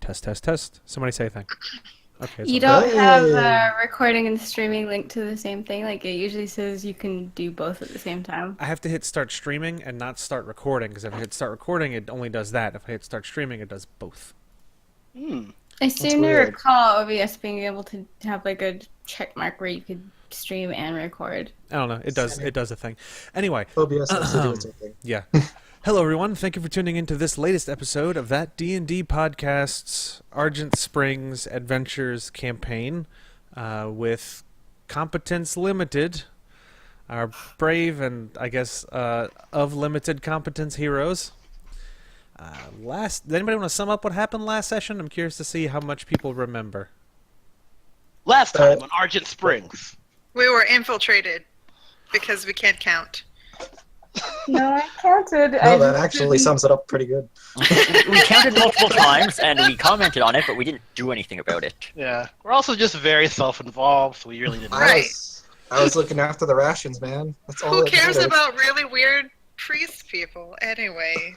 Test, test, test. Somebody say a thing. Okay. You all don't have recording and streaming linked to the same thing. Like, it usually says you can do both at the same time. I have to hit start streaming and not start recording, because if I hit start recording, it only does that. If I hit start streaming, it does both. I seem to recall OBS being able to have like a check mark where you could stream and record. I don't know. It does. It does a thing. Anyway. OBS has to do something. Yeah. Hello, everyone. Thank you for tuning into this latest episode of That D&D Podcast's Argent Springs Adventures campaign with Competence Limited, our brave and, I guess, of limited competence heroes. Does anybody want to sum up what happened last session? I'm curious to see how much people remember. Last time on Argent Springs. We were infiltrated because we can't count. No, I counted. No, that actually sums it up pretty good. We counted multiple times, and we commented on it, but we didn't do anything about it. Yeah. We're also just very self-involved, so we really didn't. Right. I was looking after the rations, man. That's all. Who cares about really weird priest people, anyway?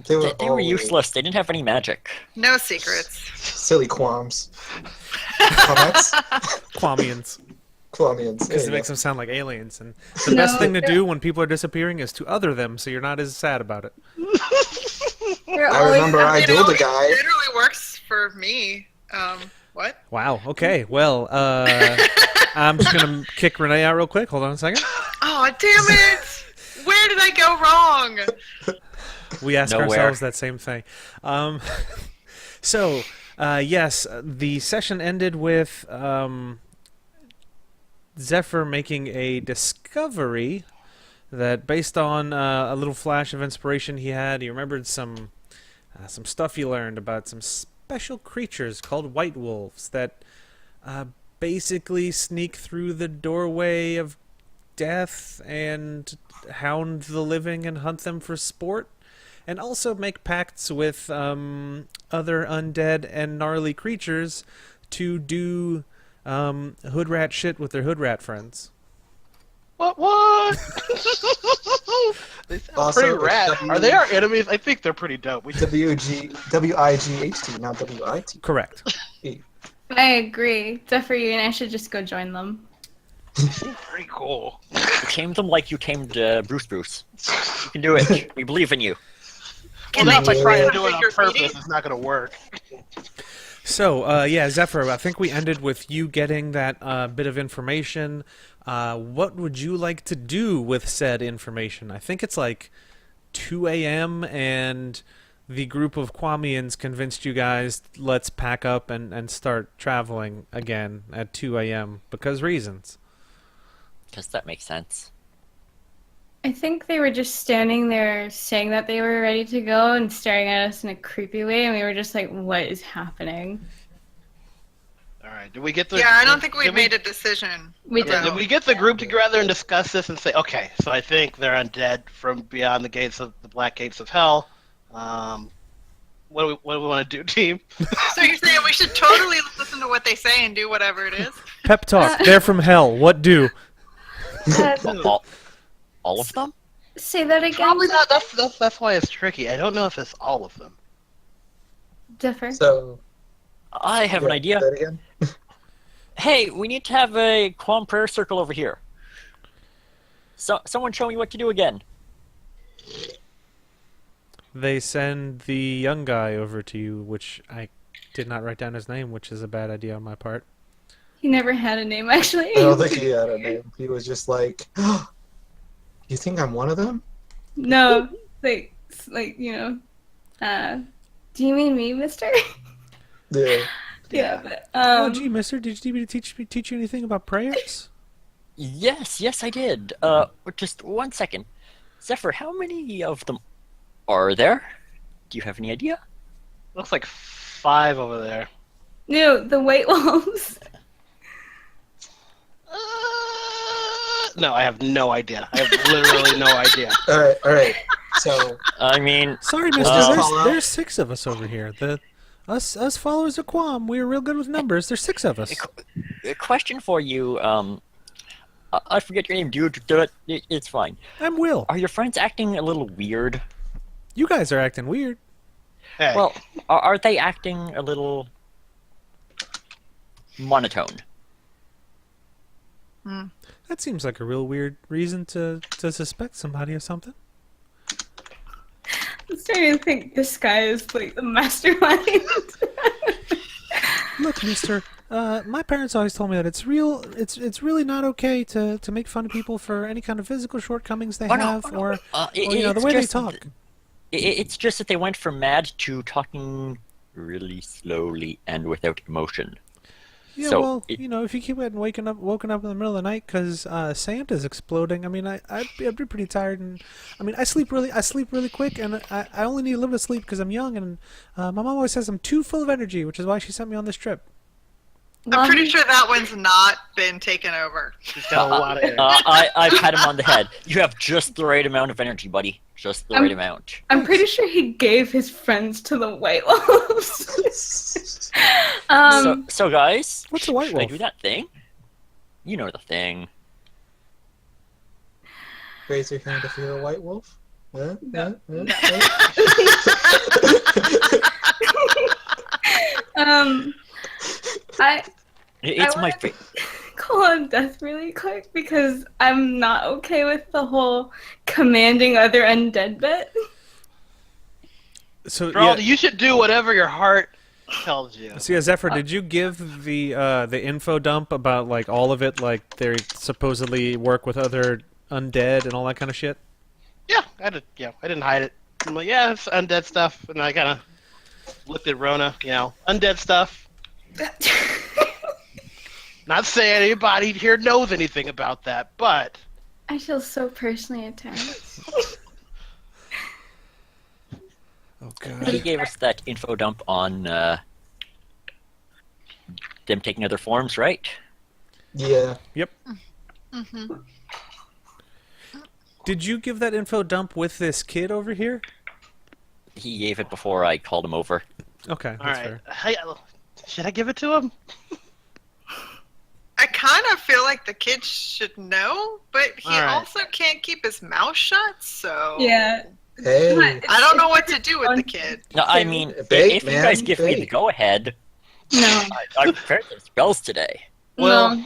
They were useless. They didn't have any magic. No secrets. Silly qualms. Comments? Quamians. Quamians. Because it makes them sound like aliens. And the best thing to do when people are disappearing is to other them, so you're not as sad about it. I remember I dueled a guy. It generally works for me. What? Wow. Okay. Well, I'm just going to kick Renee out real quick. Hold on a second. Oh, damn it! Where did I go wrong? We ask Nowhere. ourselves that same thing. So, yes, the session ended with Zephyr making a discovery that, based on a little flash of inspiration he had, he remembered some stuff he learned about some special creatures called white wolves that basically sneak through the doorway of death and hound the living and hunt them for sport, and also make pacts with other undead and gnarly creatures to do hood rat shit with their hood rat friends. What? They sound Also, pretty it's rad. W- Are they our enemies? I think they're pretty dope. WIGHT, not WIT. Correct. I agree. Zephyr, you and I should just go join them. Pretty cool. You tamed them like you tamed Bruce. You can do it. We believe in you. Can Well, they not by trying to just do it on your purpose. feeding? It's not going to work. So, yeah, Zephyr, I think we ended with you getting that bit of information. What would you like to do with said information? I think it's like 2 a.m. and the group of Quamians convinced you guys, let's pack up and start traveling again at 2 a.m. because reasons. Because that makes sense. I think they were just standing there saying that they were ready to go and staring at us in a creepy way, and we were just like, what is happening? All right. Did we get the? Yeah, I don't think we made a decision. We Did did. we get the group together and discuss this and say, okay, so I think they're undead from beyond the gates of the black gates of hell. What do we want to do, team? So you're saying we should totally listen to what they say and do whatever it is? Pep talk. They're from hell. What do? All of them? Say that again, Probably not. That's why it's tricky. I don't know if it's all of them. Zephyr. So, I have an idea. Say that again? Hey, we need to have a Quam prayer circle over here. So, someone show me what to do again. They send the young guy over to you, which I did not write down his name, which is a bad idea on my part. He never had a name, actually. I don't think he had a name. He was just like, you think I'm one of them? No, like, do you mean me, mister? Yeah. Yeah, but, Oh, gee, mister, did you need me to teach you anything about prayers? Yes, I did. Just 1 second. Zephyr, how many of them are there? Do you have any idea? Looks like 5 over there. no, the white wolves. No, I have no idea. I have literally no idea. All right. So, I mean, Sorry, mister, Well- there's 6 of us over here. Us followers of Quam, we're real good with numbers. There's 6 of us. a question for you. I forget your name, dude. Do it. It's fine. I'm Will. Are your friends acting a little weird? You guys are acting weird. Hey. Well, are they acting a little monotone? That seems like a real weird reason to suspect somebody of something. I'm starting to think this guy is like the mastermind. Look, mister, my parents always told me that it's really not okay to make fun of people for any kind of physical shortcomings they have, or the way they talk. It's just that they went from mad to talking really slowly and without emotion. Yeah, So well, if you keep getting woken up in the middle of the night because Santa's exploding, I mean, I'd be pretty tired, and I mean, I sleep really quick, and I only need a little bit of sleep because I'm young, and my mom always says I'm too full of energy, which is why she sent me on this trip. I'm pretty sure that one's not been taken over. He's got a lot of energy. I've had him on the head. You have just the right amount of energy, buddy. Just the right amount. I'm pretty sure he gave his friends to the White Wolves. So guys, What's a white should I wolf? do that thing? You know the thing. Raise your hand if you're a white wolf. Huh? No. Huh? No. Huh? It's my wanna call on Death really quick because I'm not okay with the whole commanding other undead bit. So Geraldo, you should do whatever your heart tells you. So yeah, Zephyr, did you give the info dump about like all of it, like they supposedly work with other undead and all that kind of shit? Yeah, I did. Yeah, I didn't hide it. I'm like, yeah, it's undead stuff, and I kind of looked at Rona. Undead stuff. Not saying anybody here knows anything about that, but I feel so personally attacked. Oh He god. gave us that info dump on them taking other forms, right? Yeah. Yep. Mm-hmm. Did you give that info dump with this kid over here? He gave it before I called him over. Okay, all that's right. fair. Hey, should I give it to him? I kind of feel like the kid should know, but he All right. also can't keep his mouth shut, so... Yeah. Hey. I don't know what to do with the kid. No, I mean, Bait, if you guys man, give me the bait. go-ahead, No. I prepared some spells today. Well, No.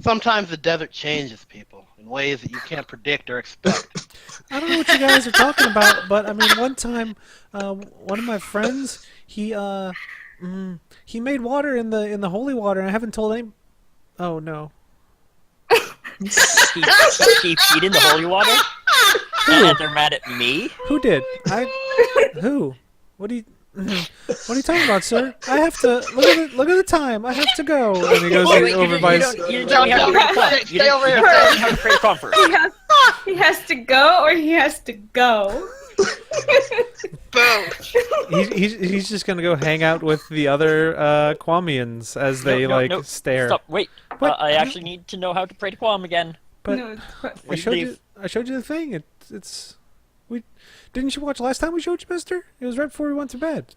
sometimes the desert changes people in ways that you can't predict or expect. I don't know what you guys are talking about, but I mean, one time, one of my friends, he made water in the holy water, and I haven't told any. Oh no. He peed in the holy water, and they're mad at me. Who did? Who? What are you? What are you talking about, sir? I have to look at the time. I have to go. And he goes Wait, you over by. don't tell me how to create a prompt. You Stay over didn't here. tell me how to create a prompt first. He has to go or he has to go. Both. He's just gonna go hang out with the other Kwamians as they No, stare. Stop, wait. What? I actually need to know how to pray to Quam again. But No, I showed you. leave. I showed you the thing. It's. We didn't you watch last time we showed you, Mister? It was right before we went to bed.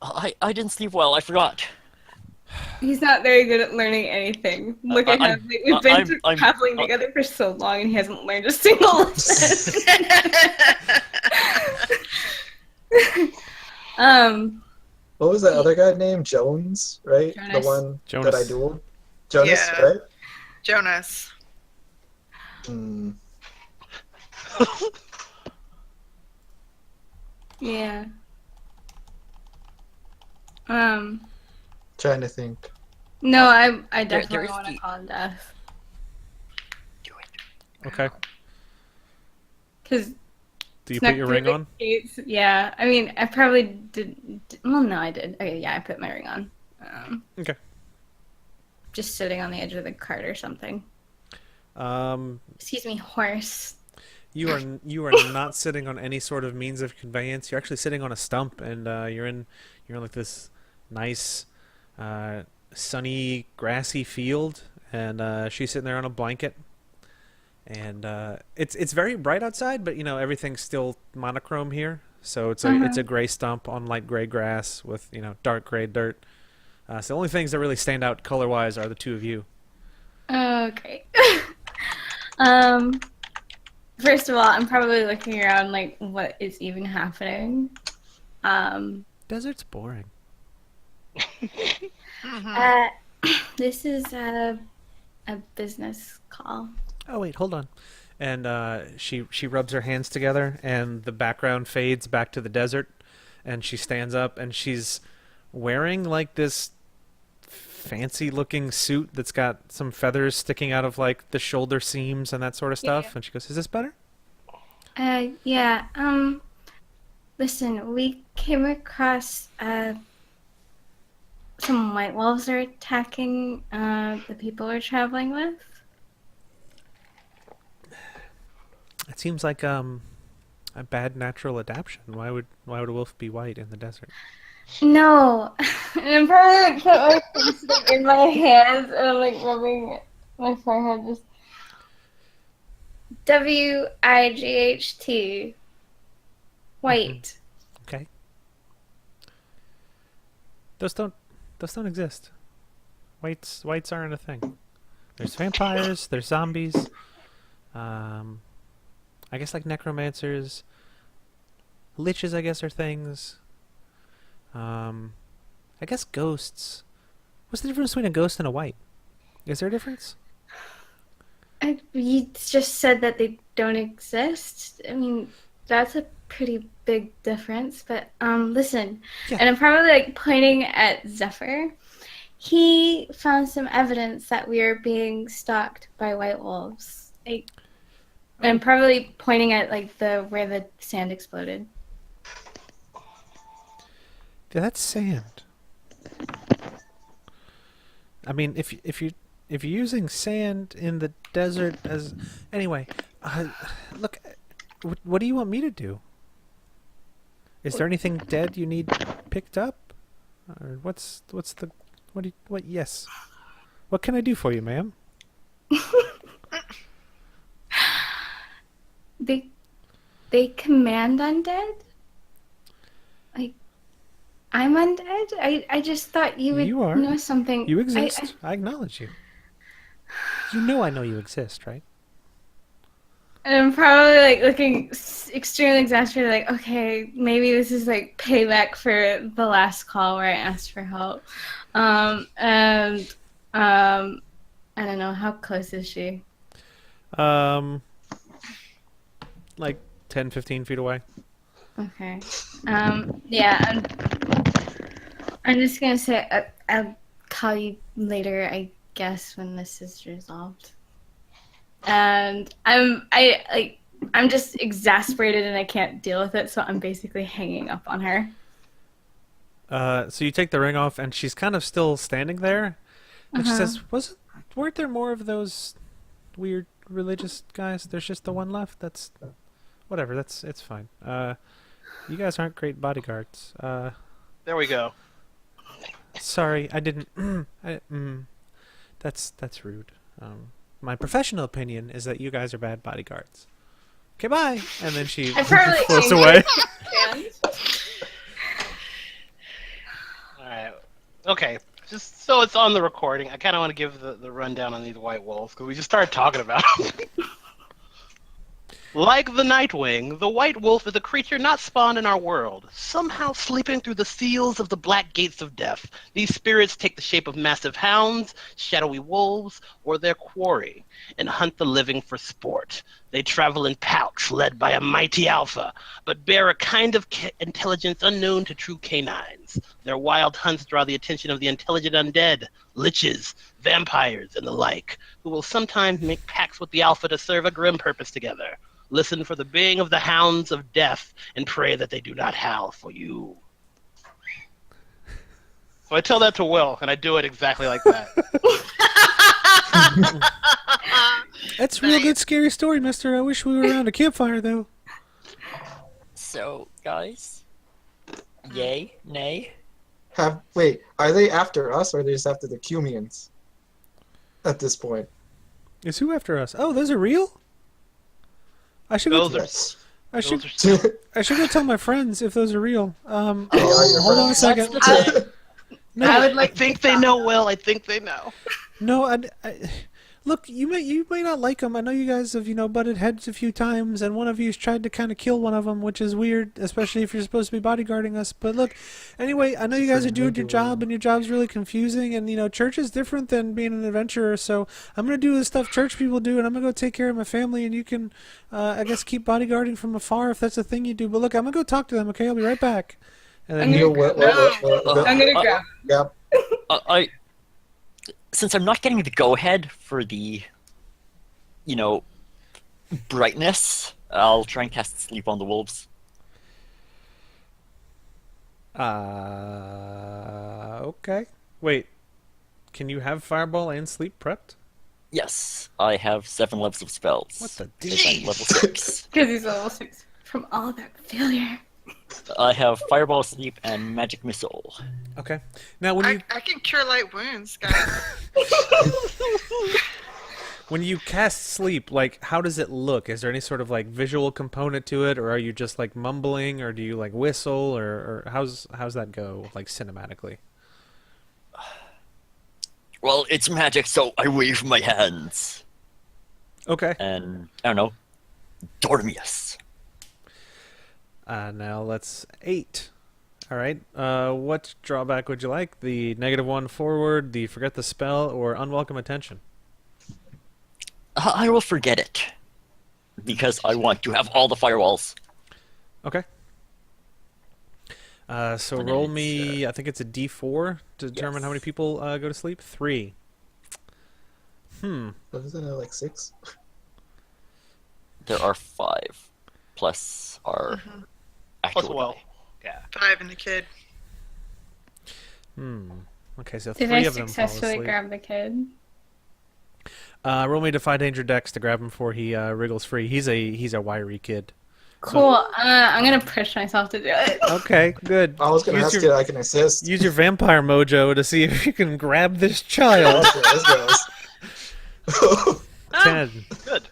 I didn't sleep well, I forgot. he's not very good at learning anything. Look at him. We've been traveling together for so long and he hasn't learned a single lesson. What was that other guy named? Jones, right? Jonas. The one Jonas. that I dueled? Jonas, Yeah. right? Jonas. Hmm. Yeah. Trying to think. No, I There definitely is want to the- call him Death. Do it. Okay. Because Do you put your ring on? Yeah, I mean, I probably did. Well, no, I did. Okay, yeah, I put my ring on. Okay. Just sitting on the edge of the cart or something. Excuse me, horse. You are not sitting on any sort of means of conveyance. You're actually sitting on a stump, and you're in like this nice, sunny, grassy field, and she's sitting there on a blanket. And it's very bright outside, but everything's still monochrome here, so it's a gray stump on light gray grass with dark gray dirt. So the only things that really stand out color wise are the two of you. Oh, great. First of all, I'm probably looking around like, what is even happening? Desert's boring. Uh, this is a business call. Oh wait, hold on. And she rubs her hands together, and the background fades back to the desert, and she stands up, and she's wearing like this fancy-looking suit that's got some feathers sticking out of like the shoulder seams and that sort of stuff. Yeah. And she goes, "Is this better?" Yeah. Listen, we came across some white wolves are attacking the people we're traveling with. It seems like a bad natural adaptation. Why would a wolf be white in the desert? No, and I'm probably like put my face like, in my hands and I'm like rubbing my forehead. Just WIGHT, white. Okay. Those don't exist. Whites aren't a thing. There's vampires. There's zombies. I guess like necromancers. Liches, I guess, are things. I guess ghosts. What's the difference between a ghost and a white? Is there a difference? You just said that they don't exist. I mean, that's a pretty big difference. But listen, Yeah. and I'm probably like pointing at Zephyr. He found some evidence that we are being stalked by white wolves. Like, I'm probably pointing at like where the sand exploded. Yeah, that's sand. I mean, if you're using sand in the desert as anyway, look, what do you want me to do? Is there anything dead you need picked up, or what? Yes, what can I do for you, ma'am? They command undead? Like, I'm undead? I just thought you would You are. know something. You exist. I acknowledge you. You know I know you exist, right? I'm probably like looking extremely exasperated, like, okay, maybe this is like payback for the last call where I asked for help. And I don't know, how close is she? Like 10, 15 feet away. Okay. Yeah, I'm just gonna say I'll call you later, I guess, when this is resolved. And I'm just exasperated and I can't deal with it, so I'm basically hanging up on her. So you take the ring off, and she's kind of still standing there, and she says, "Weren't there more of those weird religious guys? There's just the one left. That's whatever. It's fine. You guys aren't great bodyguards. There we go. Sorry, I didn't. That's rude. My professional opinion is that you guys are bad bodyguards. Okay, bye." And then she I'm probably floats angry. away. Alright. Okay. Just so it's on the recording, I kind of want to give the rundown on these white wolves, because we just started talking about them. Like the Nightwing, the white wolf is a creature not spawned in our world, somehow sleeping through the seals of the black gates of death. These spirits take the shape of massive hounds, shadowy wolves, or their quarry, and hunt the living for sport. They travel in pouch, led by a mighty alpha, but bear a kind of intelligence unknown to true canines. Their wild hunts draw the attention of the intelligent undead, liches, vampires, and the like, who will sometimes make pacts with the alpha to serve a grim purpose together. Listen for the baying of the hounds of death, and pray that they do not howl for you. So I tell that to Will, and I do it exactly like that. That's a real good scary story, mister. I wish we were around a campfire, though. So, guys, yay, nay? Wait, are they after us or are they just after the Cumians? At this point. Is who after us? Oh, those are real? I should Those go. are- Yes. I should. Those are I should go tell my friends if those are real. They are your Hold on a friends. second. That's the I would I like think they know, Will. I think they know. No, look, you may not like them. I know you guys have butted heads a few times, and one of you's tried to kind of kill one of them, which is weird, especially if you're supposed to be bodyguarding us. But look, anyway, I know you guys are doing your job, and your job's really confusing, and church is different than being an adventurer. So I'm gonna do the stuff church people do, and I'm gonna go take care of my family, and you can, I guess, keep bodyguarding from afar if that's a thing you do. But look, I'm gonna go talk to them. Okay, I'll be right back. And then I'm gonna grab. Yeah. Since I'm not getting the go-ahead for the, brightness, I'll try and cast Sleep on the Wolves. Okay. Wait, can you have Fireball and Sleep prepped? Yes, I have 7 levels of spells. What the Because I'm level 6. Because he's level 6. From all that failure. I have Fireball, Sleep, and Magic Missile. Okay. Now, when you I can cure light wounds, guys. when you cast Sleep, like, how does it look? Is there any sort of like visual component to it, or are you just like mumbling, or do you like whistle, or how's that go like cinematically? Well, it's magic, so I wave my hands. Okay. And, I don't know, Dormius. Now let's 8. All right. What drawback would you like? The -1 forward, the forget the spell, or unwelcome attention? I will forget it. Because I want to have all the firewalls. Okay. So And then roll it's, me. I think it's a D4 to determine how many people go to sleep. 3. What is it, like 6? There are 5. Plus our actual Plus, well, die. yeah. 5 and the kid. Okay, so Did 3 I of them fall successfully asleep. grab the kid? Roll me Defy Danger Dex to grab him before he wriggles free. He's a wiry kid. Cool. I'm gonna push myself to do it. Okay, good. I was gonna Use ask your- you if I can assist. Use your vampire mojo to see if you can grab this child. Okay, let's go. 10. Good.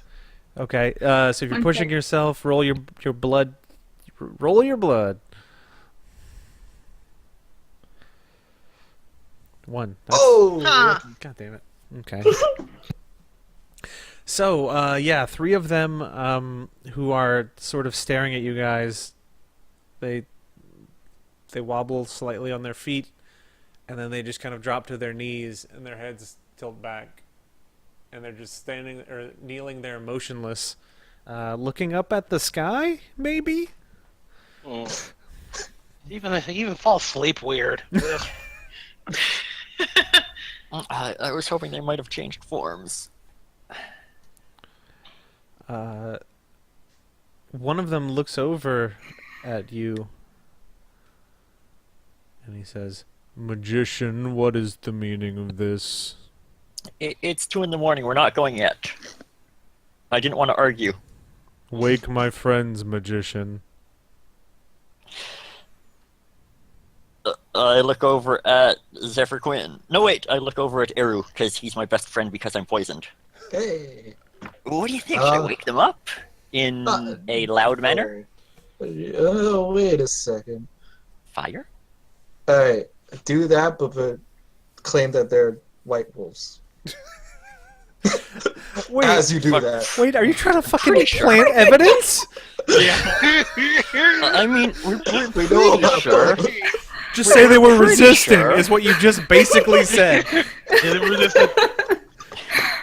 Okay, so if you're pushing yourself, roll your blood. Roll your blood. 1. That's- Oh! Huh. God damn it. Okay. So, yeah, 3 of them who are sort of staring at you guys, they wobble slightly on their feet, and then they just kind of drop to their knees, and their heads tilt back, and they're just standing or kneeling there motionless, looking up at the sky, maybe? Even fall asleep weird. I was hoping they might have changed forms. One of them looks over at you, and he says, "Magician, what is the meaning of this?" It's 2 in the morning. We're not going yet. I didn't want to argue. Wake my friends, magician. I look over at Zephyr Quinn. No, wait. I look over at Eru, because he's my best friend because I'm poisoned. Hey. What do you think? Should I wake them up? In a loud manner? Oh, wait a second. Fire? Alright, do that, but claim that they're white wolves. Wait, As you do that. wait, are you trying to fucking Pretty sure. plant evidence? I mean, we're We know pretty about sure. that. Just say they were pretty resisting, sure. is what you just basically said.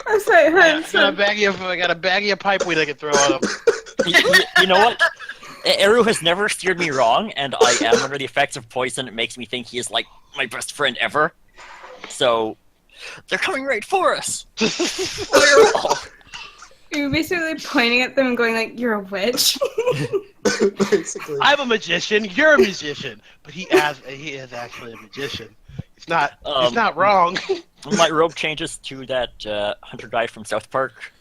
I'm sorry, I got a baggie of pipeweed I can throw at him. You know what? Eru has never steered me wrong, and I am under the effects of poison. It makes me think he is like my best friend ever. So, they're coming right for us. Fireball. You're basically pointing at them and going like, "You're a witch." Basically. I'm a magician. You're a musician, but he is actually a magician. He's not. He's not wrong. My robe changes to that hunter guy from South Park.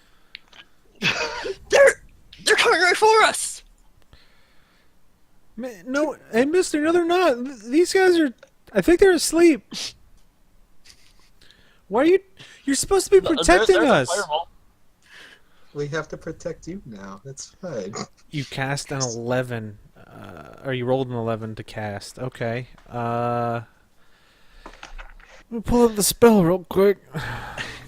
They're coming right for us. No, hey, mister, no, they're not. These guys are... I think they're asleep. Why are you... You're supposed to be protecting There's a us. fireball. We have to protect you now. That's fine. You cast an 11. Or you rolled an 11 to cast. Okay. Let me pull up the spell real quick.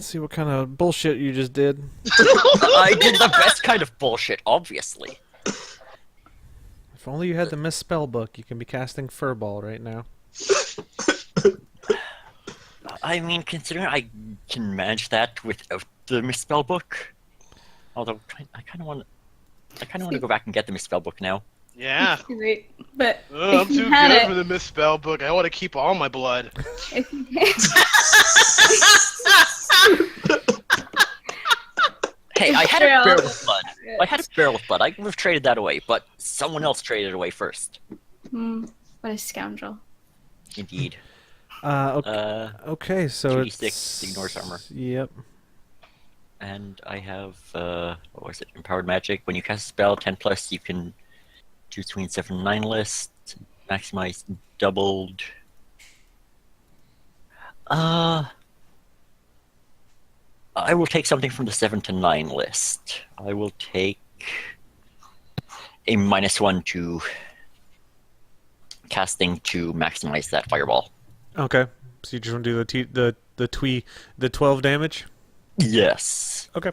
Let's see what kind of bullshit you just did. I did the best kind of bullshit, obviously. If only you had the misspell book, you can be casting Furball right now. I mean, considering I can manage that without the misspell book. Although I kind of want to go back and get the misspell book now. Yeah. Great, but I'm if you too had good it, for the misspell book. I want to keep all my blood. if you Hey, I had Barrel. a barrel of blood. I had a barrel of blood. I would have traded that away, but someone else traded it away first. what a scoundrel. Indeed. Okay, so 2d6 it's... ignores armor. Yep. And I have, what was it? Empowered Magic. When you cast a spell, 10+, you can choose between 7 and 9 list. Maximize doubled. I will take something from the 7 to 9 list. I will take a -1 to casting to maximize that fireball. Okay. So you just want to do the 12 damage? Yes. Okay.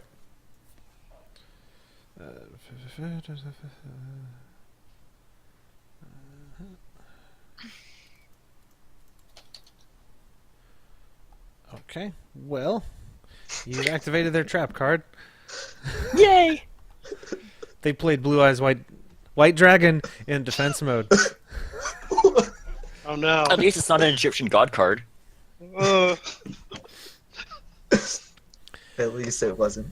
Okay. Well, you activated their trap card. Yay! They played Blue Eyes White Dragon in defense mode. Oh no. At least it's not an Egyptian god card. Uh, At least it wasn't.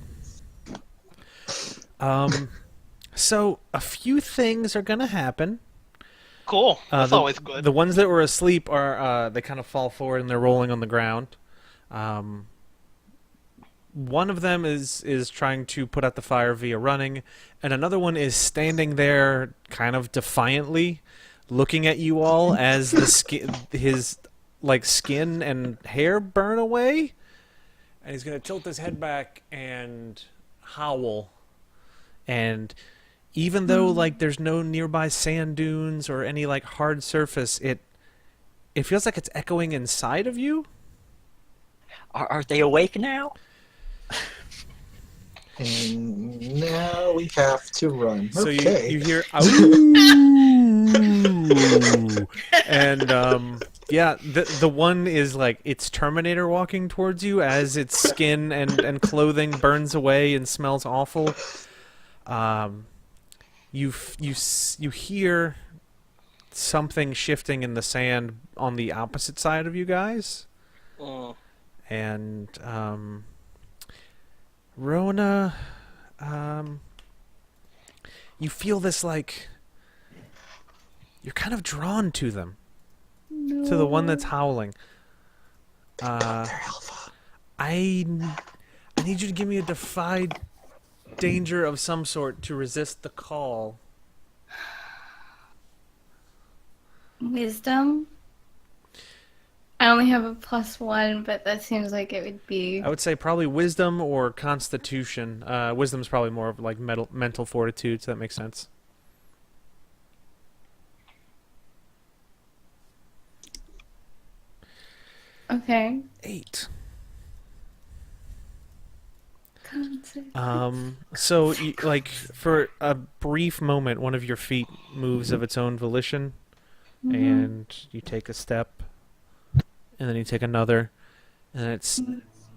So a few things are gonna happen. cool. That's the, always good. The ones that were asleep are they kind of fall forward and they're rolling on the ground. One of them is trying to put out the fire via running, and another one is standing there kind of defiantly, looking at you all as his skin and hair burn away, and he's gonna tilt his head back and howl. And even though there's no nearby sand dunes or any hard surface, it feels like it's echoing inside of you. Are they awake now? And now we have to run. So Okay. you hear "Ow!" and the one is it's Terminator walking towards you as its skin and clothing burns away and smells awful. You hear something shifting in the sand on the opposite side of you guys. And Rona, you feel this you're kind of drawn to them, to the one that's howling. I need you to give me a defy danger of some sort to resist the call. Wisdom? I only have a +1, but that seems like it would be... I would say probably wisdom or constitution. Wisdom's probably more of mental fortitude, so that makes sense. Okay. 8. Constitution. So for a brief moment, one of your feet moves of its own volition, and you take a step, and then you take another, and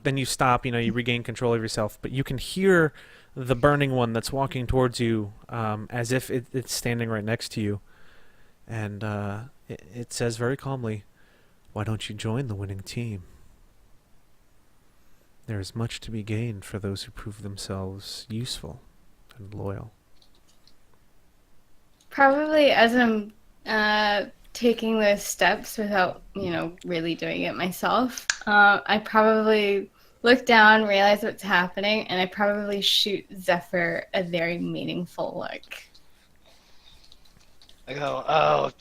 then you stop. You regain control of yourself, but you can hear the burning one that's walking towards you, as if it's standing right next to you, and it says very calmly, "Why don't you join the winning team? There is much to be gained for those who prove themselves useful and loyal." Probably as I'm taking those steps without, really doing it myself, I probably look down, realize what's happening, and I probably shoot Zephyr a very meaningful look. I go, oh,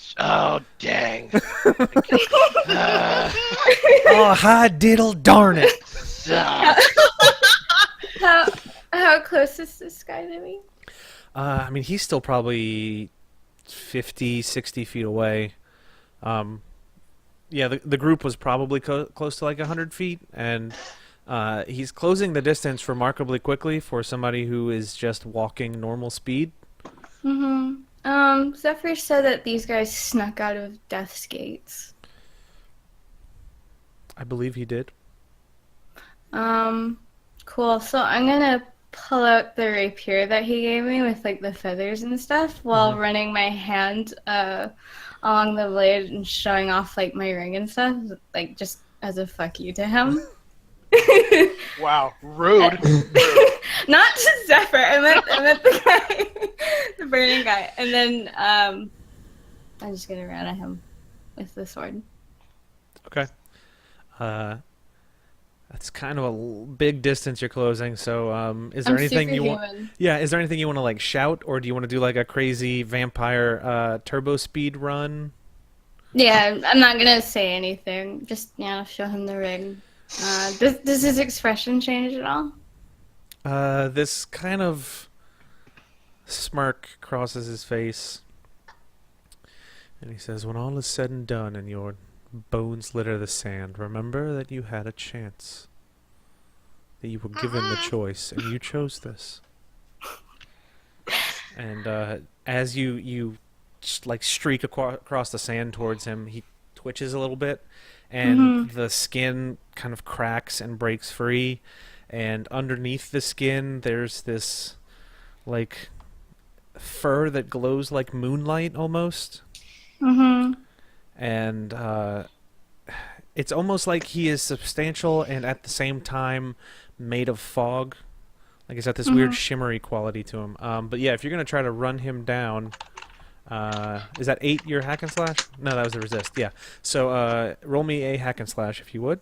dang. Oh, hi diddle darn it! How close is this guy to me? I mean, he's still probably 50, 60 feet away. The group was probably close to 100 feet, and He's closing the distance remarkably quickly for somebody who is just walking normal speed. Zephyr said that these guys snuck out of Death's Gates. I believe he did. Cool. So I'm gonna pull out the rapier that he gave me with like the feathers and stuff while running my hand along the blade and showing off like my ring and stuff, like just as a fuck you to him. Wow, rude. Not to Zephyr. I meant the guy, the burning guy. And then I'm just gonna run at him with the sword. Okay. That's kind of a big distance you're closing. So, is there anything you want? superhuman. Yeah, is there anything you want to like shout, or do you want to do like a crazy vampire turbo speed run? Yeah, I'm not gonna say anything. Just show him the ring. Does his expression change at all? This kind of smirk crosses his face, and he says, "When all is said and done, and your bones litter the sand, remember that you had a chance. That you were given the choice, and you chose this." And as you like streak across the sand towards him, he twitches a little bit, and the skin kind of cracks and breaks free, and underneath the skin there's this like fur that glows like moonlight almost. And it's almost like he is substantial and at the same time made of fog. Like he's got this weird shimmery quality to him. But yeah, if you're going to try to run him down, is that 8 your hack and slash? No, that was the resist, yeah. So roll me a hack and slash if you would.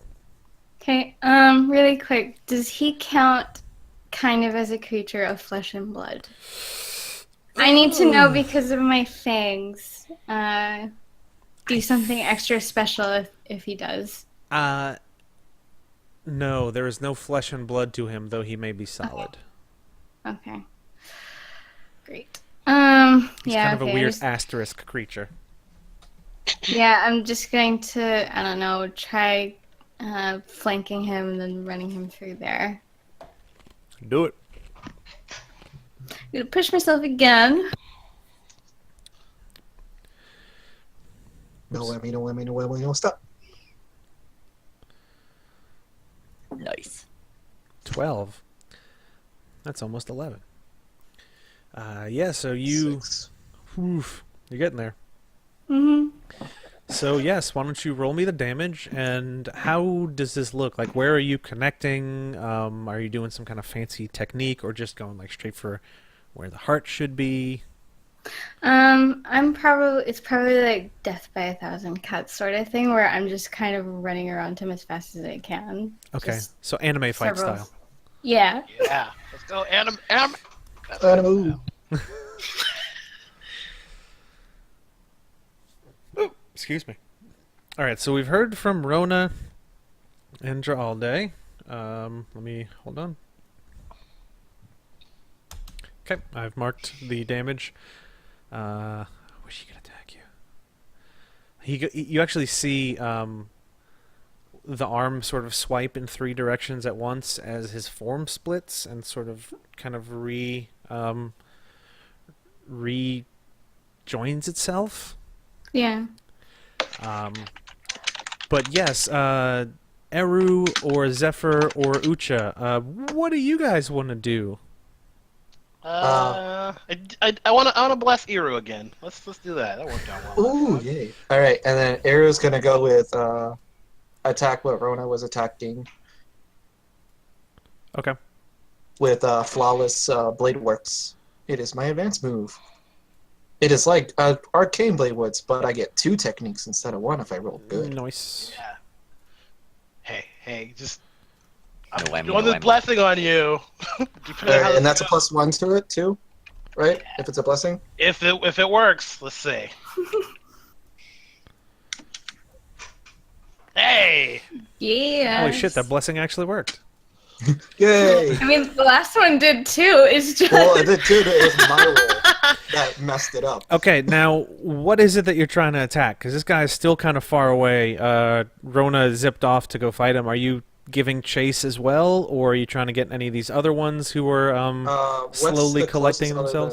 Okay, really quick. Does he count kind of as a creature of flesh and blood? I need to know because of my fangs. Do something extra special if he does. No, there is no flesh and blood to him, though he may be solid. Okay. Great. He's Yeah, kind of a okay, weird asterisk creature. Yeah, I'm just going to, I don't know, try flanking him and then running him through there. Do it. I'm gonna push myself again. No whammy, no whammy, no whammy, no stop. Nice. 12. That's almost 11. Yeah, so you... 6. Oof, you're getting there. Mm-hmm. So yes, why don't you roll me the damage, and how does this look? Like, where are you connecting? Are you doing some kind of fancy technique, or just going like straight for where the heart should be? It's probably like death by 1,000 cuts sort of thing where I'm just kind of running around him as fast as I can. Okay, Just so anime fight several- style. Yeah, let's go, Adam. Animal. Oh, excuse me. All right, so we've heard from Rona and Draalde. Let me hold on. Okay, I've marked the damage. I wish he could attack you. You actually see the arm sort of swipe in 3 directions at once as his form splits and sort of kind of rejoins itself. Yeah. But yes, Eru or Zephyr or Ucha, what do you guys want to do? I want to bless Eru again. Let's do that. That worked out well. Ooh, yay. Alright, and then Aru's gonna go with attack what Rona was attacking Okay. with Flawless Blade Works. It is my advanced move. It is like Arcane Blade Woods, but I get 2 techniques instead of 1 if I roll good. Nice. Yeah. Hey, just No whammy, doing no this whammy. blessing on you. Depending on how And this that's a goes. +1 to it too, right? If it's a blessing. If it works, let's see. Hey, Yeah. Holy shit, that blessing actually worked. Yay! I mean, the last one did too. It's just. Well, it did too. It was my roll that messed it up. Okay, now, what is it that you're trying to attack? Because this guy is still kind of far away. Rona zipped off to go fight him. Are you giving chase as well, or are you trying to get any of these other ones who are What's slowly the collecting closest other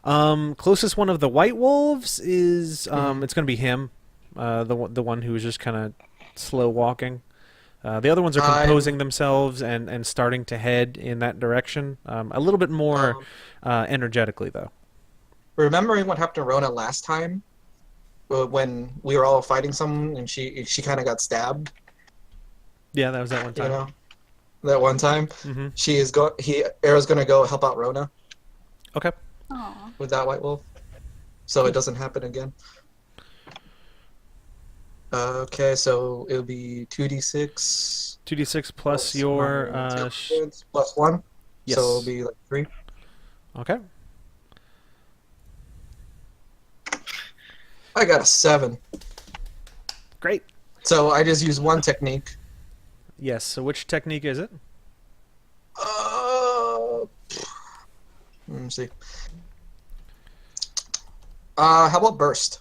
themselves? Closest one of the White Wolves is it's going to be him, the one who was just kind of slow walking. The other ones are composing themselves and starting to head in that direction, a little bit more energetically though. Remembering what happened to Rona last time, when we were all fighting someone and she kind of got stabbed. Yeah, that was that one time. You know, that one time. Mm-hmm. Arrow's gonna go help out Rona Okay. Aw. with that White Wolf, so it doesn't happen again. Okay, so it'll be 2d6 2d6 plus your my intelligence plus 1. Yes. So it'll be like 3. Okay. I got a 7. Great. So I just use one technique. Yes. So which technique is it? Let me see. How about burst?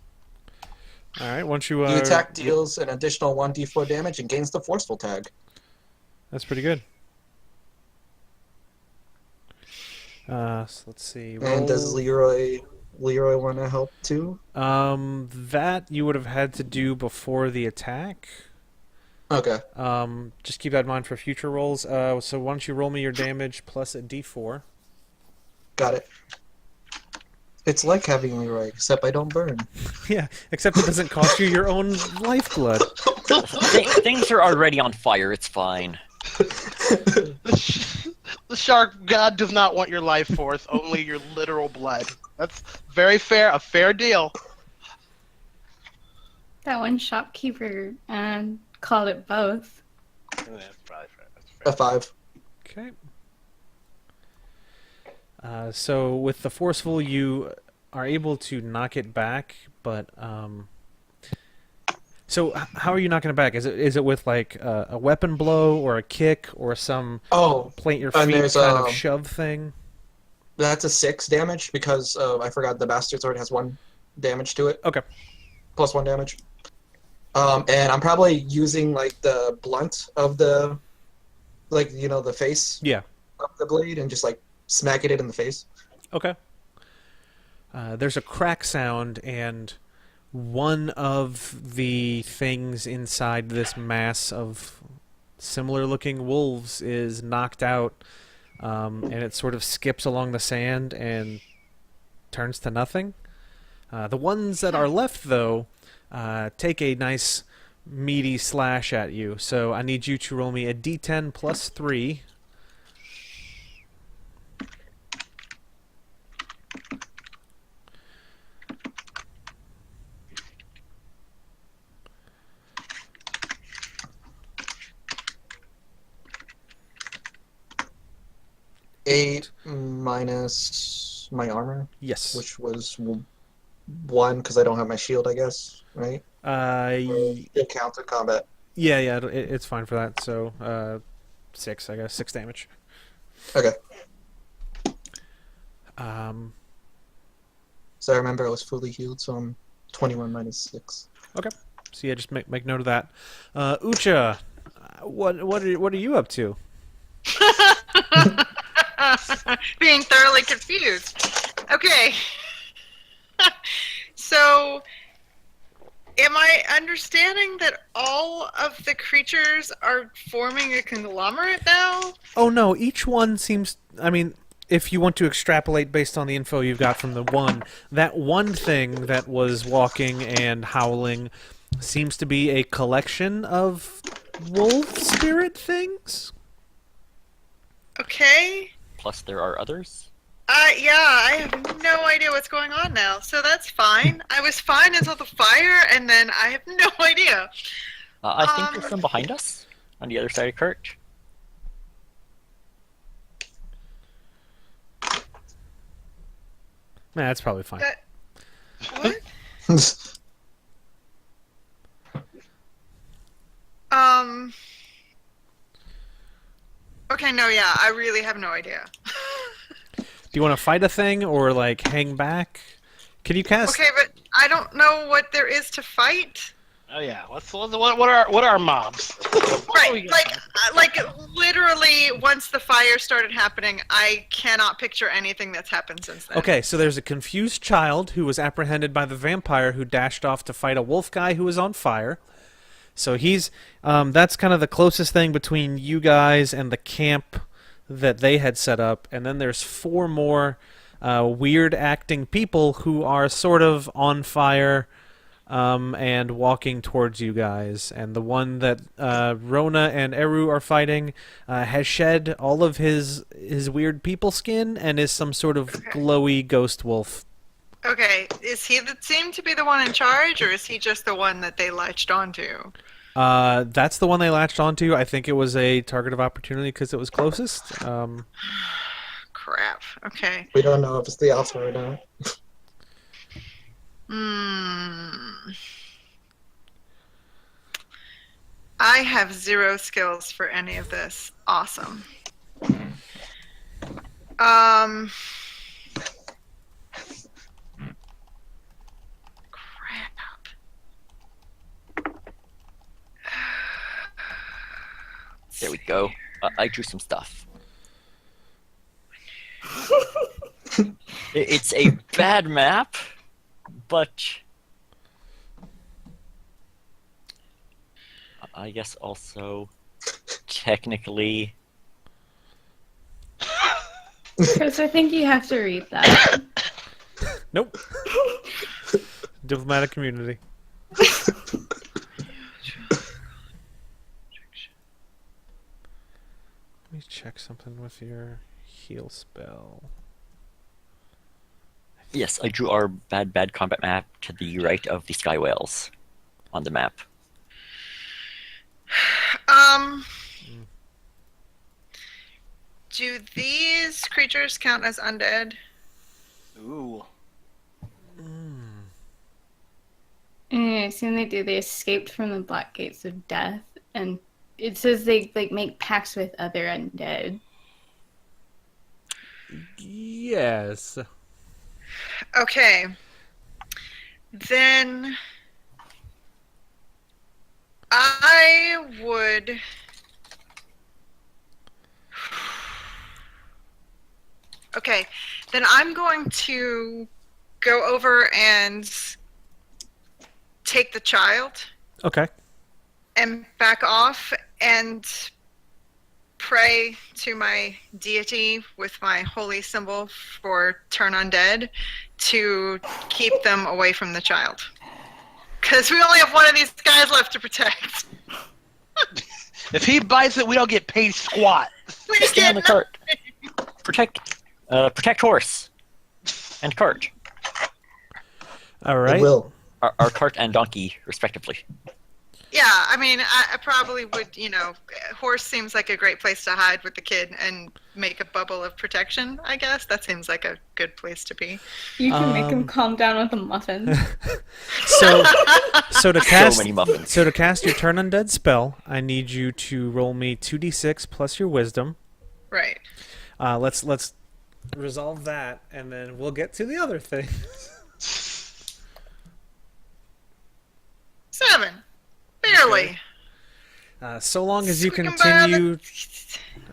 All right. Once you The attack deals an additional 1d4 damage and gains the forceful tag. That's pretty good. So let's see. And does Leroy want to help too? That you would have had to do before the attack. Okay. Just keep that in mind for future rolls. So why don't you roll me your damage plus a d4? Got it. It's like having Leroy, except I don't burn. Yeah, except it doesn't cost you your own lifeblood. Things are already on fire. It's fine. The shark god does not want your life force, only your literal blood. That's very fair, a fair deal. That one shopkeeper called it both. Yeah, that's probably fair. That's fair. A 5. Okay. So with the forceful, you are able to knock it back, but so how are you knocking it back? Is it with like a weapon blow or a kick or some plant your and feet there's, kind of shove thing? That's a 6 damage because I forgot the bastard sword has 1 damage to it. Okay. Plus 1 damage. And I'm probably using like the blunt of the, like, you know, the face Yeah. of the blade and just like smacking it in the face. Okay. There's a crack sound, and one of the things inside this mass of similar-looking wolves is knocked out, and it sort of skips along the sand and turns to nothing. The ones that are left, though, take a nice meaty slash at you. So I need you to roll me a d10 plus 3. Eight minus my armor, Yes. which was 1 because I don't have my shield, I guess, right? It counts in combat. Yeah, it's fine for that. So, 6, I guess, 6 damage. Okay. So I remember I was fully healed, so I'm 21 minus 6. Okay. So yeah, just make note of that. Ucha, what are you up to? Being thoroughly confused. Okay. So, am I understanding that all of the creatures are forming a conglomerate now? Oh no, each one seems. I mean, if you want to extrapolate based on the info you've got from the one, that one thing that was walking and howling seems to be a collection of wolf spirit things. Okay. Plus, there are others. Yeah, I have no idea what's going on now, so that's fine. I was fine until the fire, and then I have no idea. I think there's some behind us, on the other side of Kurt. Nah, that's probably fine. What? Um. Okay, no, yeah, I really have no idea. Do you want to fight a thing or like hang back? Can you cast? Okay, but I don't know what there is to fight. Oh yeah, what are our mobs? Right, like literally, once the fire started happening, I cannot picture anything that's happened since then. Okay, so there's a confused child who was apprehended by the vampire who dashed off to fight a wolf guy who was on fire. So he's that's kind of the closest thing between you guys and the camp that they had set up. And then there's 4 more weird acting people who are sort of on fire and walking towards you guys. And the one that Rona and Eru are fighting has shed all of his weird people skin and is some sort of glowy ghost wolf. Okay, is he that seemed to be the one in charge, or is he just the one that they latched onto? That's the one they latched onto. I think it was a target of opportunity because it was closest. Crap. Okay. We don't know if it's the alpha or not. I have 0 skills for any of this. Awesome. Crap. There we go. I drew some stuff. It's a bad map, but I guess also technically. Chris, I think you have to read that. Nope. Diplomatic community. Let me check something with your heal spell. Yes, I drew our bad combat map to the right of the sky whales on the map. Do these creatures count as undead? Ooh. I assume they do. They escaped from the Black Gates of Death, and it says they make pacts with other undead. Yes. Okay. Then I would. Okay, then I'm going to go over and take the child Okay. and back off and pray to my deity with my holy symbol for turn undead to keep them away from the child. Because we only have one of these guys left to protect. If he bites it, we don't get paid squat. We Stay on get the cart. Protect horse and cart. All It right. will. Our cart and donkey, respectively. Yeah, I mean, I probably would, horse seems like a great place to hide with the kid and make a bubble of protection, I guess. That seems like a good place to be. You can make him calm down with a muffin. So to cast many muffins. So to cast your turn undead spell, I need you to roll me 2d6 plus your wisdom. Right. Let's resolve that, and then we'll get to the other thing. 7. Barely. So long as you Squeaking by continue.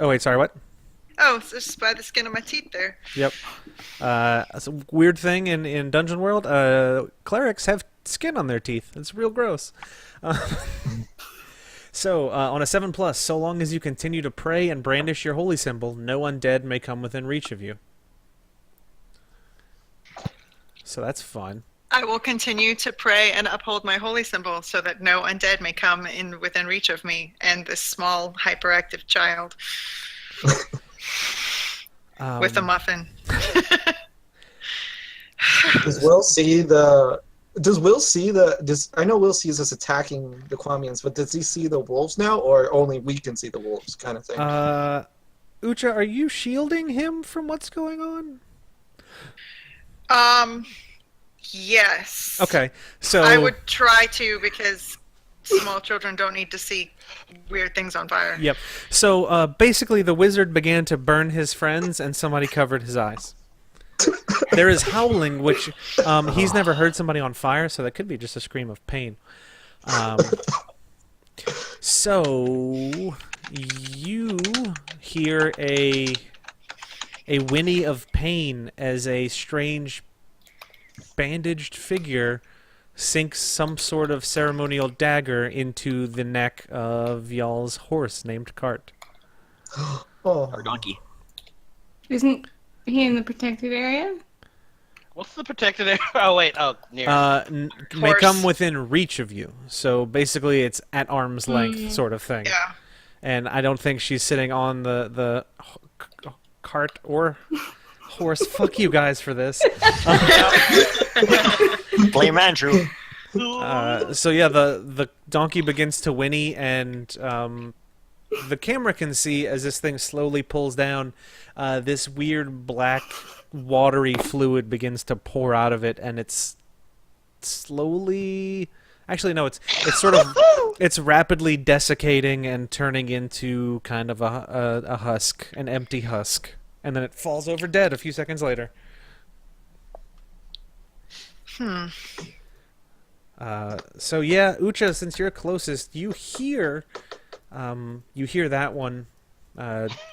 Oh wait, sorry. What? Oh, it's just by the skin of my teeth there. Yep. It's a weird thing in Dungeon World. Clerics have skin on their teeth. It's real gross. So on a 7+, so long as you continue to pray and brandish your holy symbol, no undead may come within reach of you. So that's fun. I will continue to pray and uphold my holy symbol so that no undead may come in within reach of me and this small hyperactive child with a muffin. Does Will see the? Does Will see the? I know Will sees us attacking the Kwamians, but does he see the wolves now, or only we can see the wolves, kind of thing? Ucha, are you shielding him from what's going on? Yes. Okay, so I would try to, because small children don't need to see weird things on fire. Yep. So basically, the wizard began to burn his friends, and somebody covered his eyes. There is howling, which he's never heard somebody on fire, so that could be just a scream of pain. So you hear a whinny of pain as a strange bandaged figure sinks some sort of ceremonial dagger into the neck of y'all's horse named Cart. Oh. Our donkey. Isn't he in the protected area? What's the protected area? Oh, wait. Oh, near. May come within reach of you. So basically it's at arm's length sort of thing. Yeah. And I don't think she's sitting on the cart or horse. Fuck you guys for this. Blame Andrew. So yeah, the donkey begins to whinny, and the camera can see as this thing slowly pulls down, this weird black watery fluid begins to pour out of it, and it's slowly... Actually, no, it's sort of... It's rapidly desiccating and turning into kind of a husk, an empty husk. And then it falls over dead a few seconds later. So yeah, Ucha, since you're closest, you hear that one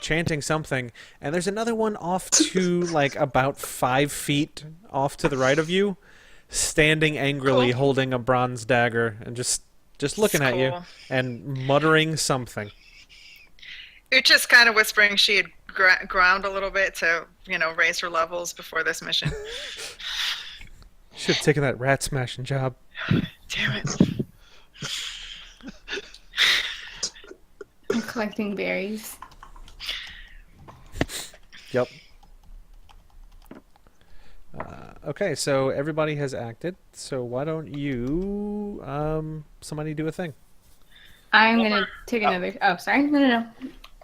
chanting something, and there's another one off to like about 5 feet off to the right of you, standing angrily, holding a bronze dagger and just looking at you and muttering something. Ucha's kind of whispering she had ground a little bit to, raise her levels before this mission. Should have taken that rat smashing job. Damn it. I'm collecting berries. Yep. Okay, so everybody has acted. So why don't you, somebody do a thing? I'm gonna take another. Oh, sorry. No.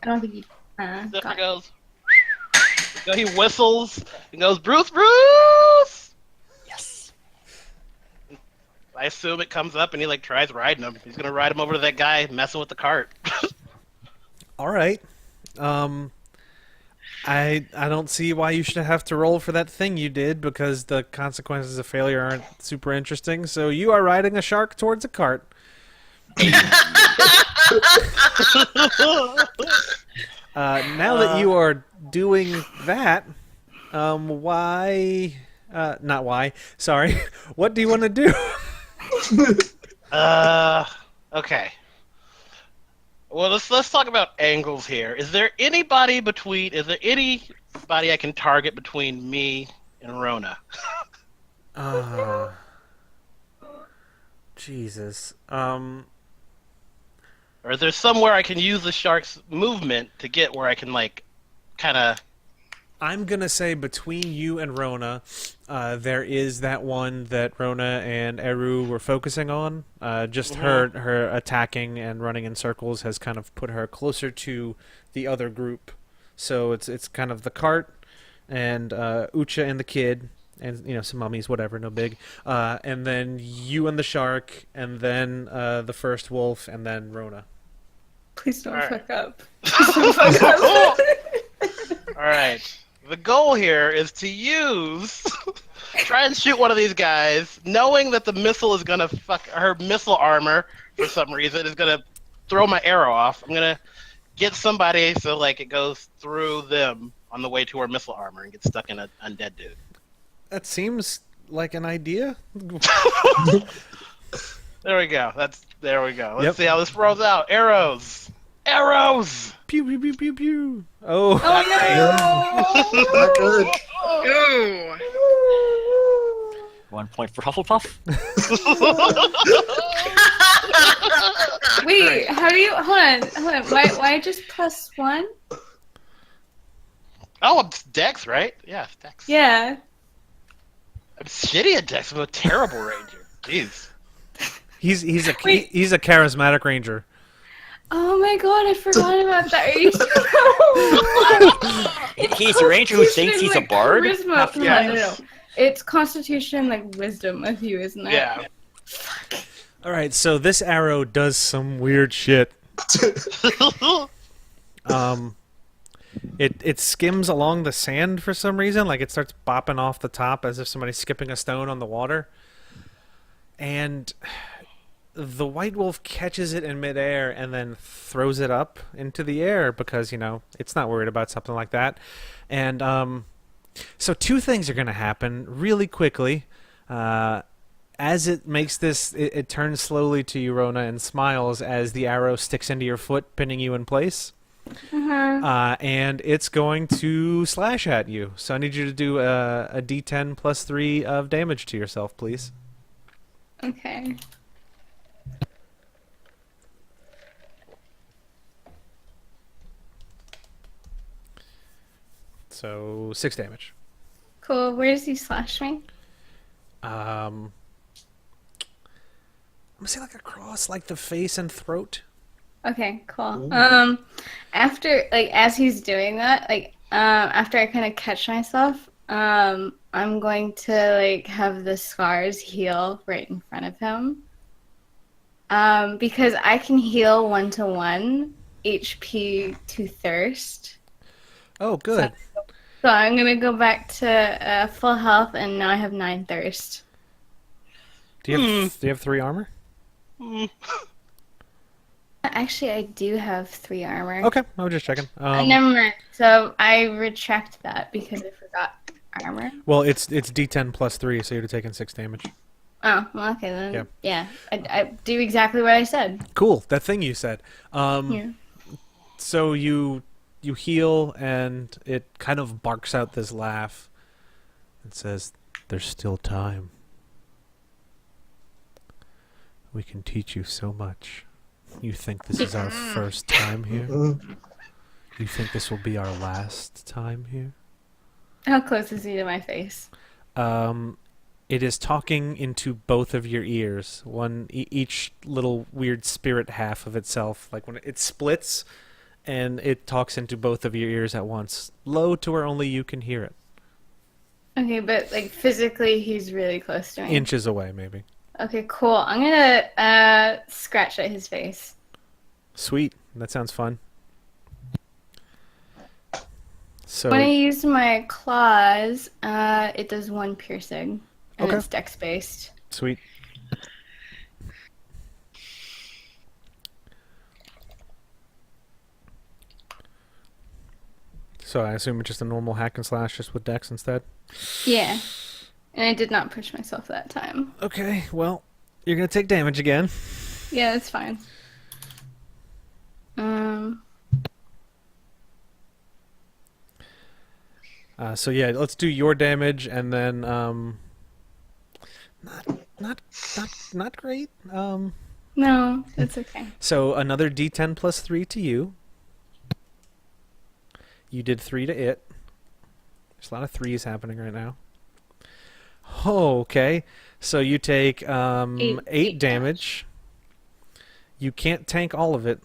I don't think you. Zephyr Got it. goes. He whistles and goes, Bruce! Yes. I assume it comes up and he tries riding him. He's gonna ride him over to that guy messing with the cart. All right. I don't see why you should have to roll for that thing you did, because the consequences of failure aren't super interesting. So you are riding a shark towards a cart. Now that you are doing that, why? Not why. Sorry. What do you want to do? Okay. Well, let's talk about angles here. Is there anybody I can target between me and Rona? Jesus. Or is there somewhere I can use the shark's movement to get where I can kind of... I'm gonna say between you and Rona, there is that one that Rona and Eru were focusing on. Just her attacking and running in circles has kind of put her closer to the other group. So it's kind of the cart and Ucha and the kid and some mummies, whatever, no big. And then you and the shark, and then the first wolf, and then Rona. Please don't All right. fuck up. Please don't fuck up. All right. The goal here is to try and shoot one of these guys, knowing that the missile is gonna her missile armor for some reason is gonna throw my arrow off. I'm gonna get somebody so it goes through them on the way to her missile armor and get stuck in an undead dude. That seems like an idea. There we go. There we go. Let's Yep. see how this rolls out. Arrows. Pew pew pew pew pew. Oh. Not good. Ooh. 1 point for Hufflepuff. Wait, how do you? Hold on. Why just +1? Oh, it's Dex, right? Yeah, it's Dex. Yeah. I'm shitty at Dex. I'm a terrible ranger. Jeez. He's a Wait. he's a charismatic ranger. Oh my god, I forgot about that. Are you He's a ranger who thinks he's a bard. Charisma. Yeah. No. It's Constitution, wisdom with you, isn't it? Yeah. All right, so this arrow does some weird shit. It skims along the sand for some reason, it starts bopping off the top as if somebody's skipping a stone on the water. And the white wolf catches it in midair and then throws it up into the air because, it's not worried about something like that. And so two things are going to happen really quickly. As it makes this, it turns slowly to you, Rona, and smiles as the arrow sticks into your foot, pinning you in place. And it's going to slash at you. So I need you to do a D10 plus 3 of damage to yourself, please. Okay. So 6 damage. Cool. Where does he slash me? I'm gonna say like across like the face and throat. Okay, cool. Ooh. After as he's doing that, after I kind of catch myself, I'm going to have the scars heal right in front of him. Because I can heal 1-to-1 HP to thirst. Oh, good. So I'm gonna go back to full health, and now I have 9 thirst. Do you have 3 armor? Actually, I do have 3 armor. Okay, I was just checking. Never mind. So I retract that because I forgot armor. Well, it's D10 plus 3, so you'd have taken 6 damage. Oh, well, okay then. Yeah. I do exactly what I said. Cool, that thing you said. Yeah. So you heal, and it kind of barks out this laugh. It says, "There's still time. We can teach you so much. You think this is our first time here? You think this will be our last time here?" How close is he to my face? It is talking into both of your ears. Each little weird spirit half of itself. Like when it splits, and it talks into both of your ears at once, low to where only you can hear it. Okay, but physically, he's really close to me. Inches away, maybe. Okay, cool. I'm gonna scratch at his face. Sweet. That sounds fun. So When I use my claws, it does 1 piercing, and Okay. it's dex based. sweet. So I assume it's just a normal hack and slash, just with dex instead. Yeah, and I did not push myself that time. Okay, well, you're gonna take damage again. Yeah, that's fine. So yeah, let's do your damage, and then not great. No, that's okay. So another D10 plus 3 to you. You did 3 to it. There's a lot of 3s happening right now. Oh, okay. So you take 8 damage. You can't tank all of it.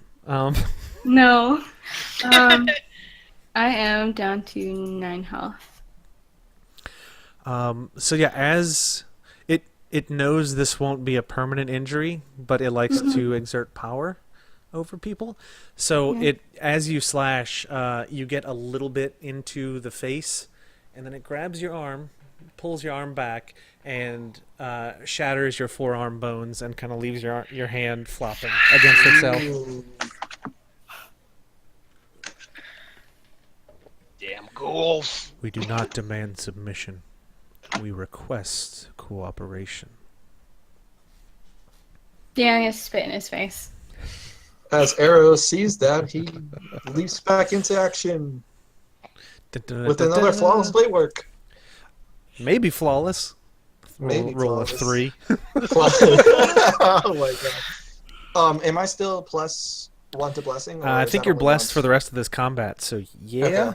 No. I am down to 9 health. So yeah, as it knows this won't be a permanent injury, but it likes to exert power over people. So as you slash, you get a little bit into the face, and then it grabs your arm, pulls your arm back, and shatters your forearm bones, and kind of leaves your hand flopping against itself. Damn ghouls. We do not demand submission. We request cooperation. Yeah, I'm gonna spit in his face. As Arrow sees that, he leaps back into action with another flawless blade work. Maybe flawless. Maybe roll a flawless. 3. Oh my god. Am I still plus 1 to blessing? or I is think that you're only blessed once? for the rest of this combat, so yeah. Okay.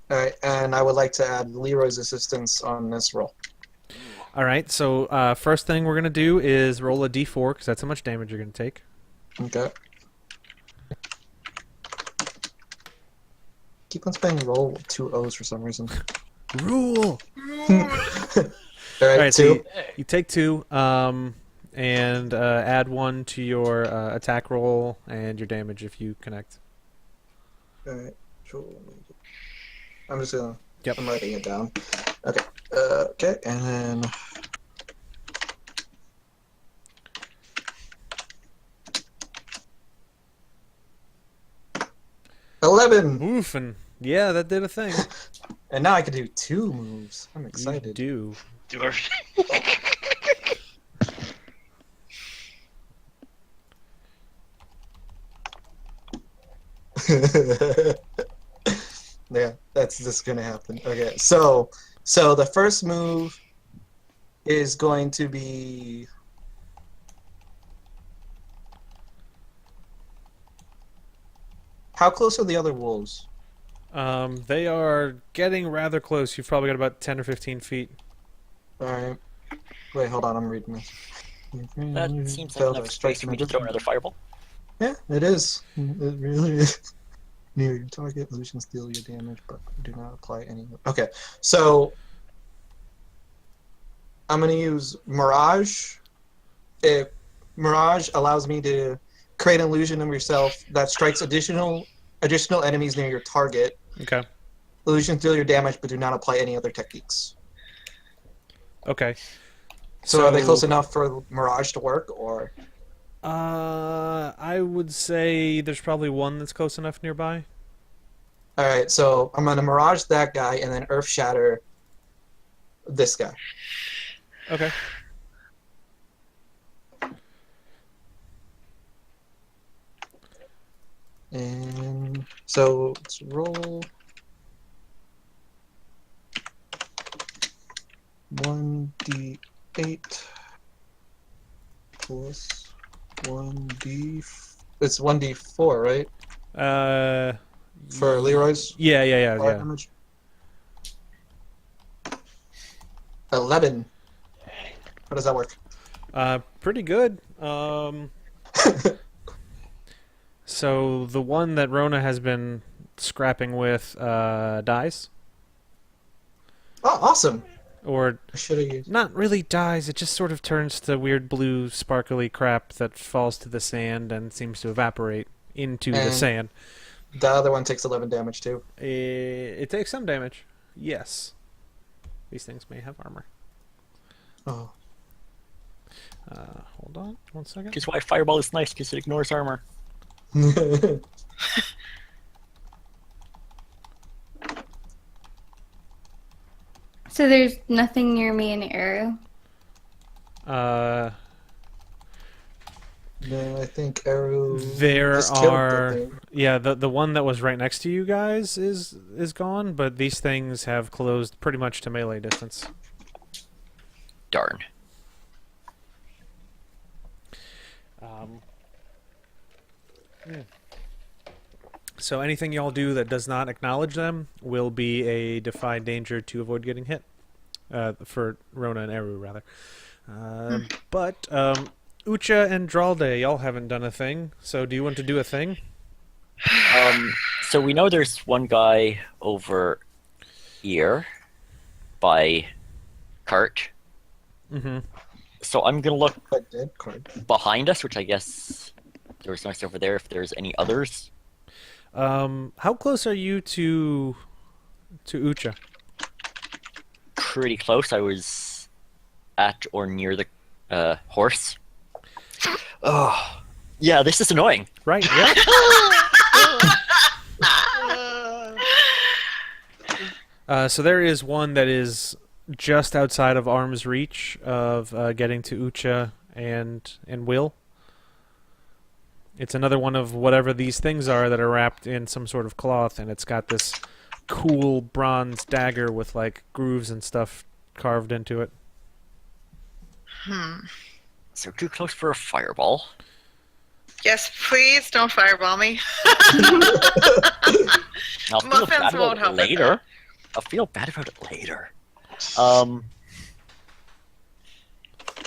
Alright, and I would like to add Leroy's assistance on this roll. Alright, so first thing we're going to do is roll a d4, because that's how much damage you're going to take. Okay. Keep on spelling roll with 2 O's for some reason. Rule! Alright, Alright, so 2. you take 2, and add 1 to your attack roll and your damage if you connect. Alright, sure. I'm just gonna. Yep. I'm writing it down. Okay. Okay, and then. 11. Oof, and yeah, that did a thing. And now I can do 2 moves. I'm You excited. do. Dwarf. Yeah, that's just gonna happen. Okay, so the first move is going to be how close are the other wolves? They are getting rather close. You've probably got about 10 or 15 feet. All right. Wait, hold on. I'm reading this. That seems like Failed enough by space for me to throw another fireball. Yeah, it is. It really is. Near your target, illusions deal your damage, but do not apply any. Okay, so I'm gonna use Mirage. Mirage allows me to create an illusion of yourself that strikes additional enemies near your target. Okay. Illusions deal your damage, but do not apply any other techniques. Okay. So are they close enough for Mirage to work, or? I would say there's probably one that's close enough nearby. All right, so I'm gonna Mirage that guy and then Earth Shatter this guy. Okay. And so let's roll 1d8 plus 1d. It's 1d4, right? For Leroy's Yeah. fire damage. 11. How does that work? Pretty good. So the one that Rona has been scrapping with dies, Oh, awesome! or I should have used. not really dies. It just sort of turns to weird blue sparkly crap that falls to the sand and seems to evaporate into the And- sand. The other one takes 11 damage too. It takes some damage. Yes. These things may have armor. Oh. Hold on 1 second. Which is why fireball is nice, because it ignores armor. So there's nothing near me in arrow. No, I think Arrow. There just killed that are, thing. yeah, the one that was right next to you guys is gone, but these things have closed pretty much to melee distance. Darn. So anything y'all do that does not acknowledge them will be a defy danger to avoid getting hit. For Rona and Eru, rather. But Ucha and Dralde, y'all haven't done a thing. So do you want to do a thing? So we know there's one guy over here by Kurt. Mm-hmm. So I'm gonna look A dead card. behind us, which I guess there was nice over there. If there's any others, How close are you to Ucha? pretty close. I was at or near the horse. Oh, yeah. This is annoying. Right. Yeah. So there is one that is just outside of arm's reach of getting to Ucha and Will. It's another one of whatever these things are that are wrapped in some sort of cloth, and it's got this cool bronze dagger with like grooves and stuff carved into it. So too close for a fireball. Yes, please don't fireball me. I'll feel Muffins bad won't about help it with later. I'll feel bad about it later.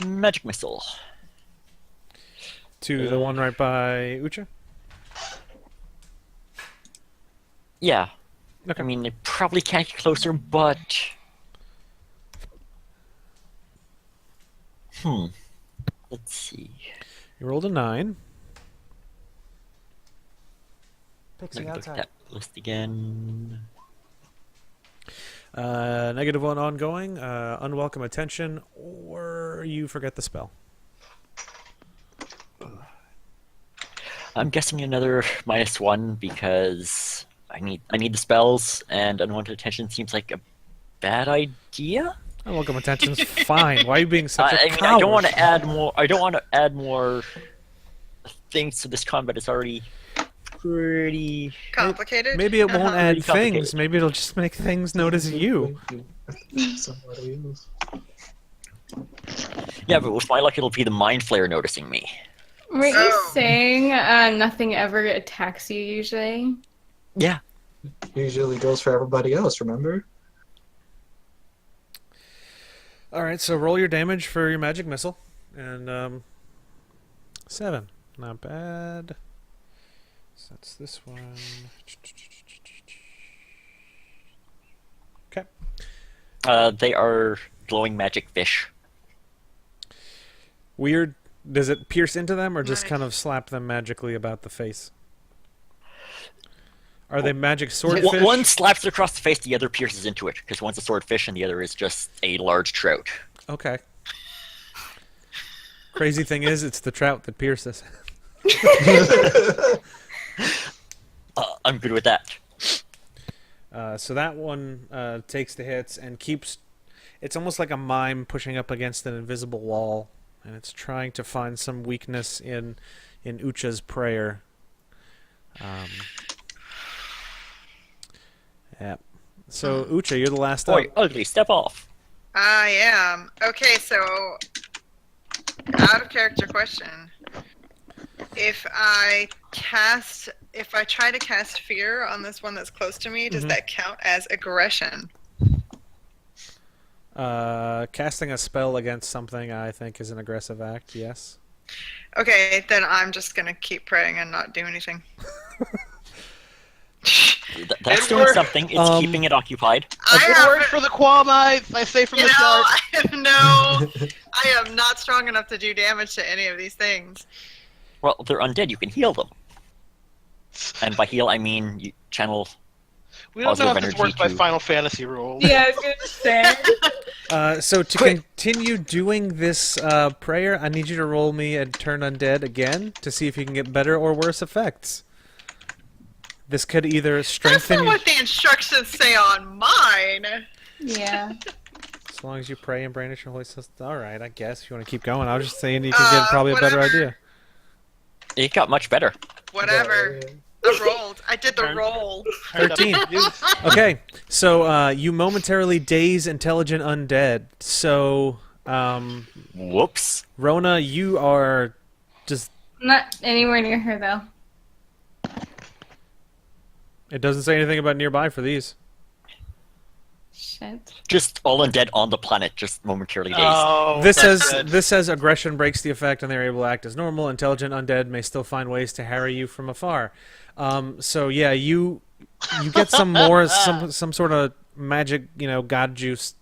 Magic missile. To the one right by Ucha? Yeah. Okay. I mean, it probably can't get closer, but let's see. You rolled a 9. Let me look at that list again. -1 ongoing, unwelcome attention, or you forget the spell. I'm guessing another -1 because I need the spells, and unwanted attention seems like a bad idea. Welcome attention's fine. Why are you being such a I mean, coward? I don't want to add more. I don't want to add more things to this combat. It's already pretty. Complicated. Maybe it won't Uh-huh. add Pretty complicated. things. Maybe it'll just make things notice you. Somebody else. Yeah, but with my luck, it'll be the Mind Flayer noticing me. Were you Oh. saying nothing ever attacks you usually? Yeah. Usually goes for everybody else, remember? Alright, so roll your damage for your magic missile. And, 7. Not bad. So that's this one. Okay. They are glowing magic fish. Weird. Does it pierce into them or just Nice. kind of slap them magically about the face? Are they magic One swordfish? slaps it across the face, the other pierces into it, because one's a swordfish and the other is just a large trout. Okay. Crazy thing is, it's the trout that pierces. I'm good with that. So that one takes the hits and keeps... It's almost like a mime pushing up against an invisible wall, and it's trying to find some weakness in Ucha's prayer. Yeah. So, Ucha, you're the last Boy, up. ugly, step off. I am. Okay, so out of character question. If I try to cast fear on this one that's close to me, does Mhm. that count as aggression? Casting a spell against something, I think, is an aggressive act, yes. Okay, then I'm just gonna keep praying and not do anything. That's It doing worked. something. It's keeping it occupied. It I worked for the Qualmites, I say from you the know, start. I have no, I am not strong enough to do damage to any of these things. Well, they're undead. You can heal them. And by heal, I mean you channel. We don't know Positive if this energy works by to- Final Fantasy rules. Yeah, I was gonna say. So to Quick. continue doing this prayer, I need you to roll me a turn undead again to see if you can get better or worse effects. This could either That's strengthen not you, what the instructions say on mine. Yeah. as long as you pray and brandish your holy symbol. All right, I guess if you want to keep going, I was just saying you could get probably a better whatever. idea. It got much better. Whatever. I rolled. I did the Turn. roll. 13. Okay, so you momentarily daze intelligent undead. So, Whoops. Rona, you are just. Not anywhere near her though. It doesn't say anything about nearby for these. Shit. Just all undead on the planet, just momentarily dazed. Oh, This that's says good. this says aggression breaks the effect and they're able to act as normal. Intelligent undead may still find ways to harry you from afar. So yeah, you get some more some sort of magic, god juice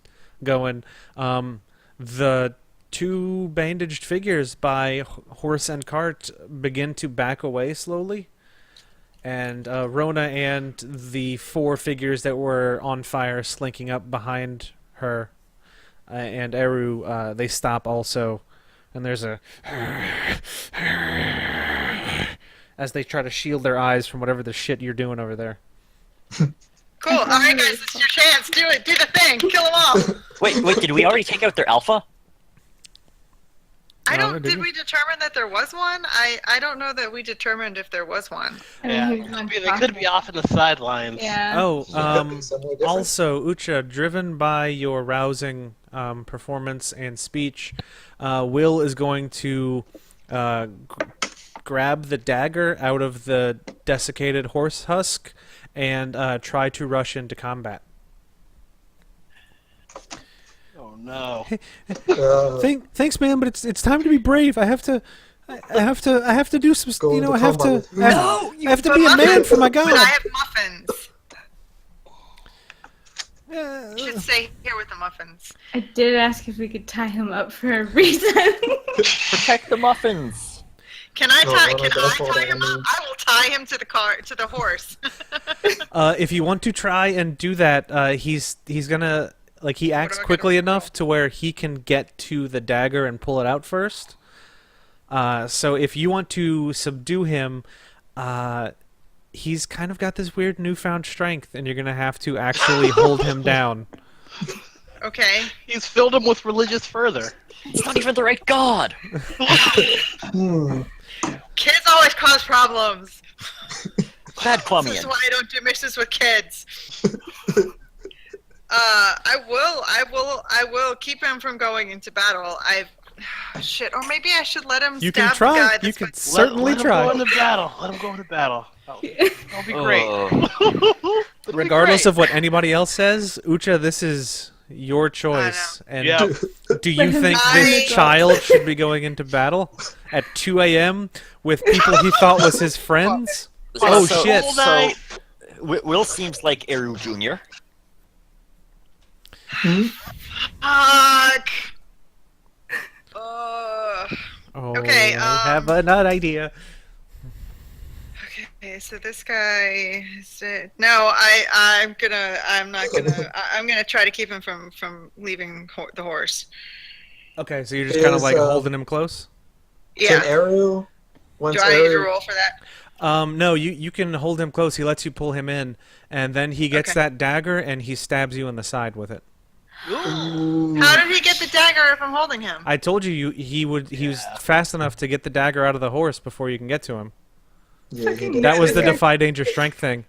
going. The two bandaged figures by horse and cart begin to back away slowly. And Rona and the four figures that were on fire slinking up behind her and Eru, they stop also. And there's a... as they try to shield their eyes from whatever the shit you're doing over there. Cool. All right, guys, it's your chance. Do it. Do the thing. Kill them all. Wait, did we already take out their alpha? I No, don't. did Did you? we determine that there was one? I don't know that we determined if there was one. Yeah, he was on they could be off in the sidelines. Yeah. Oh, Could be somewhere different. also, Ucha, driven by your rousing performance and speech, Will is going to grab the dagger out of the desiccated horse husk and try to rush into combat. Oh no. Thanks, man, but it's time to be brave. I have to do some. Go into combat. I have to be a man for my But I god. have muffins. You should stay here with the muffins. I did ask if we could tie him up for a reason. Protect the muffins. Can I No, tie? no, Can don't I fall tie down him the up? means. I will tie him to the car, to the horse. If you want to try and do that, he's gonna he acts I quickly gotta enough to where he can get to the dagger and pull it out first. So if you want to subdue him, he's kind of got this weird newfound strength, and you're gonna have to actually hold him down. Okay. He's filled him with religious fervor. It's not even the right god. Hmm. Kids always cause problems. Bad This Clummian. is why I don't do missions with kids. I will keep him from going into battle. Shit, or maybe I should let him You stab can try. the guy You that's could going- certainly let try. him go into battle. Let him go into battle. That'll be great. Oh. That'd be Regardless great. of what anybody else says, Ucha, this is your choice. And Yeah. do you think I- this child should be going into battle at 2 a.m. with people he thought was his friends? Oh, So- shit. All night. Will seems like Eru Jr. Fuck. Oh, Okay, I have an idea. Okay, so this guy is no, I'm gonna try to keep him from leaving the horse. Okay, so you're just kind of Is, like holding him close? Yeah. Can Eru, once Do I need to Eru, roll for that? No, you can hold him close. He lets you pull him in, and then he gets Okay. that dagger, and he stabs you in the side with it. Ooh. How did he get the dagger if I'm holding him? I told you, he was fast enough to get the dagger out of the horse before you can get to him. Yeah, he did. That was the defy danger strength thing.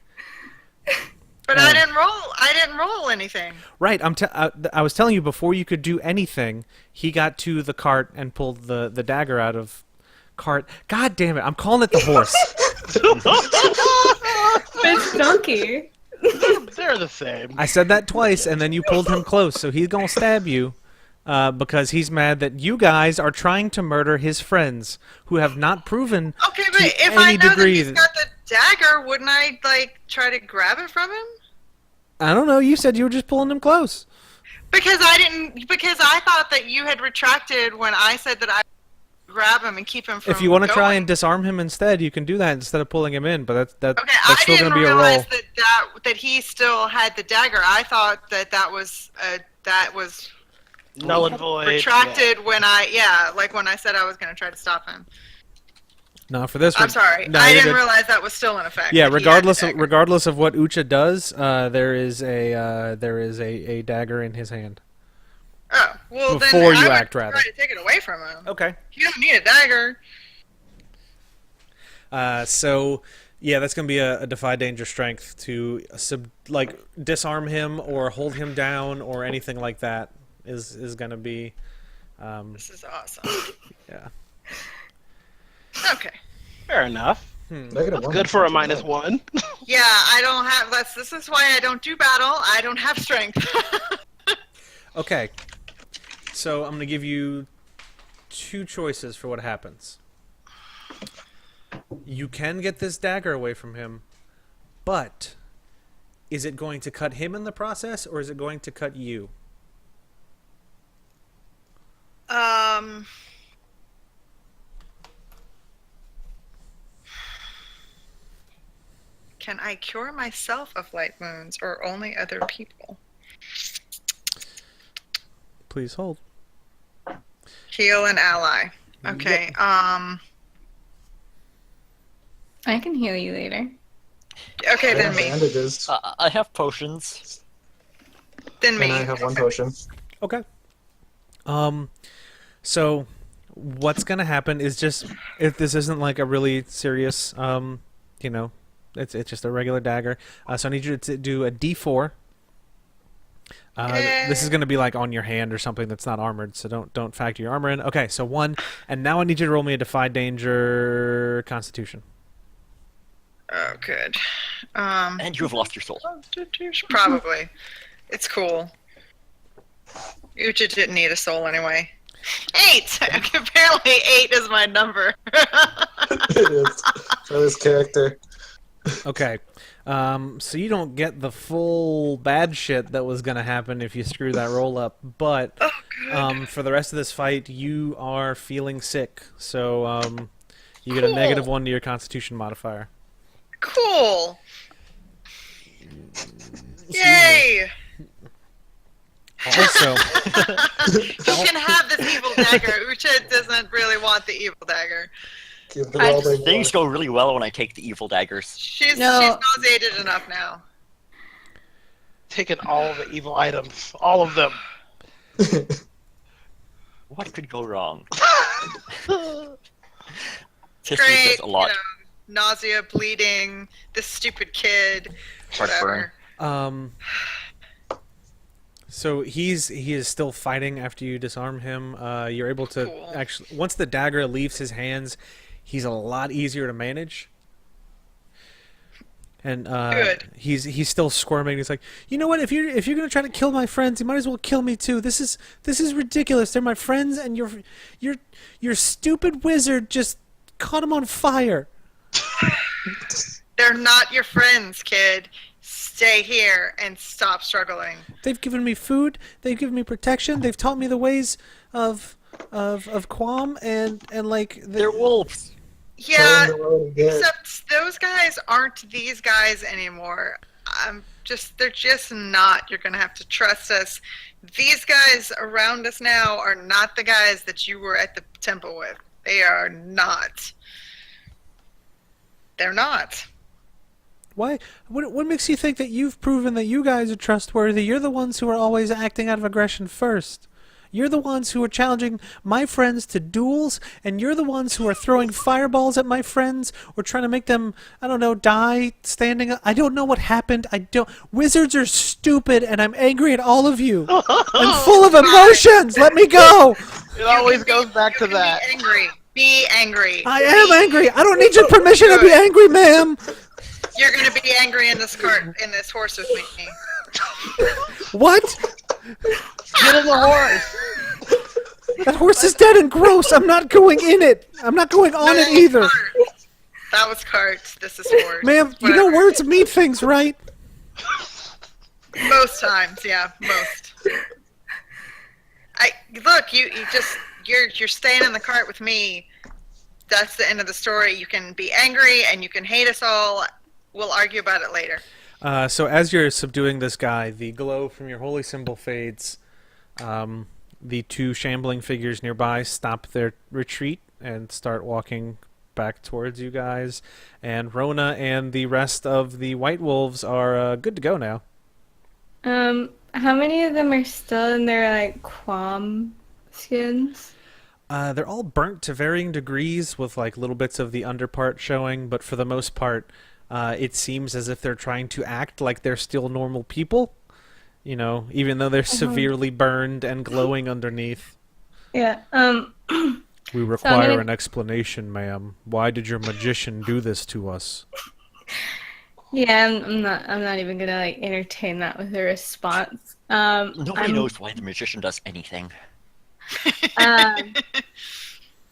But I didn't roll. I didn't roll anything. Right, I was telling you before you could do anything, he got to the cart and pulled the dagger out of cart. God damn it, I'm calling it the horse. It's donkey. They're the same. I said that twice, and then you pulled him close, so he's gonna stab you. Because he's mad that you guys are trying to murder his friends who have not proven Okay, but to if I any know that degree he's got the dagger, wouldn't I like try to grab it from him? I don't know, you said you were just pulling him close. Because I thought that you had retracted when I said that I would grab him and keep him from If you want to try going. and disarm him instead, you can do that instead of pulling him in, but that's Okay, I still didn't going to be a realize roll. that he still had the dagger. I thought that was Null and void. retracted when I said I was going to try to stop him. No, for this one. I'm sorry, No, I you're didn't good. realize that was still in effect. Yeah, that he had the regardless dagger. regardless of what Ucha does, there is a dagger in his hand. Oh, well Before then you I act, would rather. try to take it away from him. Okay. You don't need a dagger. So yeah, that's gonna be a defy danger strength to disarm him or hold him down or anything like that is gonna be. This is awesome. Yeah. Okay. Fair enough. -1. Good for a -1. Yeah, I don't have. This is why I don't do battle. I don't have strength. Okay. So I'm gonna give you two choices for what happens. You can get this dagger away from him, but is it going to cut him in the process, or is it going to cut you? Can I cure myself of light wounds or only other people? Please hold. Heal an ally. Okay. I can heal you later. Okay, I then have me. bandages, I have potions. Then me. and I have one potion. Okay. So what's gonna happen is just if this isn't like a really serious, it's just a regular dagger. So I need you to do a D4. This is gonna be like on your hand or something that's not armored, so don't factor your armor in. Okay, so 1, and now I need you to roll me a defy danger Constitution. Oh, good. And you have lost your soul. Probably. It's cool. Ucha didn't need a soul anyway. 8! Apparently 8 is my number. It is for this character. Okay. So you don't get the full bad shit that was gonna happen if you screw that roll up, but Oh, good. for the rest of this fight, you are feeling sick, so you get a Cool. -1 to your Constitution modifier. Cool. Yay! Also, He can have this evil dagger. Ucha doesn't really want the evil dagger. Give them all they Things want. go really well when I take the evil daggers. She's No. nauseated enough now. Taking all the evil items, all of them. What could go wrong? History Great, says a lot. Nausea, bleeding, this stupid kid, Heartburn. whatever. So he is still fighting after you disarm him. You're able to Cool. actually, once the dagger leaves his hands, he's a lot easier to manage. And Good. he's still squirming. He's like, you know what? If you're gonna try to kill my friends, you might as well kill me too. This is ridiculous. They're my friends, and your stupid wizard just caught them on fire. They're not your friends, kid. Stay here and stop struggling. They've given me food. They've given me protection. They've taught me the ways of Quam and like They're wolves. Yeah, Tell them they're already dead. except those guys aren't these guys anymore. They're just not. You're gonna have to trust us. These guys around us now are not the guys that you were at the temple with. They are not. They're not. Why? What makes you think that you've proven that you guys are trustworthy? You're the ones who are always acting out of aggression first. You're the ones who are challenging my friends to duels, and you're the ones who are throwing fireballs at my friends or trying to make them, I don't know, die standing up. I don't know what happened. Wizards are stupid, and I'm angry at all of you. I'm full of emotions. Let me go. It always goes back to that. Be angry. Be angry. I am angry. I don't need your permission to be angry, ma'am. You're gonna be angry in this horse with me. What? Get in the horse. That horse is dead and gross. I'm not going in it. I'm not going on it either. That was cart. This is horse. Ma'am, you know words mean things, right? Most times, yeah, most. You're staying in the cart with me. That's the end of the story. You can be angry and you can hate us all. We'll argue about it later. So as you're subduing this guy, the glow from your holy symbol fades. The two shambling figures nearby stop their retreat and start walking back towards you guys. And Rona and the rest of the White Wolves are good to go now. How many of them are still in their like Quam skins? They're all burnt to varying degrees with like little bits of the underpart showing, but for the most part, it seems as if they're trying to act like they're still normal people. You know, even though they're severely burned and glowing underneath. Yeah. We require an explanation, ma'am. Why did your magician do this to us? Yeah, I'm not even gonna like entertain that with a response. Nobody knows why the magician does anything. I'm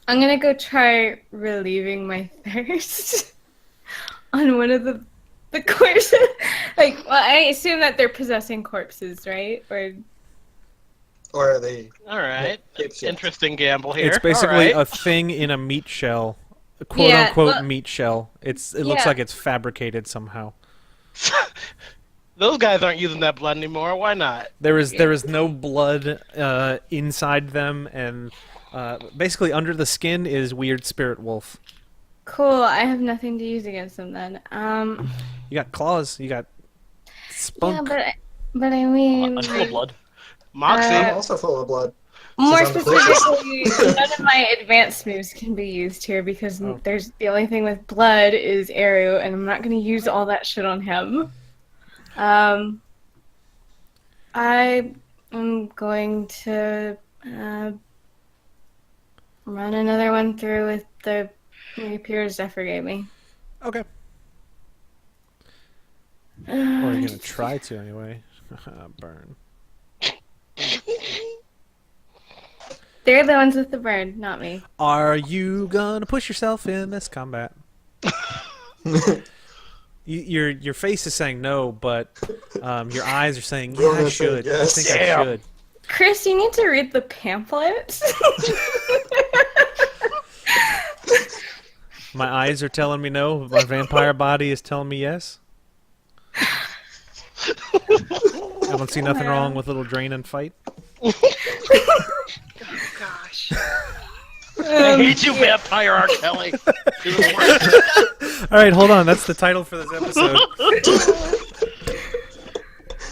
gonna go try relieving my thirst on one of the corpses. Like, well, I assume that they're possessing corpses, right? Or are they? All right. It's- Interesting gamble here. It's basically All a thing in a meat shell, a quote-unquote meat shell. It looks Yeah. like it's fabricated somehow. right. Those guys aren't using that blood anymore. Why not? There is no blood inside them, and basically under the skin is weird spirit wolf. Cool. I have nothing to use against them then. You got claws. You got spunk. Yeah, but I mean, I'm full of blood. Moxie. I'm also full of blood. more She's on the closest. specifically, none of my advanced moves can be used here because Oh. there's the only thing with blood is arrow, and I'm not going to use all that shit on him. I am going to run another one through with the rapier Zephyr gave me. Okay. Or you're gonna try to anyway. Burn. They're the ones with the burn, not me. Are you gonna push yourself in this combat? Your face is saying no, but your eyes are saying, yeah, I Rona should. said yes. I think I Damn. should. Chris, you need to read the pamphlet. My eyes are telling me no, but my vampire body is telling me yes. I don't see nothing wrong with a little drain and fight. Oh gosh. I hate you, Vampire R. Kelly. You're the worst. All right, hold on. That's the title for this episode.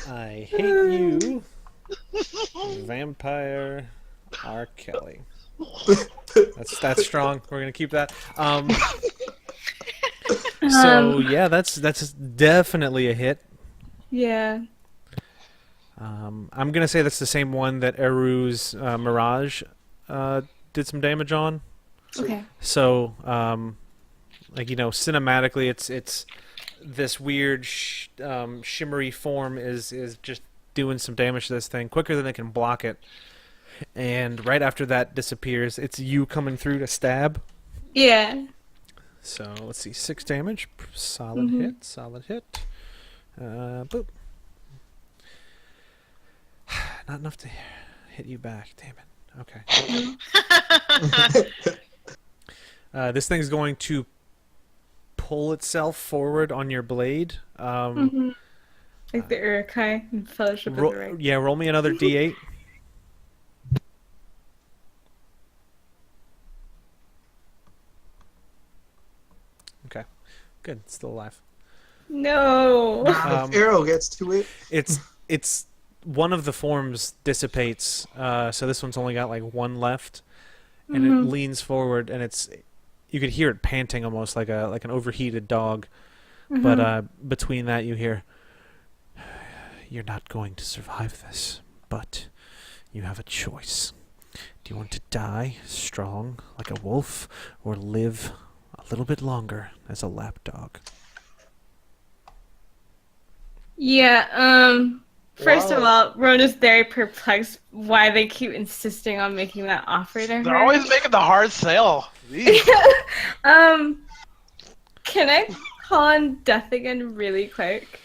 I hate you, Vampire R. Kelly. That's strong. We're gonna keep that. So yeah, that's definitely a hit. Yeah. I'm gonna say that's the same one that Eru's Mirage did some damage on. Okay. So, like cinematically, it's this weird shimmery form is just doing some damage to this thing quicker than they can block it. And right after that disappears, it's you coming through to stab. Yeah. So let's see, 6 damage, solid hit, solid hit. Boop. Not enough to hit you back. Damn it. Okay. This thing's going to pull itself forward on your blade. Like the Urukai and Fellowship of the Ring. Yeah, roll me another d8. Okay, good. Still alive. No. If Arrow gets to it. It's one of the forms dissipates, so this one's only got like one left, and it leans forward, and you could hear it panting almost like an overheated dog. But between that, you hear, "You're not going to survive this, but you have a choice. Do you want to die strong like a wolf, or live a little bit longer as a lapdog?" Yeah, first of Wow. all, Rona's very perplexed why they keep insisting on making that offer to her. They're always making the hard sell. Jeez. Can I call on Death again really quick?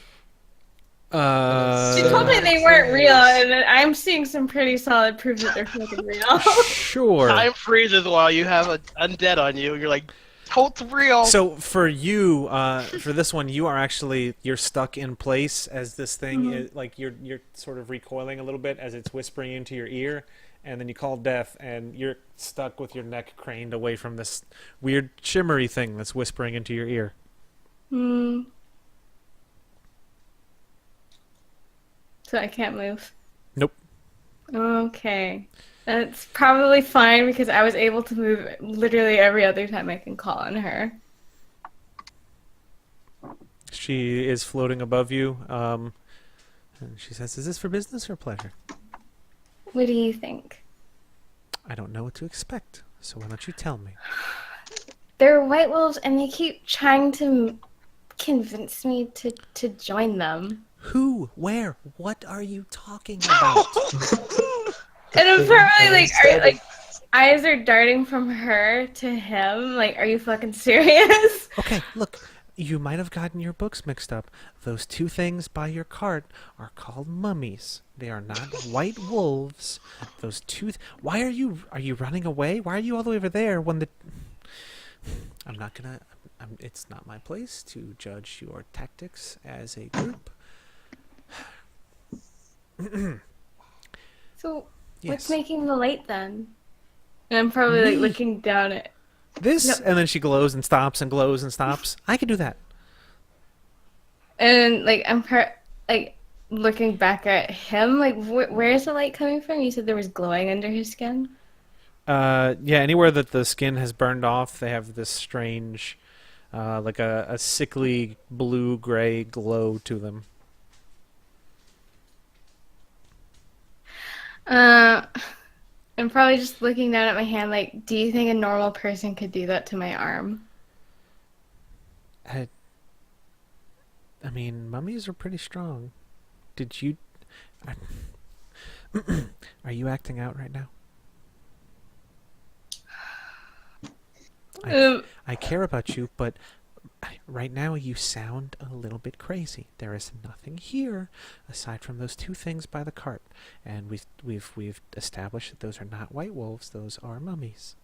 She told me they weren't real, and I'm seeing some pretty solid proof that they're fucking real. Sure. Time freezes while you have an undead on you. You're like, totes real. So for you, for this one, you're stuck in place as this thing is like you're sort of recoiling a little bit as it's whispering into your ear, and then you call death, and you're stuck with your neck craned away from this weird shimmery thing that's whispering into your ear. So I can't move. Nope. Okay. That's probably fine because I was able to move literally every other time I can call on her. She is floating above you, and she says, "Is this for business or pleasure?" What do you think? I don't know what to expect, so why don't you tell me? They're white wolves and they keep trying to convince me to join them. Who? Where? What are you talking about? And I'm probably like, eyes are darting from her to him. Like, are you fucking serious? Okay, look, you might have gotten your books mixed up. Those 2 things by your cart are called mummies. They are not white wolves. Those 2. Why are you running away? Why are you all the way over there when the? I'm not gonna. It's not my place to judge your tactics as a group. So, Yes. what's making the light then? And I'm probably like looking down at. This, No. and then she glows and stops and glows and stops. I can do that. And like I'm like looking back at him. Like, where is the light coming from? You said there was glowing under his skin. Yeah, anywhere that the skin has burned off, they have this strange, like a sickly blue-gray glow to them. I'm probably just looking down at my hand. Like, do you think a normal person could do that to my arm? I mean, mummies are pretty strong. Did you... Are you acting out right now? I care about you, but right now you sound a little bit crazy. There is nothing here aside from those 2 things by the cart, and we've established that those are not white wolves. Those are mummies.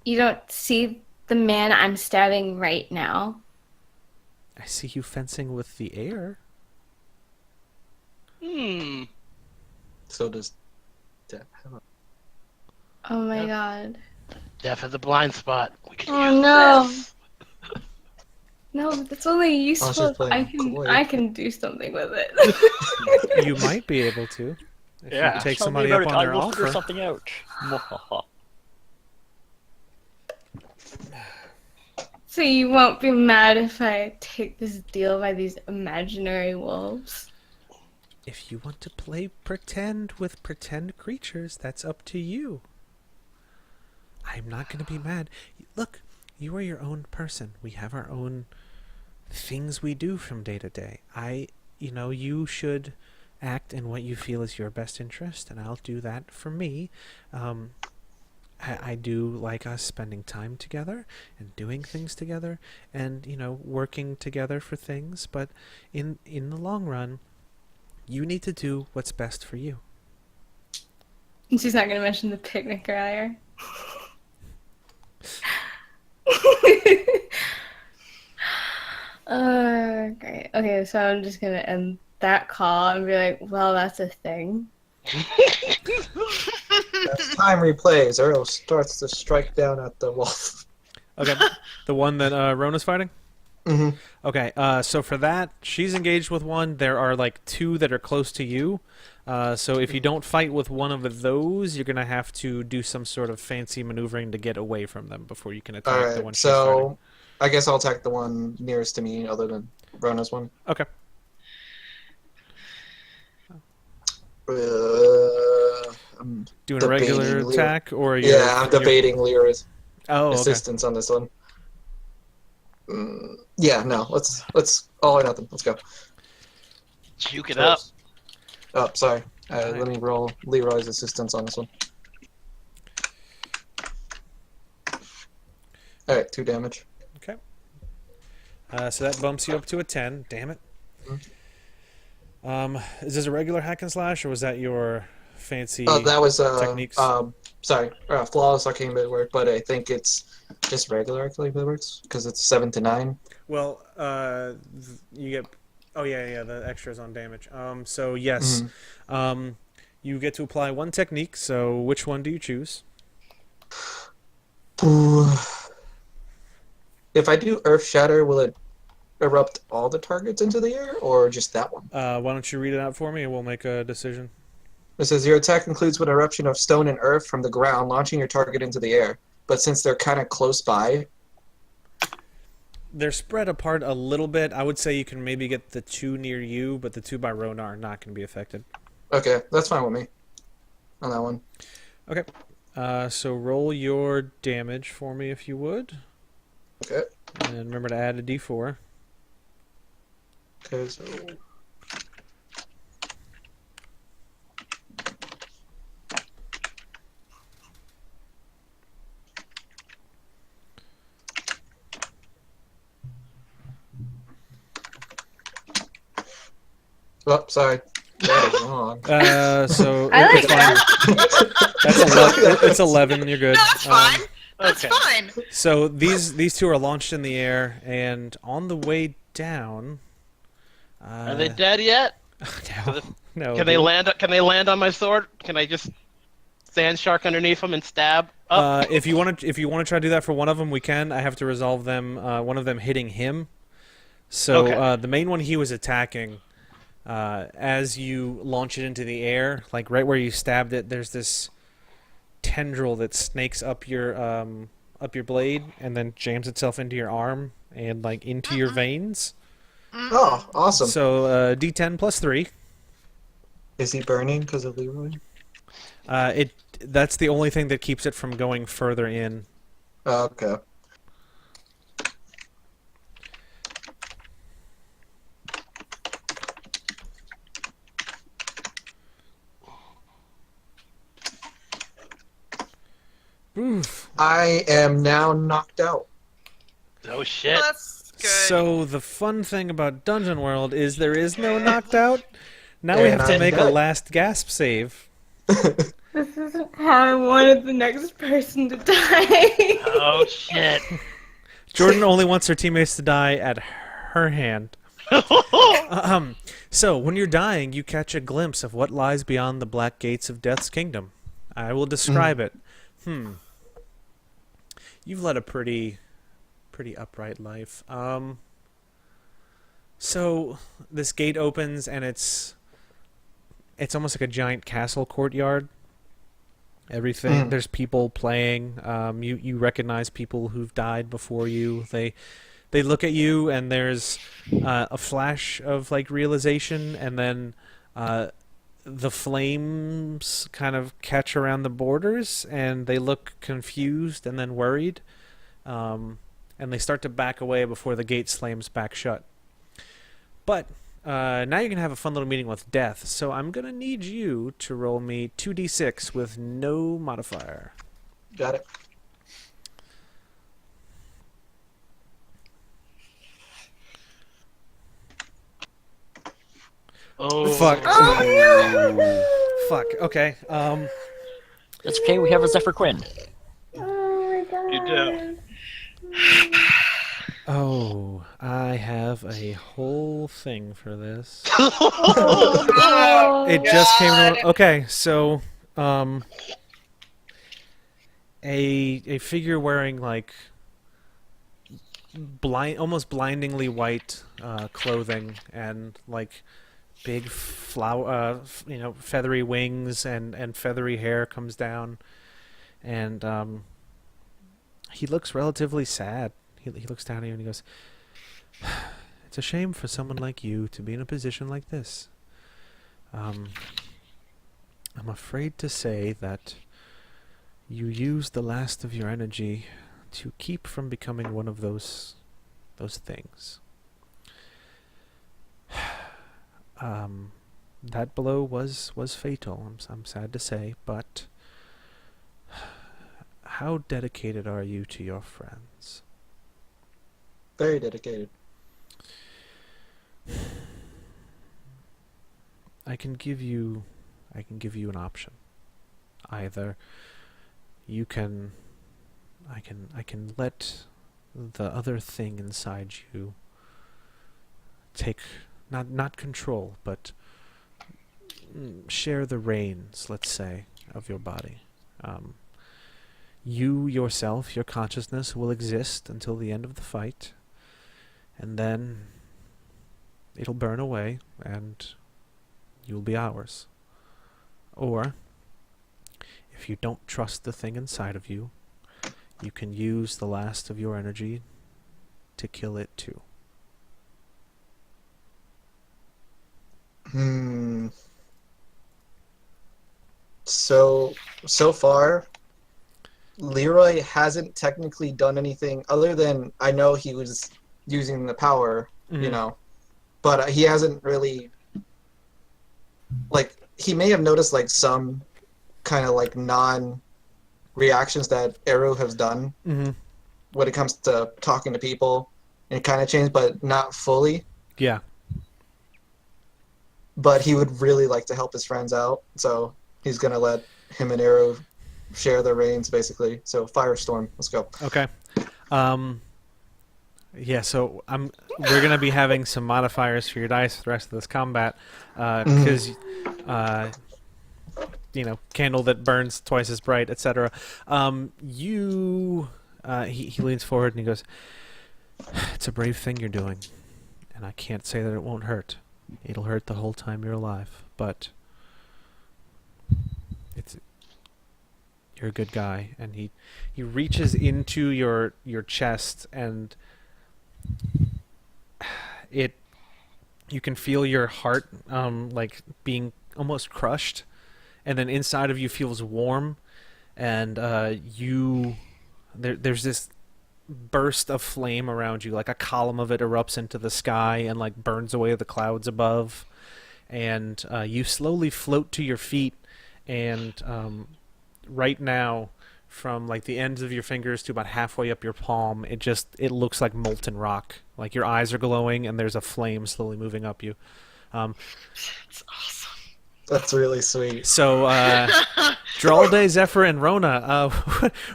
You don't see the man I'm stabbing right now. I see you fencing with the air. Hmm. So does Death have a... Oh my Yep. god. Death is a blind spot. We can Oh use no. this. No, that's only useful she's if I playing can coy. I can do something with it. You might be able to. If Yeah. you take Tell me somebody about up it. on I their will figure offer. something out. Mwahaha. So you won't be mad if I take this deal by these imaginary wolves? If you want to play pretend with pretend creatures, that's up to you. I'm not going to be mad. Look, you are your own person. We have our own things we do from day to day. You should act in what you feel is your best interest, and I'll do that for me. I do like us spending time together and doing things together and, working together for things. But in the long run, you need to do what's best for you. She's not gonna mention the picnic earlier. Great. Okay, so I'm just gonna end that call and be like, well, that's a thing. As time replays, Earl starts to strike down at the wolf. Okay, the one that Rona's fighting? Mm-hmm. Okay, so for that, she's engaged with one. There are like two that are close to you. So if you don't fight with one of those, you're going to have to do some sort of fancy maneuvering to get away from them before you can attack All the right, one she's fighting. so I guess I'll attack the one nearest to me, other than Rona's one. Okay. I'm Doing a regular debating Lyra. attack, or I'm debating Lyra's Oh, okay. assistance on this one. Yeah, no, let's all or nothing. Let's go. Juke it up. Oh, sorry. Alright. Let me roll Leroy's assistance on this one. All right, 2 damage. Okay. So that bumps you up to a 10. Damn it. Is this a regular hack and slash, or was that your fancy Oh, that was techniques? flawless arcane blade work, but I think it's just regular arcane blade works because it's 7 to 9. Well, you get... Oh, yeah, the extras on damage. So, yes. You get to apply one technique, so which one do you choose? If I do Earth Shatter, will it erupt all the targets into the air, or just that one? Why don't you read it out for me, and we'll make a decision. It says your attack includes an eruption of stone and earth from the ground, launching your target into the air. But since they're kind of close by, They're spread apart a little bit. I would say you can maybe get the two near you, but the two by Rona are not going to be affected. okay, that's fine with me on that one. Okay. So roll your damage for me if you would. Okay. And remember to add a d4. Okay, so oh, sorry. That is wrong. So I like it's fine. That's 11. It's 11. You're good. That's fine. That's okay. fine. So these two are launched in the air, and on the way down. Are they dead yet? No. Can they land? Can they land on my sword? Can I just sand shark underneath them and stab? If you want to try to do that for one of them, we can. I have to resolve them. One of them hitting him. So Okay. the main one he was attacking. As you launch it into the air, like right where you stabbed it, there's this tendril that snakes up your blade and then jams itself into your arm and like into your veins. Oh, awesome. So D10 plus 3. Is he burning because of Leroy? That's the only thing that keeps it from going further in. Oh, okay. Oof. I am now knocked out. Oh shit! That's good. So the fun thing about Dungeon World is there is no knocked out. Now we And have to I'm make a dead. last gasp save. This isn't how I wanted the next person to die. Oh shit! Jordan only wants her teammates to die at her hand. So, when you're dying, you catch a glimpse of what lies beyond the black gates of Death's kingdom. I will describe it. You've led a pretty upright life. So this gate opens and it's almost like a giant castle courtyard. Everything there's people playing. You recognize people who've died before you. They look at you and there's a flash of like realization, and then the flames kind of catch around the borders and they look confused and then worried. And they start to back away before the gate slams back shut. But now you're going to have a fun little meeting with Death, so I'm going to need you to roll me 2d6 with no modifier. Got it. Oh, Fuck. Fuck. Okay. That's okay, we have a Zephyr Quinn. Oh my god. You do. Oh, I have a whole thing for this. Oh, It just came to... Okay, so a figure wearing like almost blindingly white clothing and like big flower, feathery wings and feathery hair comes down, and he looks relatively sad. He looks down at you and he goes, "It's a shame for someone like you to be in a position like this. I'm afraid to say that you used the last of your energy to keep from becoming one of those things. That blow was fatal. I'm sad to say, but how dedicated are you to your friends?" Very dedicated. I can give you an option. Either I can let the other thing inside you take not control, but share the reins, let's say, of your body. You yourself, your consciousness, will exist until the end of the fight, and then it'll burn away, and you'll be ours. Or, if you don't trust the thing inside of you, you can use the last of your energy to kill it too. So far, Leroy hasn't technically done anything other than I know he was using the power, but he hasn't really, like, he may have noticed like some kind of like non-reactions that Eru has done when it comes to talking to people, and kind of changed, but not fully. Yeah. But he would really like to help his friends out, so he's gonna let him and Eru share the reins, basically. So Firestorm, let's go. Okay. Yeah, so we're gonna be having some modifiers for your dice for the rest of this combat, because candle that burns twice as bright, etc. He leans forward and he goes, "It's a brave thing you're doing, and I can't say that it won't hurt. It'll hurt the whole time you're alive, but you're a good guy." And he reaches into your chest, and you can feel your heart like being almost crushed, and then inside of you feels warm, and there's this burst of flame around you, like a column of it erupts into the sky and like burns away the clouds above, and you slowly float to your feet, and right now, from like the ends of your fingers to about halfway up your palm, it looks like molten rock. Like your eyes are glowing and there's a flame slowly moving up you. It's awesome. That's really sweet. So Dralde, Zephyr, and Rona,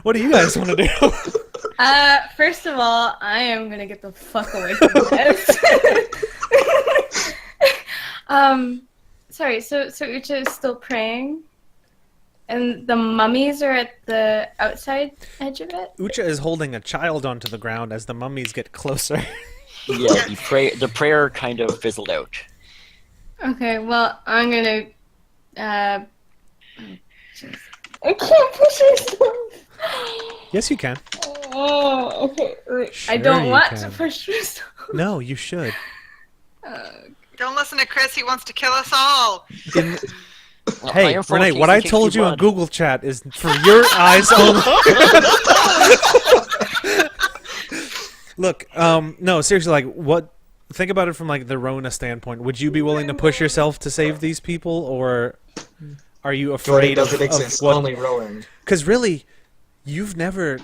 what do you guys want to do? First of all, I am gonna get the fuck away from this. Sorry. So Ucha is still praying. And the mummies are at the outside edge of it? Ucha is holding a child onto the ground as the mummies get closer. Yeah, the prayer kind of fizzled out. Okay, well, I'm gonna, I can't push myself. Yes, you can. Oh, okay. Wait, I Sure don't you want can. to push myself. No, you should. Don't listen to Chris. He wants to kill us all. In, Well, hey, Iron Fall Renee, tastes what I like tasty told you on blood. Google Chat is for your eyes only. Look, no, seriously, like, what? Think about it from like the Rona standpoint. Would you be willing to push yourself to save these people, or are you Jordan afraid doesn't of exist. what? Only Rowan. Because really, you've never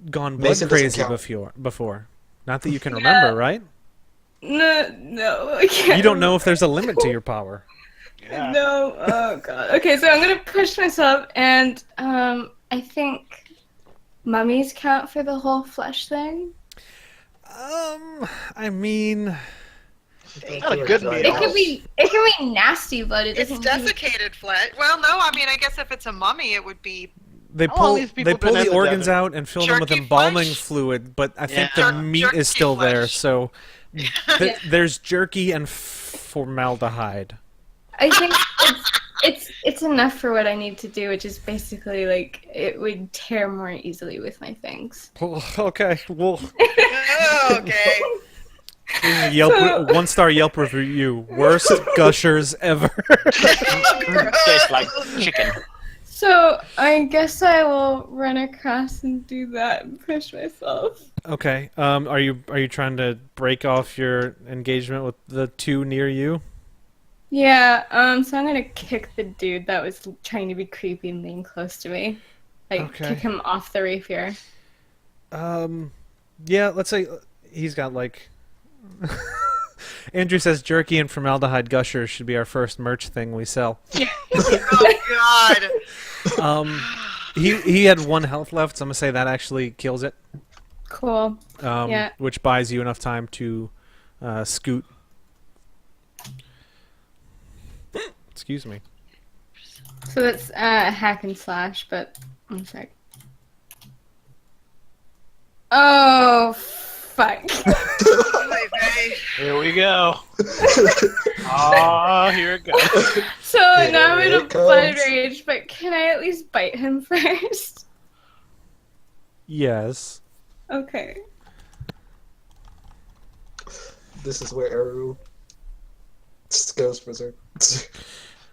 gone blood Mason doesn't crazy count. before. Not that you can remember, right? No, I can't. You don't know if there's a limit to your power. No, oh god. Okay, so I'm gonna push myself, and I think mummies count for the whole flesh thing. I mean, Not a good meal. It could be nasty blood. It It's doesn't. have to be- desiccated flesh. Well, no, I mean, I guess if it's a mummy, it would be. they How long pull these people they pull been in the the organs desert? out and fill them with Jerky embalming flesh? fluid, but I think Yeah. the meat Jerky is still there. flesh. So there's jerky and formaldehyde. I think it's enough for what I need to do, which is basically like it would tear more easily with my fangs. Okay, well, Oh, okay. Yelp 1-star Yelp review: worst gushers ever. Tastes like chicken. So I guess I will run across and do that and push myself. Okay, are you trying to break off your engagement with the two near you? Yeah, so I'm gonna kick the dude that was trying to be creepy and being close to me. Like, Okay. kick him off the rapier. Yeah, let's say he's got like. Andrew says jerky and formaldehyde gushers should be our first merch thing we sell. Oh, God. He had 1 health left, so I'm gonna say that actually kills it. Cool. Yeah. Which buys you enough time to scoot. Excuse me. So that's hack and slash, but one sec. Oh, fuck. Oy vey. Here we go. Ah, here it goes. So now I'm in Here a it blood comes. rage, but can I at least bite him first? Yes. Okay. This is where Eru just goes berserk. This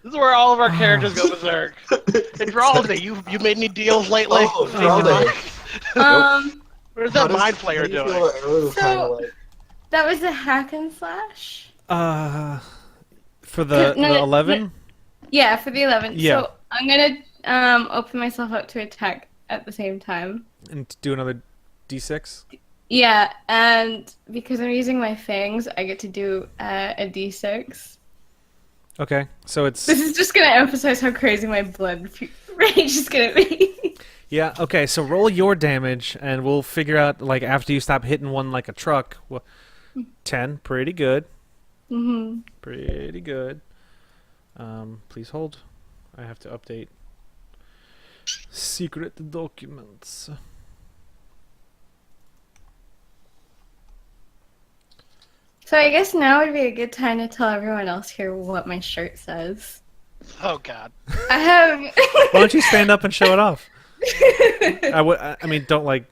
is where all of our characters go berserk. Hey, Dralde, you made any deals lately? Oh, Anything Dralde. Um, Where's How that does- mind player how do you doing? feel about Eru So- kinda like? that was a hack and slash? For the No, 11. Yeah, for the 11. Yeah. So I'm gonna open myself up to attack at the same time. And do another d6. Yeah, and because I'm using my fangs, I get to do a d6. Okay, so it's This is just gonna emphasize how crazy my blood rage is gonna be. yeah. Okay, so roll your damage, and we'll figure out like after you stop hitting one like a truck. Well, 10, pretty good, Mhm. pretty good. Please hold. I have to update secret documents. So I guess now would be a good time to tell everyone else here what my shirt says. Oh God. I have. Why don't you stand up and show it off? I mean, don't like.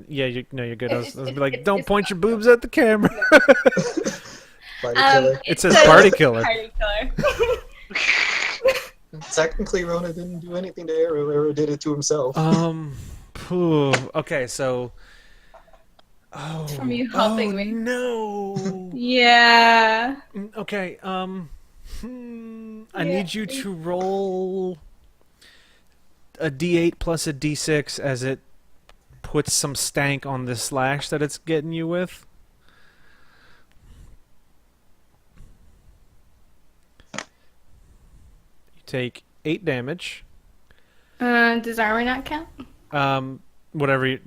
Yeah, you're good. I was be like, don't point your boobs at the camera. Party killer. It says party killer. Party killer. Technically, Rona didn't do anything to Eru. Eru did it to himself. Okay, so. Oh, From you helping me. No. Yeah. Okay. I Yeah. need you to roll a d8 plus a d6 as it puts some stank on the slash that it's getting you with. You take 8 damage. Does armor not count?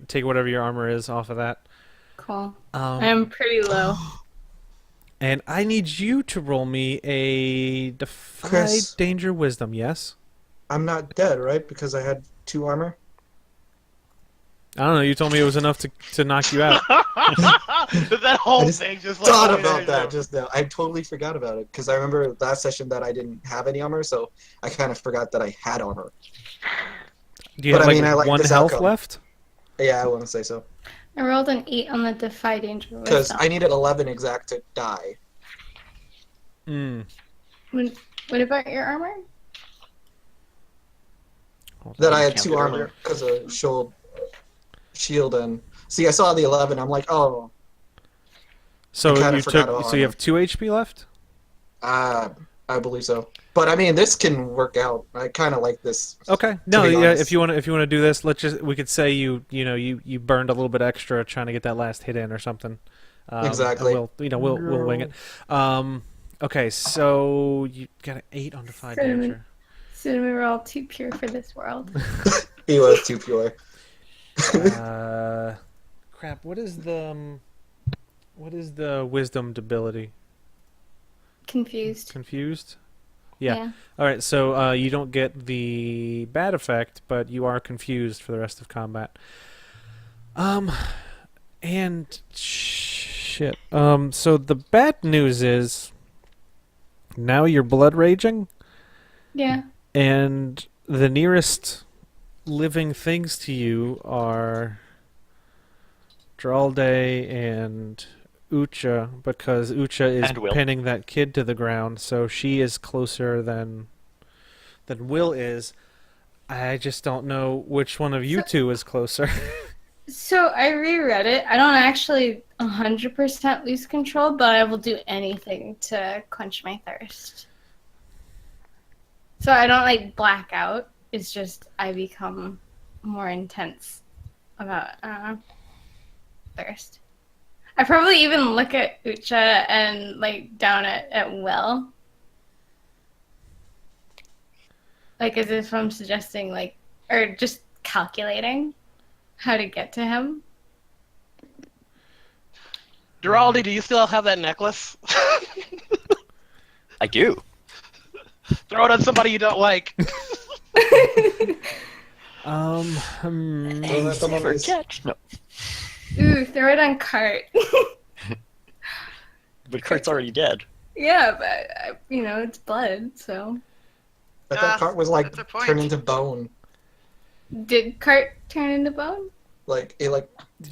Take whatever your armor is off of that. Cool. Um, I'm pretty low. and I need you to roll me a defy Chris. danger wisdom. Yes. I'm not dead, right? Because I had 2 armor. I don't know. You told me it was enough to knock you out. That whole I just thing just like thought oh, about yeah, that just now. I totally forgot about it because I remember last session that I didn't have any armor, so I kind of forgot that I had armor. Do you But have I like mean, I like one this health outcome. left? Yeah, I wouldn't say so I rolled an 8 on the Defy Danger because Wisdom. I needed 11 exact to die. Mm. What about your armor? Hold That on. I had Counted 2 armor earlier. because of shield and see. I saw the 11. I'm like, oh, So kinda you forgot took. about So you armor. have 2 HP left. I believe so. But I mean, this can work out. I kind of like this. Okay. To No. be Yeah. honest. If you want to do this, we could say you burned a little bit extra trying to get that last hit in or something. Exactly. And we'll wing it. Okay. So you got an 8 on Defy Cinnamon. Danger. Cinnamon, we're all too pure for this world. He was too pure. Crap. What is the wisdom ability? Confused. Confused. Yeah. All right. So you don't get the bad effect, but you are confused for the rest of combat. And shit. So the bad news is now you're blood raging, Yeah. and the nearest living things to you are Dralde and Ucha, because Ucha is And Will. pinning that kid to the ground, so she is closer than Will is. I just don't know which one of you two is closer. So I reread it. I don't actually 100% lose control, but I will do anything to quench my thirst. So I don't like black out. It's just I become more intense about thirst. I probably even look at Ucha and like down at Will. Like as if I'm suggesting like or just calculating how to get to him. Duraldi, do you still have that necklace? I do. Throw it on somebody you don't like. that's someone For who's- catch. No. Ooh, throw it on Cart. But Kurt's already dead. Yeah, but it's blood, so. I thought Cart was like That's a point. turned into bone. Did Cart turn into bone? Like it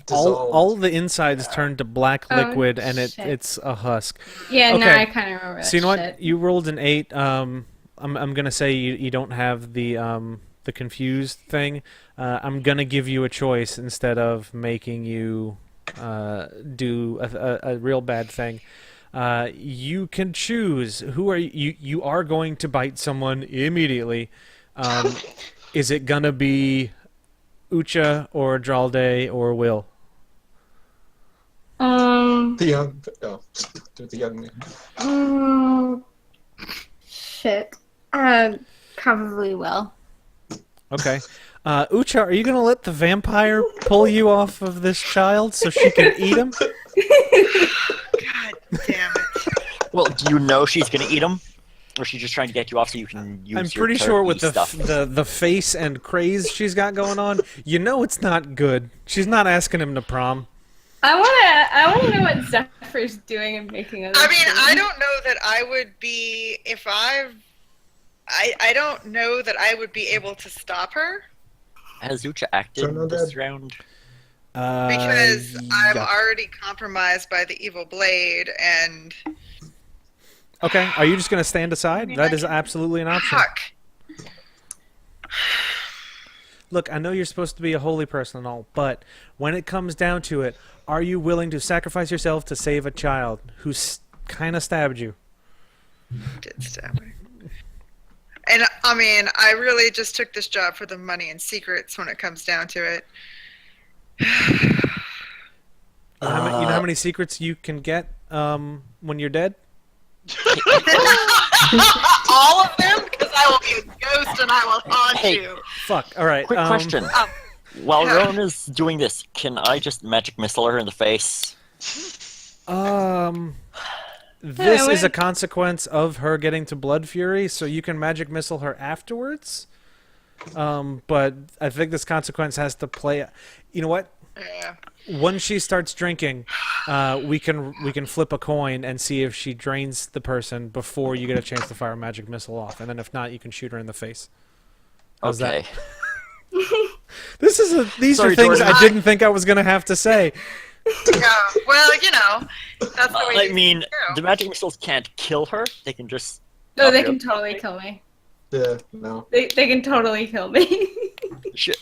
dissolved. all the insides turned to black Oh, liquid, and shit. it's a husk. Yeah, no, Okay. I kind of remember that So you know what? shit. You rolled an 8. I'm gonna say you don't have the confused thing. I'm gonna give you a choice instead of making you do a real bad thing. You can choose who are you. You are going to bite someone immediately. Is it gonna be Ucha or Dralde or Will? The young, no, the young man. Shit. Probably will. Okay. Ucha, are you going to let the vampire pull you off of this child so she can eat him? God damn it. Well, do you know she's gonna eat him? Or is she just trying to get you off so you can use I'm your pretty sure with turkey stuff? the face and craze she's got going on, you know it's not good. She's not asking him to prom. I wanna know what Zephyr's doing and making other I mean, I food. don't know that I would be if I don't know that I would be able to stop her Has Ucha acted Turn on this dead. round? because I'm Yeah. already compromised by the evil blade and Okay, are you just going to stand aside? mean, That I is can- absolutely an option. fuck. Look, I know you're supposed to be a holy person and all, but when it comes down to it, are you willing to sacrifice yourself to save a child who's kind of stabbed you? Did stab me. And I mean, I really just took this job for the money and secrets when it comes down to it. You know how many secrets you can get when you're dead? All of them? Because I will be a ghost and I will haunt Hey. you. Fuck. All right. Quick question. Um, While Rowan is doing this, can I just magic missile her in the face? This is a wait. consequence of her getting to Blood Fury, so you can magic missile her afterwards. But I think this consequence has to play. You know what? Yeah. Once she starts drinking, we can flip a coin and see if she drains the person before you get a chance to fire a magic missile off, and then if not, you can shoot her in the face. How's that? Okay. These Sorry, are things Jordan. I didn't think I was gonna have to say. Yeah. Well, you know, that's the way. I these mean, things go. the magic missiles can't kill her. They can just. No, they Yep. can totally kill me. Yeah, no. They can totally kill me. Shit.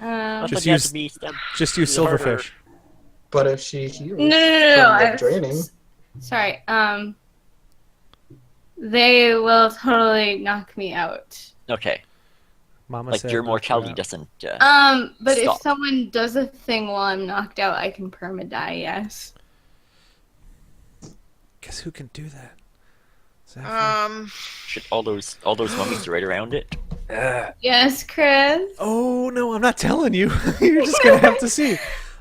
um, Just Just use. use- To be stabbed. Just use The harder- silverfish. But if she heals no. from the draining, Sorry. They will totally knock me out. Okay. Mama Like said your knock mortality her out. doesn't. But if Stop. someone does a thing while I'm knocked out, I can perma-die, yes. Guess who can do that? Zephyr? Shit, all those mummies right around it. Yes, Chris? Oh no, I'm not telling you. You're just gonna have to see.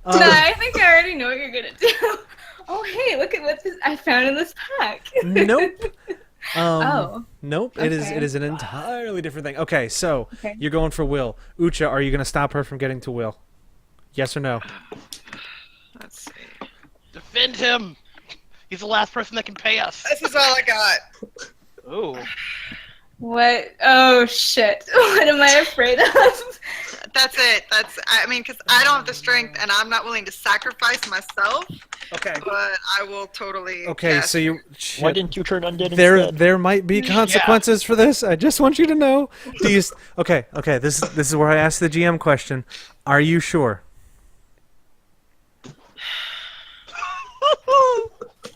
No, I think I already know what you're gonna do. Oh, hey, look at what I found in this pack. Nope. Oh. Nope. Okay. It is an entirely different thing. Okay, so Okay. you're going for Will. Ucha, are you gonna stop her from getting to Will? Yes or no? Let's see. Defend him. He's the last person that can pay us. This is all I got. Ooh. What? Oh, shit. What am I afraid of? That's it. I mean, because I don't have the strength, and I'm not willing to sacrifice myself. Okay. But I will totally. Okay, cast so you. Why Shit. didn't you turn undead There, instead? there might be consequences for this. I just want you to know. Do you? Okay. This is where I ask the GM question. Are you sure?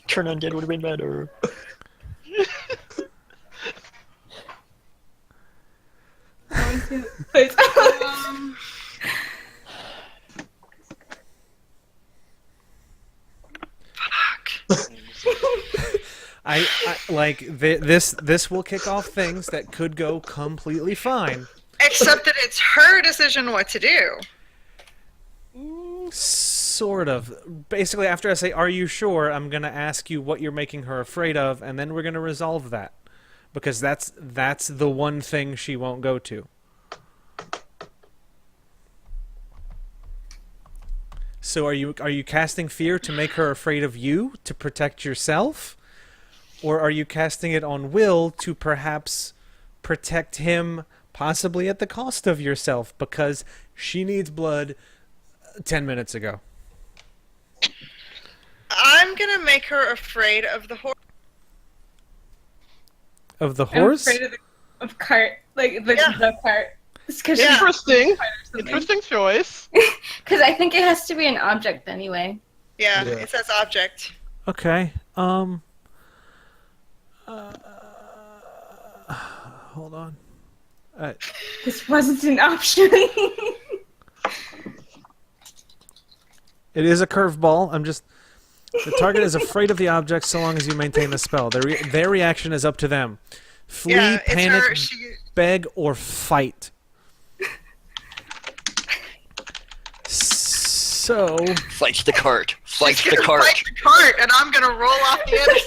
Turn undead would have been better. Please. Fuck. I like this will kick off things that could go completely fine. Except that it's her decision what to do. Sort of. Basically, after I say, "Are you sure?" I'm gonna ask you what you're making her afraid of, and then we're gonna resolve that, because that's the one thing she won't go to. So, are you casting fear to make her afraid of you to protect yourself, or are you casting it on Will to perhaps protect him, possibly at the cost of yourself, because she needs blood 10 minutes ago? I'm gonna make her afraid of the horse. Of the I'm horse? afraid of cart. Like, the cart. It's because Yeah. Interesting. Interesting choice. Because I think it has to be an object anyway. Yeah, Yeah. it says object. Okay. Hold on. This wasn't an option. It is a curveball. The target is afraid of the object so long as you maintain the spell. Their reaction is up to them. Flee, Yeah, it's panic, her. beg, or fight. So, Fight the cart. Fight She's the gonna cart. fight the cart, and I'm gonna roll off the other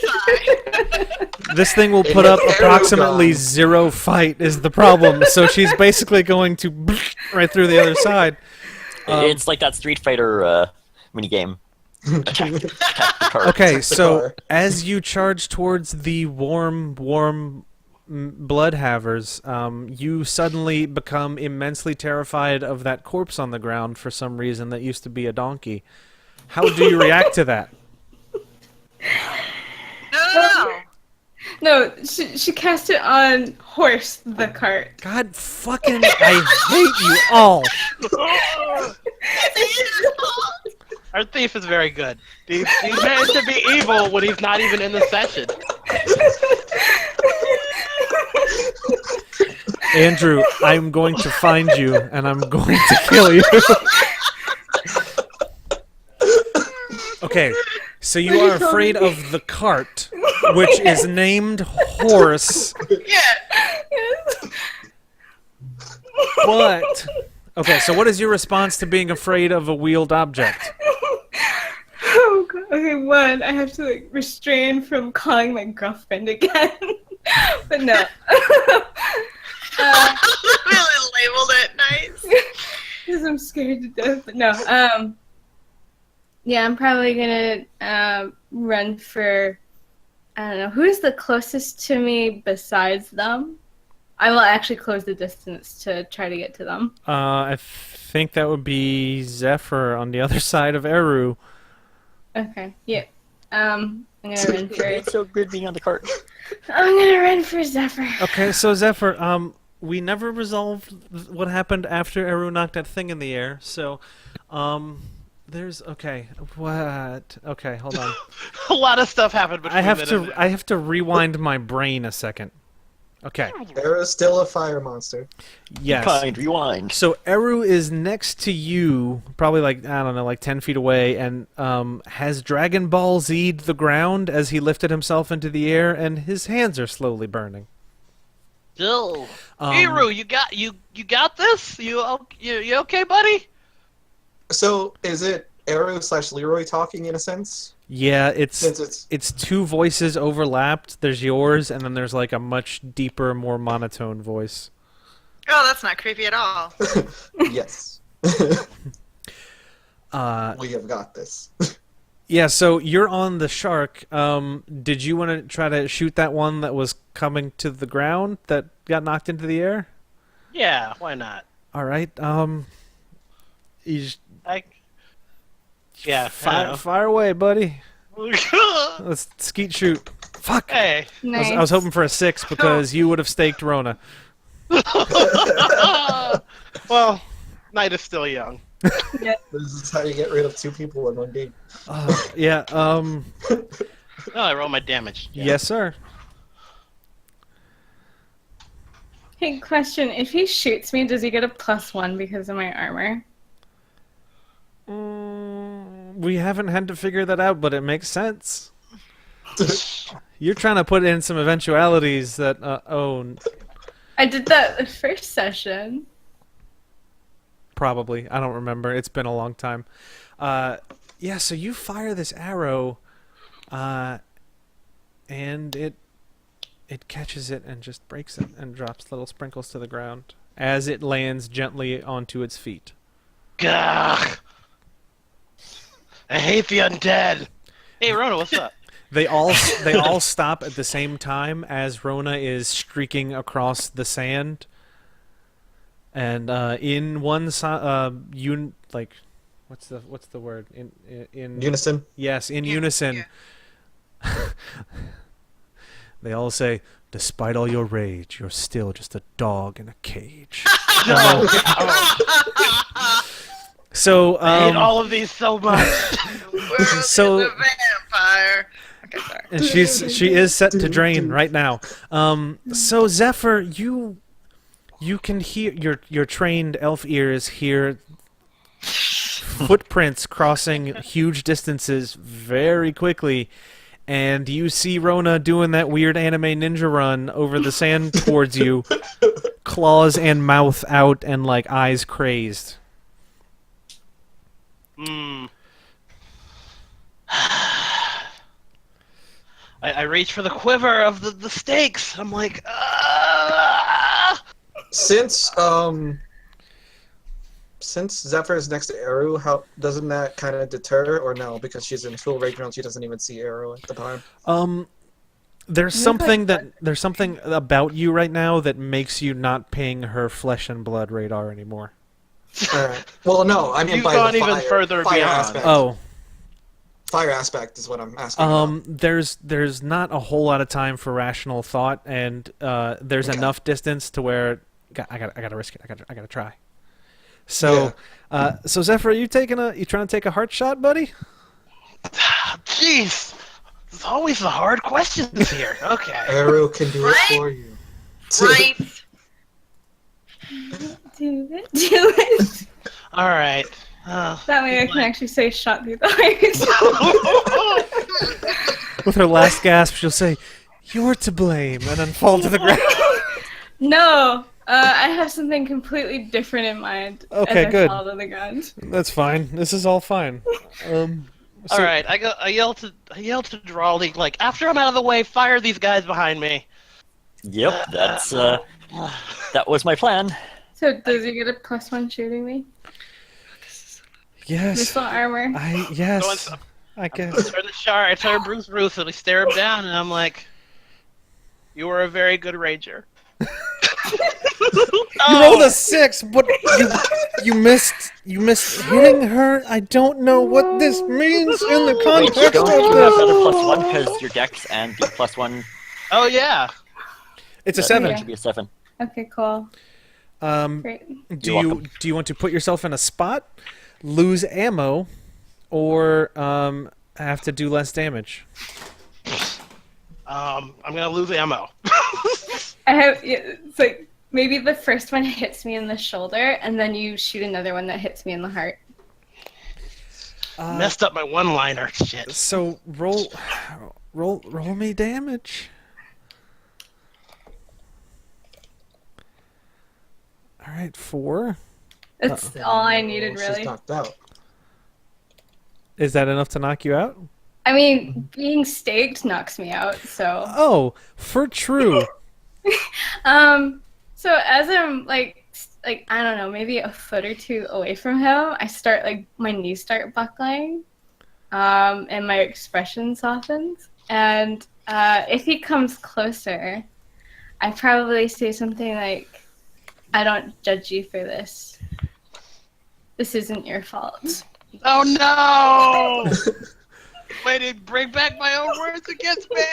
side. this thing will It put is up arrow approximately gun. 0 fight is the problem. So she's basically going to right through the other side. It's like that Street Fighter minigame. Attack the cart. Okay, the so car. as you charge towards the warm bloodhavers, you suddenly become immensely terrified of that corpse on the ground for some reason that used to be a donkey. How do you react to that? No. No, she cast it on horse the cart. God fucking, I hate you all. Our thief is very good. He's managed to be evil when he's not even in the session. Andrew, I'm going to find you and I'm going to kill you. Okay, so you are afraid of the cart, which is named Horse, Yeah. but... Okay, so what is your response to being afraid of a wheeled object? Oh, God. Okay, one, I have to like refrain from calling my girlfriend again. But no. Really labeled it nice. Because I'm scared to death. But no. Yeah, I'm probably gonna run for. I don't know who's the closest to me besides them. I will actually close the distance to try to get to them. I think that would be Zephyr on the other side of Eru. Okay. Yeah. I'm gonna run for. It's so good being on the cart. I'm gonna run for Zephyr. Okay, so Zephyr, we never resolved what happened after Eru knocked that thing in the air. So, there's what? Okay, hold on. A lot of stuff happened between I have to rewind my brain a second. Okay. Era's still a fire monster. Yes. Kind, rewind. So Eru is next to you, probably like I don't know, like 10 feet away, and has Dragon Ball Z'd the ground as he lifted himself into the air, and his hands are slowly burning. Still. Eru, you got this? You okay, buddy? So is it Eru/Leroy talking in a sense? Yeah, Since it's two voices overlapped. There's yours, and then there's like a much deeper, more monotone voice. Oh, that's not creepy at all. Yes. We have got this. Yeah, so you're on the shark. Did you want to try to shoot that one that was coming to the ground that got knocked into the air? Yeah, why not? All right. You just Yeah. fire away, buddy. Let's skeet shoot. Fuck. Hey. Nice. I was hoping for a 6 because you would have staked Rona. Well, night is still young. This is how you get rid of 2 people in one game. Yeah. Oh, I roll my damage. Yeah. Yes, sir. Hey, question: if he shoots me, does he get a +1 because of my armor? We haven't had to figure that out, but it makes sense. You're trying to put in some eventualities that I did that the first session. probably. I don't remember. It's been a long time. Yeah, so you fire this arrow, and it catches it and just breaks it and drops little sprinkles to the ground as it lands gently onto its feet. Gah! I hate the undead. Hey, Rona, what's up? They all stop at the same time as Rona is streaking across the sand, and in one what's the word in Unison. yes, in Yeah, unison. yeah. They all say, "Despite all your rage, you're still just a dog in a cage." So I hate all of these so much. So- the vampire. Okay, sorry. and she is set to drain right now. So Zephyr, you can hear your trained elf ears hear footprints crossing huge distances very quickly, and you see Rona doing that weird anime ninja run over the sand towards you, claws and mouth out and like eyes crazed. I reach for the quiver of the stakes. I'm like, Since Zephyr is next to Eru, how doesn't that kind of deter or no? Because she's in full rage mode, she doesn't even see Eru at the time. There's something about you right now that makes you not ping her flesh and blood radar anymore. Alright. Well, no, I mean You've by gone the even fire, further fire beyond. aspect. Oh, Fire aspect is what I'm asking about. there's not a whole lot of time for rational thought, and there's Okay. enough distance to where I gotta risk it. I gotta try. So, so Zephyr, you trying to take a heart shot, buddy? jeez, there's always the hard questions here. Okay. Eru can do it Right? for you. Right. Do it. All right. That way I can actually say shot through the heart. With her last gasp, she'll say, "You're to blame," and then fall to the ground. No, I have something completely different in mind. Okay, as good. I fall to the ground. That's fine. This is all fine. All right. I yell to Drawley, like, after I'm out of the way, fire these guys behind me. Yep, that's That was my plan. So does he get a +1 shooting me? Yes. Missile armor. Yes. I guess. I turn Bruce and I stare him down, and I'm like, "You were a very good ranger." You rolled a 6, but you missed hitting her. I don't know what this means in the Wait, context don't of you have another this. +1 because your dex and the +1 Oh yeah. It's a that 7. Yeah. should be a 7. Okay, cool. Great. You're welcome. Do you want to put yourself in a spot, lose ammo, or have to do less damage? I'm gonna lose ammo. It's like maybe the first one hits me in the shoulder, and then you shoot another one that hits me in the heart. Messed up my one-liner. Shit. So roll me damage. All right, 4. That's all I needed, She's really. knocked out. Is that enough to knock you out? I mean, being staked knocks me out, so. Oh, for true. So as I'm like I don't know, maybe a foot or two away from him, I start my knees start buckling, and my expression softens. And if he comes closer, I probably say something like, "I don't judge you for this. This isn't your fault." Oh no! Way to bring back my own words against me!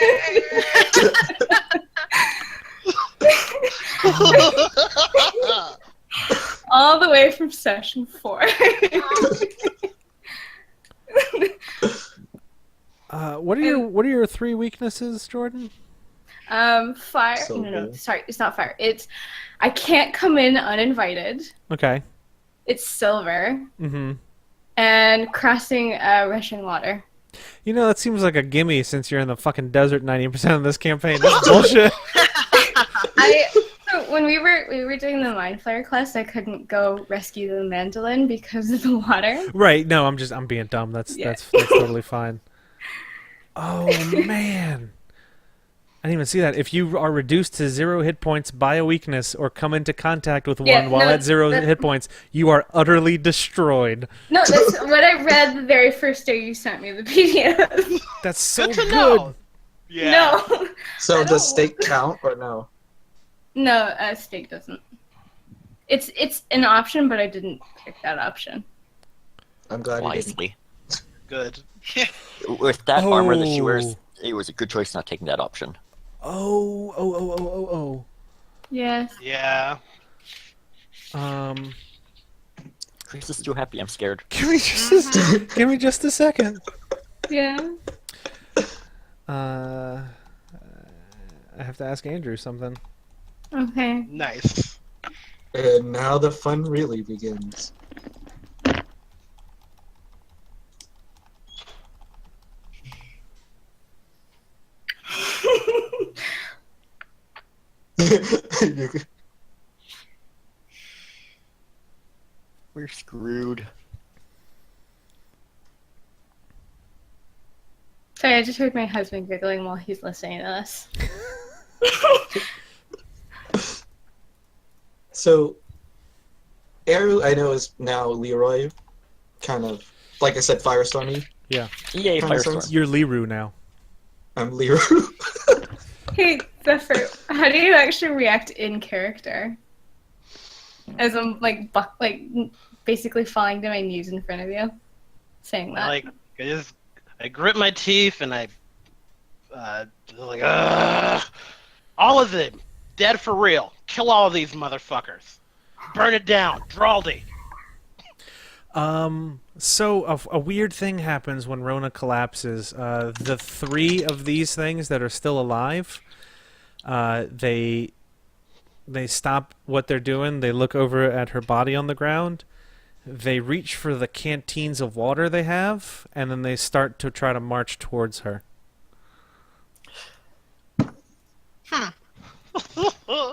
All the way from session 4. What are your 3 weaknesses, Jordan? Fire. So No, good. sorry, it's not fire. It's I can't come in uninvited. Okay. It's silver. Mm-hmm. And crossing Russian water. You know, that seems like a gimme since you're in the fucking desert 90% of this campaign. That's bullshit. So when we were doing the Mind Flare quest, I couldn't go rescue the mandolin because of the water. Right. No, I'm being dumb. That's totally fine. Oh man. I didn't even see that. If you are reduced to 0 hit points by a weakness or come into contact with one while at 0 hit points, you are utterly destroyed. No, that's what I read the very first day you sent me the PDF. That's so Good to good. know. Yeah. No. So I does don't- stake count or no? No, steak doesn't. It's an option, but I didn't pick that option. I'm glad you didn't. Wisely. Good. With that armor that she wears, Oh. it was a good choice not taking that option. Oh. Yes. Yeah. Chris is too happy. I'm scared. Give me just a second. Yeah. I have to ask Andrew something. Okay. Nice. And now the fun really begins. You- We're screwed. Sorry, I just heard my husband giggling while he's listening to this. So, Eru, I know, is now Leroy, kind of, like I said, Firestormy. Yay, Kinda Firestorm. sounds- You're Liru now. I'm Leroy. Hey, Zephyr, how do you actually react in character? As I'm basically falling to my knees in front of you, saying that. Like, I grit my teeth and I, like, ugh. All of them, dead for real. Kill all of these motherfuckers. Burn it down. Drawldy. So a weird thing happens when Rona collapses. The 3 of these things that are still alive, they stop what they're doing. They look over at her body on the ground. They reach for the canteens of water they have, and then they start to try to march towards her.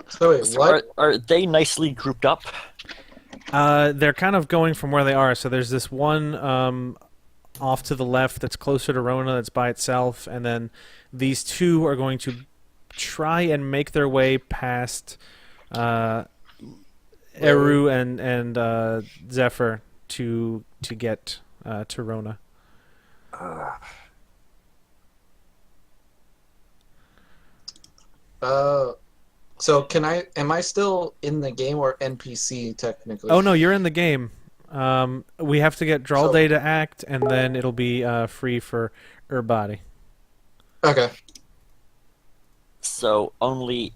So wait, So what? are they nicely grouped up? They're kind of going from where they are. So there's this one off to the left that's closer to Rona that's by itself, and then these 2 are going to try and make their way past Eru and Zephyr to get to Rona. So am I still in the game or NPC technically? Oh no, you're in the game. We have to get Draw So- Day to act, and then it'll be free for Urbody. Okay. So only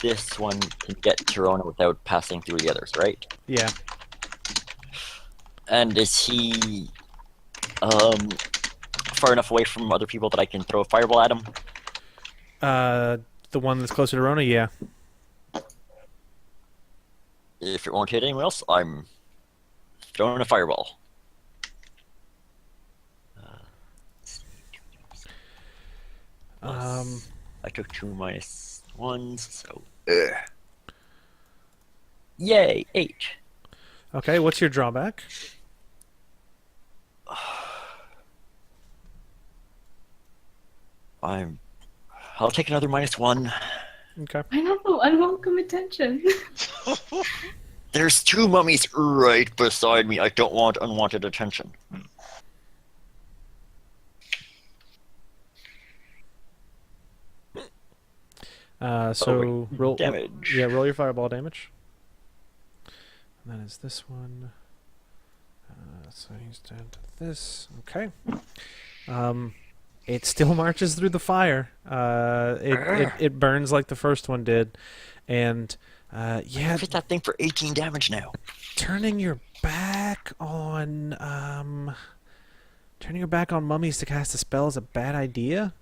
this one can get to Rona without passing through the others, right? Yeah. And is he far enough away from other people that I can throw a fireball at him? The one that's closer to Rona, yeah. If it won't hit anyone else, I'm throwing a fireball. I took 2 -1s, so... Yay, 8. Okay, what's your drawback? I'll take another -1. Okay. I know, unwelcome attention. There's 2 mummies right beside me. I don't want unwanted attention. So wait, roll damage. Yeah, roll your fireball damage. And that is this one. So he's down to this. Okay. It still marches through the fire. It burns like the first one did, and I've hit that thing for 18 damage now. turning your back on mummies to cast a spell is a bad idea.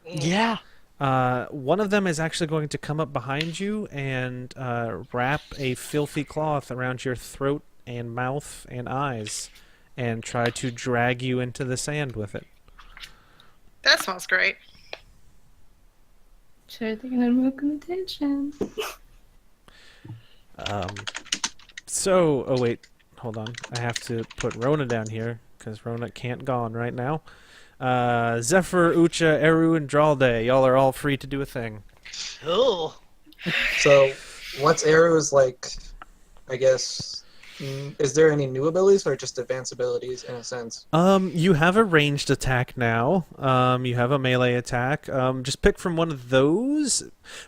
Yeah. One of them is actually going to come up behind you and wrap a filthy cloth around your throat and mouth and eyes and try to drag you into the sand with it. That smells great. Sure, they're gonna unwelcome attention. Oh wait, hold on. I have to put Rona down here because Rona can't go on right now. Zephyr, Ucha, Eru, and Dralde, y'all are all free to do a thing. Cool. So what's Arrow's like? I guess. Is there any new abilities or just advanced abilities in a sense? You have a ranged attack now. You have a melee attack. Just pick from one of those.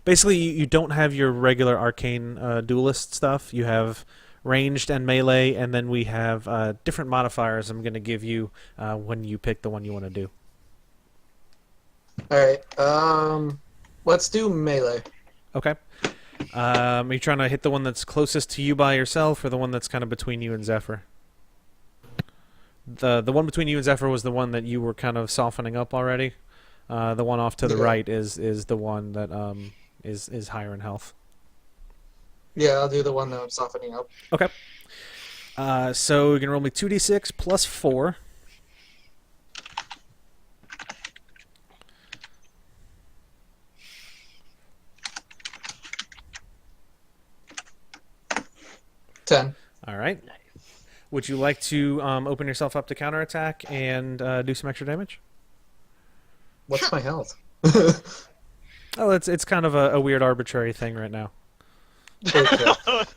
Basically, you don't have your regular arcane duelist stuff. You have ranged and melee, and then we have different modifiers I'm going to give you when you pick the one you want to do. All right. Let's do melee. Okay. Are you trying to hit the one that's closest to you by yourself, or the one that's kind of between you and Zephyr? The one between you and Zephyr was the one that you were kind of softening up already. The one off to the right is the one that is higher in health. Yeah, I'll do the one that I'm softening up. Okay. So you can roll me 2d6 plus 4. Ten. All right. Would you like to open yourself up to counterattack and do some extra damage? What's my health? Oh, it's kind of a weird arbitrary thing right now. Okay.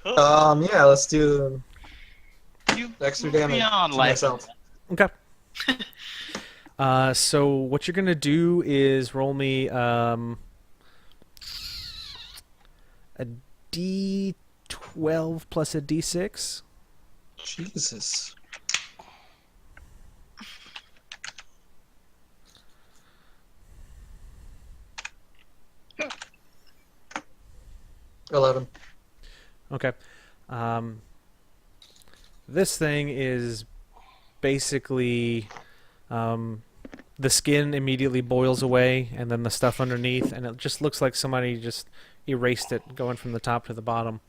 Yeah, let's do You extra damage beyond to life. myself. Okay. So what you're gonna do is roll me a d12 plus a d6. Jesus. $11. Okay. This thing is basically the skin immediately boils away, and then the stuff underneath, and it just looks like somebody just erased it, going from the top to the bottom.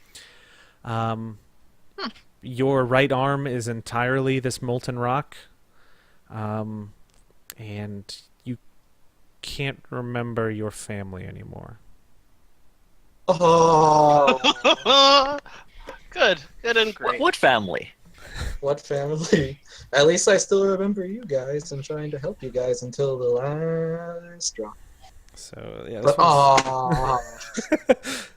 Your right arm is entirely this molten rock, and you can't remember your family anymore. Oh, Good and great. What family? what family? At least I still remember you guys and trying to help you guys until the last drop. So yeah, But this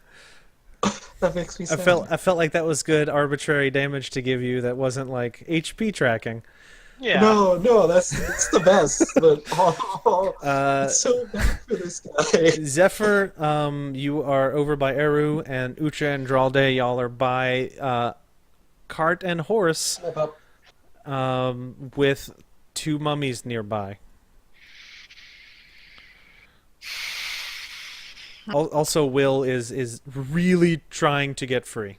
one's... That makes me I sad. felt like that was good arbitrary damage to give you that wasn't like HP tracking. Yeah. No, it's the best. But it's so bad for this guy. Zephyr, you are over by Eru, and Ucha and Dralde, y'all are by Cart and Horse, with 2 mummies nearby. Also, Will is really trying to get free.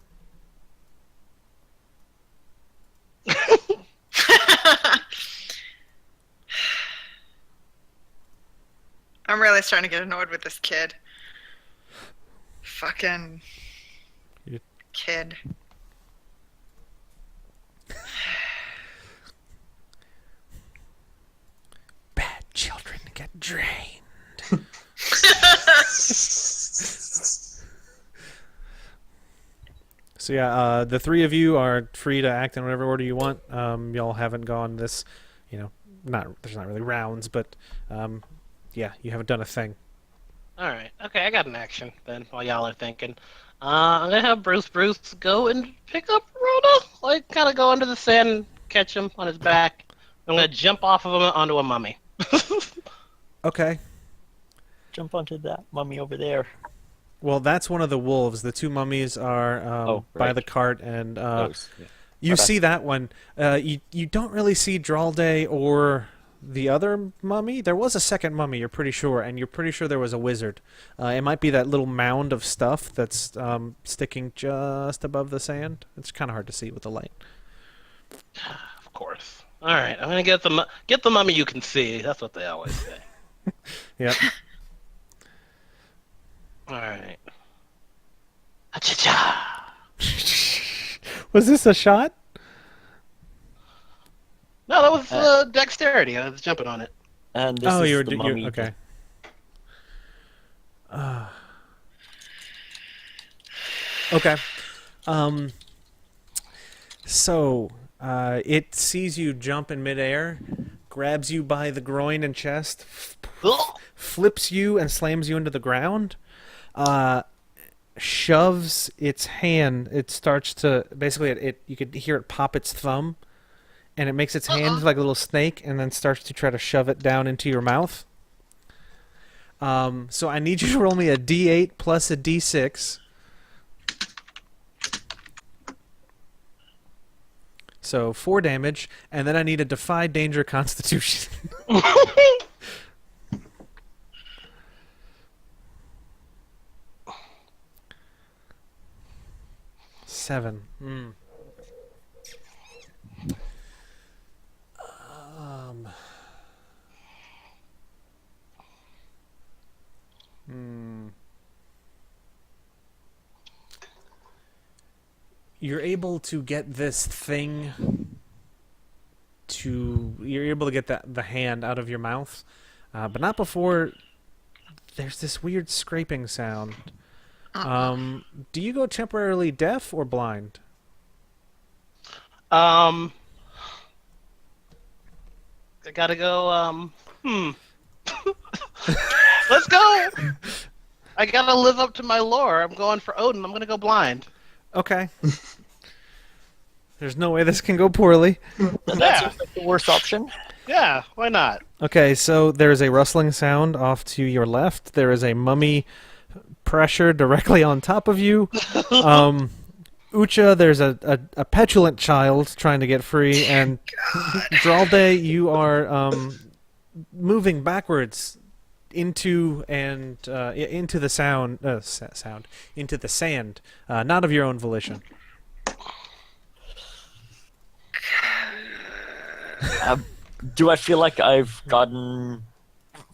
I'm really starting to get annoyed with this kid. Fucking You- kid. Bad children get drained. So yeah, the 3 of you are free to act in whatever order you want. Y'all haven't gone this, there's not really rounds, but yeah, you haven't done a thing. All right. Okay, I got an action then. While y'all are thinking, I'm gonna have Bruce go and pick up Rhoda. Like, kind of go under the sand, and catch him on his back. I'm gonna jump off of him onto a mummy. Okay. Jump onto that mummy over there. Well, that's one of the wolves. The 2 mummies are by right. the cart, and Those. Yeah. you Okay. see that one. You don't really see Dralde or the other mummy. There was a second mummy, you're pretty sure, and you're pretty sure there was a wizard. It might be that little mound of stuff that's sticking just above the sand. It's kind of hard to see with the light. Of course. All right. I'm gonna get the mummy you can see. That's what they always say. Yep. All right. Cha-cha. Was this a shot? No, that was dexterity. I was jumping on it. And this Oh, is you're the mummy. okay. Okay. So it sees you jump in midair, grabs you by the groin and chest, flips you and slams you into the ground. Shoves its hand. It starts to basically. You could hear it pop its thumb, and it makes its hand like a little snake, and then starts to try to shove it down into your mouth. So I need you to roll me a D8 plus a D6. So 4 damage, and then I need a Defy Danger Constitution. 7. You're able to get this thing you're able to get the hand out of your mouth, but not before there's this weird scraping sound. Do you go temporarily deaf or blind? I gotta go. Let's go. I gotta live up to my lore. I'm going for Odin. I'm gonna go blind. Okay. There's no way this can go poorly. That Yeah. seems like the worst option. Yeah, why not? Okay, so there's a rustling sound off to your left. There is a mummy pressure directly on top of you. Ucha, there's a petulant child trying to get free, and Dralde, you are moving backwards into the into the sand, not of your own volition. Do I feel like I've gotten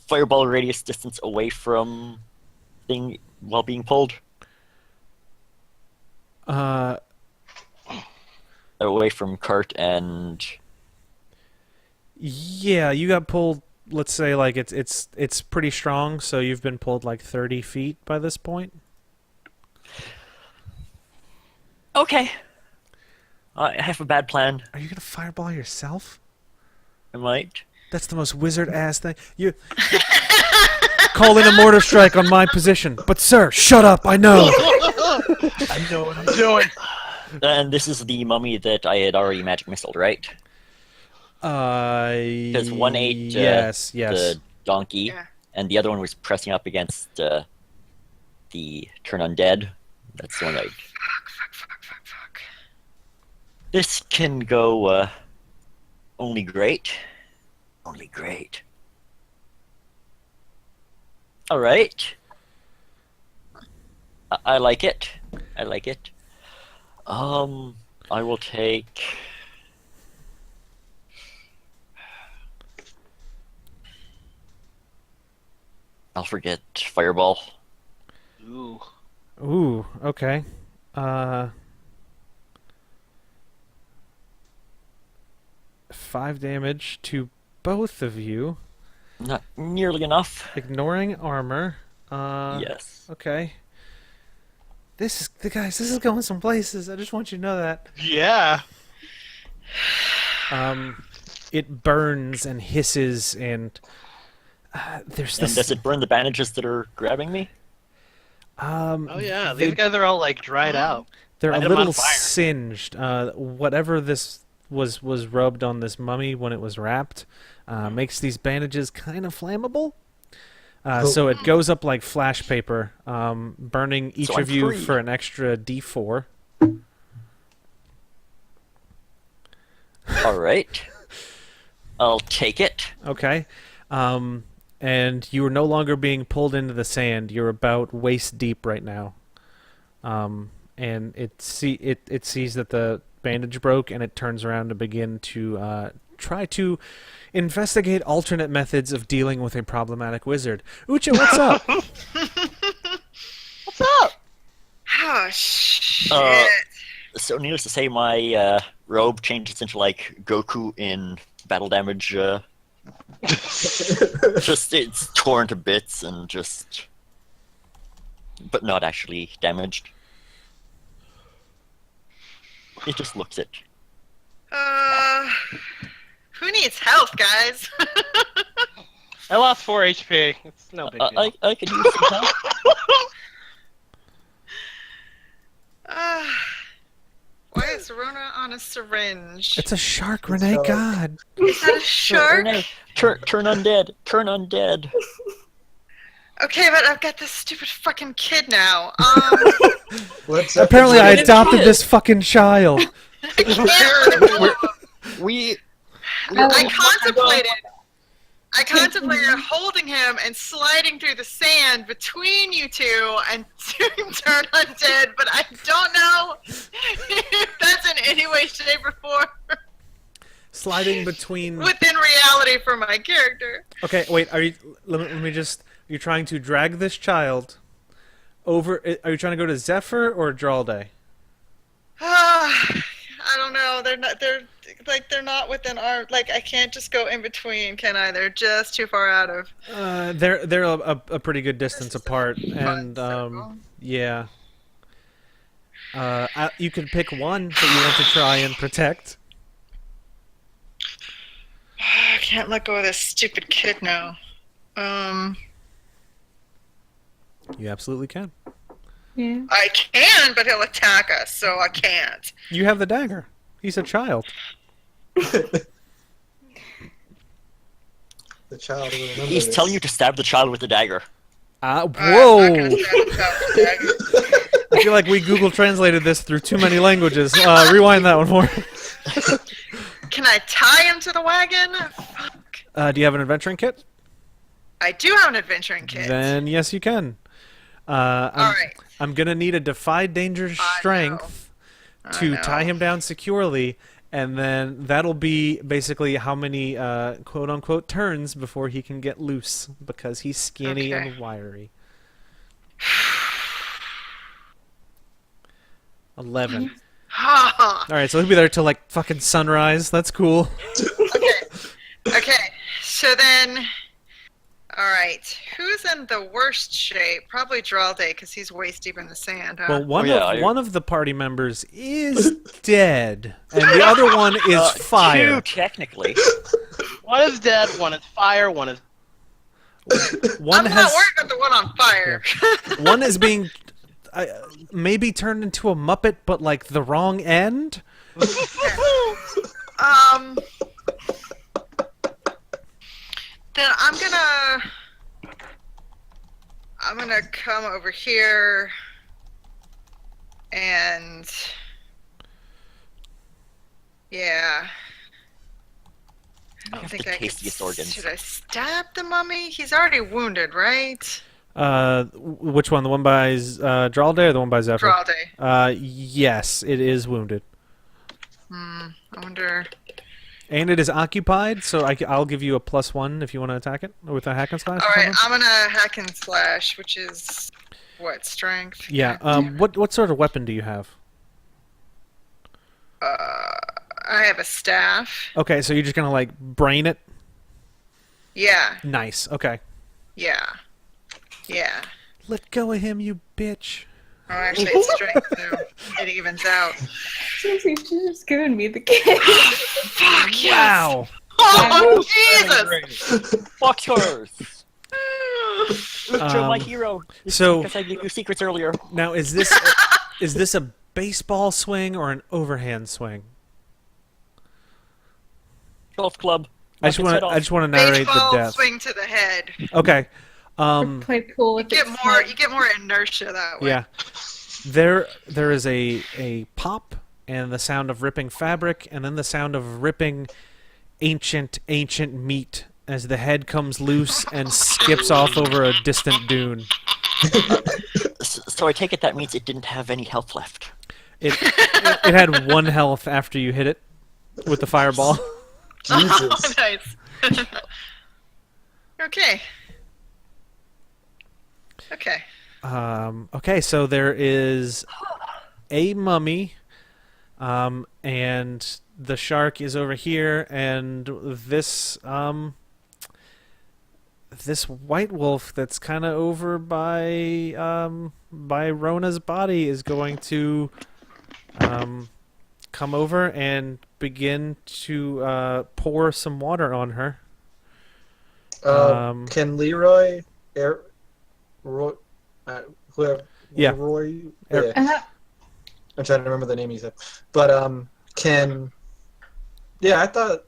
fireball radius distance away from thing while being pulled? Away from cart and... Yeah, you got pulled. Let's say like it's pretty strong, so you've been pulled like 30 feet by this point. Okay. I have a bad plan. Are you gonna fireball yourself? I might. That's the most wizard ass thing. You call in a mortar strike on my position, but sir, shut up. I know. I know what I'm doing. And this is the mummy that I had already magic missiled, right? Because one ate yes, yes. the donkey, Yeah. and the other one was pressing up against the turn undead. That's the one I. Fuck. This can go only great. Only great. All right. I like it. I like it. I will take. I'll forget fireball. Ooh. Ooh, okay. 5 damage to both of you, Not nearly enough. ignoring armor. Yes. Okay. This is going some places. I just want you to know that. Yeah. It burns and hisses, and there's And this. does it burn the bandages that are grabbing me? Oh yeah, they- these guys are all like dried out. They're Light a 'em on little fire. singed. Whatever this was rubbed on this mummy when it was wrapped makes these bandages kind of flammable. So it goes up like flash paper, burning each So I'm of you free. for an extra D4. All right. I'll take it. Okay. And you are no longer being pulled into the sand. You're about waist deep right now. And it sees that the bandage broke, and it turns around to begin to try to investigate alternate methods of dealing with a problematic wizard. Ucha, what's up? What's up? Oh shit. So needless to say, my robe changes into like Goku in battle damage. Just it's torn to bits and just, but not actually damaged. It just looks it. Who needs health, guys? I lost 4 HP. It's no big deal. I could use some help. Why is Rona on a syringe? It's a shark, Renee. So- God. Is that a shark? Renee, turn undead. Turn undead. Okay, but I've got this stupid fucking kid now. Let's Apparently, I What is adopted it? this fucking child. I can't let him go. We I contemplated holding him and sliding through the sand between you two and turn undead, but I don't know if that's in any way, shape, or form Sliding between. within reality for my character. Okay, wait. Are you? Let me just. You're trying to drag this child over. Are you trying to go to Zephyr or Dralday? I don't know. They're not within our. Like, I can't just go in between, can I? They're just too far out of. They're a pretty good distance apart, and circle. yeah. You could pick one that you want to try and protect. I can't let go of this stupid kid now. You absolutely can. Yeah. I can, but he'll attack us, so I can't. You have the dagger. He's a child. The child will remember He's this. telling you to stab the child with the dagger. I'm Whoa! not gonna stab him with a dagger. I feel like we Google translated this through too many languages. Rewind that one more. Can I tie him to the wagon? Fuck. Do you have an adventuring kit? I do have an adventuring kit. Then yes, you can. All right. I'm gonna need a defy danger strength to know. tie him down securely, and then that'll be basically how many quote unquote turns before he can get loose because he's skinny Okay. and wiry. 11. Ha! All right, so he'll be there till like fucking sunrise. That's cool. Okay. So then, all right. Who's in the worst shape? Probably Dralday, because he's waist deep in the sand. Huh? Well, yeah, one of the party members is dead, and the other one is fire. Two, technically. One is dead, one is fire, one is... One I'm has not worried about the one on fire. one is being maybe turned into a Muppet, but like the wrong end. Then I'm gonna come over here and yeah. I I don't have think the I could. tastiest organs. Should I stab the mummy? He's already wounded, right? Which one? The one by Dralday or the one by Zephyr? Dralday. Yes, it is wounded. I wonder. And it is occupied, so I'll give you a +1 if you want to attack it with a hack and slash. All or right, something. I'm gonna hack and slash, which is what, strength? Yeah. What sort of weapon do you have? I have a staff. Okay, so you're just gonna like brain it. Yeah, Nice. Okay. yeah. Let go of him, you bitch. Oh, actually, it's strength, so it evens out. Seriously, she's just giving me the kiss. Fuck yes! Wow. Oh, Jesus! Fuck yours! Joe, my Um, hero. so- Because I gave you secrets earlier. Now is this a baseball swing or an overhand swing? Golf club. I just want to narrate Baseball the death. swing to the head. Okay. Play pool You with get its more. head. You get more inertia that way. Yeah. There is a pop and the sound of ripping fabric and then the sound of ripping ancient meat as the head comes loose and skips off over a distant dune. So I take it that means it didn't have any health left. It had 1 health after you hit it with the fireball. Jesus. Nice. Okay. Okay, so there is a mummy, and the shark is over here, and this white wolf that's kind of over by Rona's body is going to come over and begin to pour some water on her. Can Leroy, Roy, whoever, Yeah. Roy, Er- yeah. I'm trying to remember the name he said, but I thought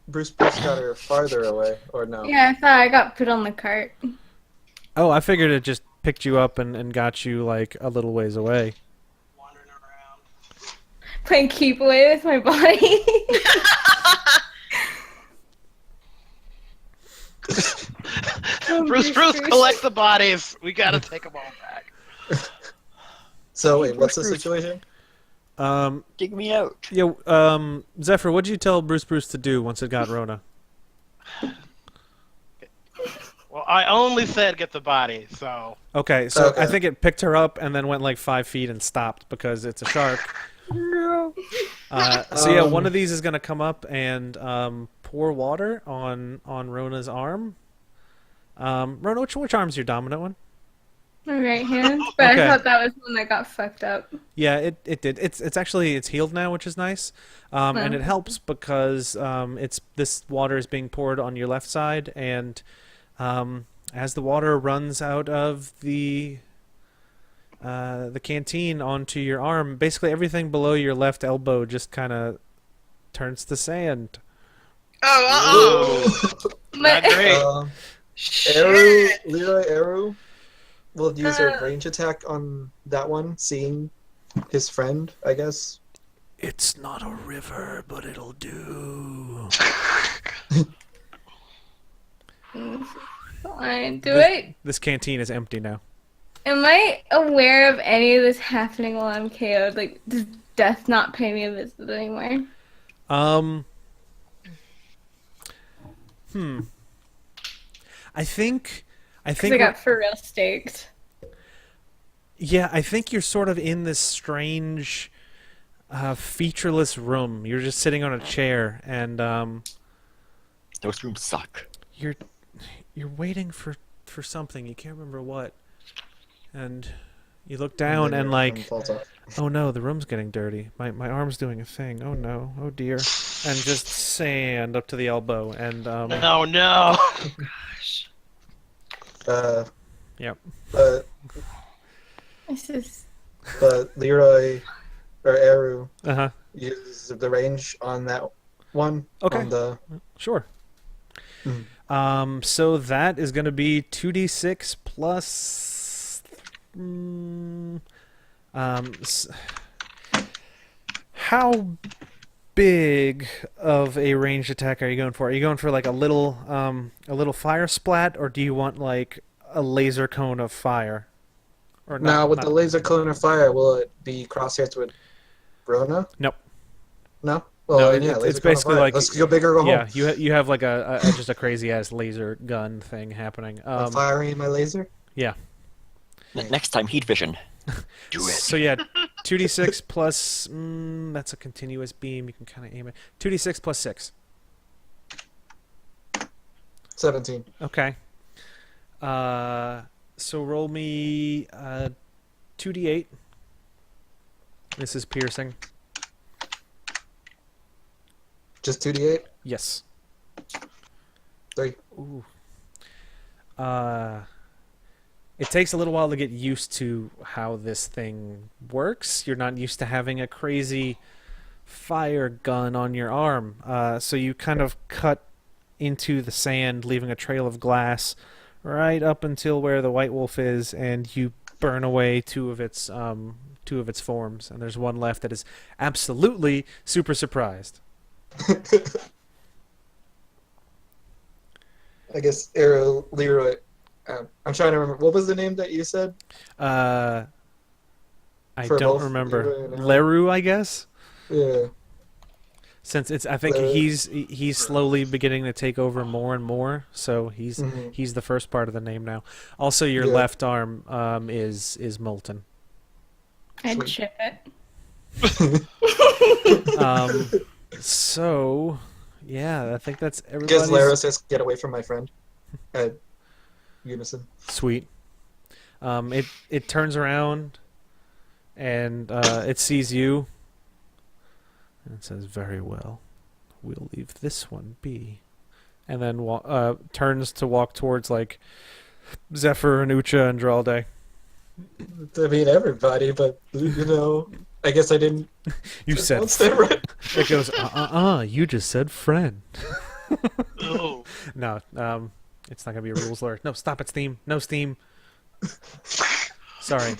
Bruce got her farther away, or no? Yeah, I thought I got put on the cart. Oh, I figured it just picked you up and got you like a little ways away. Wandering around. Playing keep away with my body. Oh, Bruce, collect the bodies. We gotta take them all back. So wait, what's the Bruce. situation? Dig me out. Zephyr, what'd you tell Bruce to do once it got Rona? Well, I only said get the body, so Okay, so Okay. I think it picked her up and then went like 5 feet and stopped because it's a shark. No. So yeah, one of these is gonna come up and pour water on Rona's arm. Rona, which arm's your dominant one? My right hand, but Okay. I thought that was one that got fucked up. Yeah, it did. It's actually healed now, which is nice, and it helps because this water is being poured on your left side, and as the water runs out of the canteen onto your arm, basically everything below your left elbow just kind of turns to sand. Oh, not great. Eru, shit. Leroy Eru will use her range attack on that one, seeing his friend, I guess. It's not a river, but it'll do. Fine, do it. This canteen is empty now. Am I aware of any of this happening while I'm KO'd? Like, does death not pay me a visit anymore? I think Because I got for real staked. yeah, I think you're sort of in this strange featureless room. You're just sitting on a chair and Those rooms suck. you're waiting for something. You can't remember what. And you look down then and your like, arm falls off. oh no, the room's getting dirty. My arm's doing a thing. Oh no. Oh dear. And just sand up to the elbow and No, no. Gosh. Yep. This is but Leroy or Eru Uh-huh. uses the range on that one. Okay. On the Sure. Mhm. So that is going to be 2d6 plus. mm, s- how big of a ranged attack are you going for? Are you going for like a little fire splat, or do you want like a laser cone of fire? Or now with not- the laser cone of fire, will it be crosshairs with Rona? Nope. No. Well, No, then, yeah, laser it's cone of basically fire. like Let's go big or go yeah, home. you have like just a crazy ass laser gun thing happening. I'm firing my laser. Yeah. Next time, heat vision. Do it. So yeah, 2d6 plus that's a continuous beam. You can kind of aim it. 2d6 plus 6. 17. Okay. So roll me 2d8. This is piercing. Just 2d8. Yes. 3. Ooh. It takes a little while to get used to how this thing works. You're not used to having a crazy fire gun on your arm. So you kind of cut into the sand, leaving a trail of glass right up until where the white wolf is, and you burn away two of its forms. And there's one left that is absolutely super surprised. I guess Leroy. I'm trying to remember. What was the name that you said? I For don't both remember. Leroy and Aaron? Leroux, I guess. Yeah. Since I think Leroux. he's slowly beginning to take over more and more. So he's Mhm. he's the first part of the name now. Also, your Yeah. left arm is molten. I'd Sweet. ship it. So yeah, I think that's Guess everybody's Lara says, "Get away from my friend." At unison. sweet. It turns around and it sees you and it says, "Very well, we'll leave this one be," and then turns to walk towards like Zephyr and Ucha and Dralde. I mean everybody, but I guess I didn't. You said Let's stay right. it goes. You just said friend. Oh. No, it's not gonna be a rules lawyer. No, stop it, Steam. No Steam. Sorry.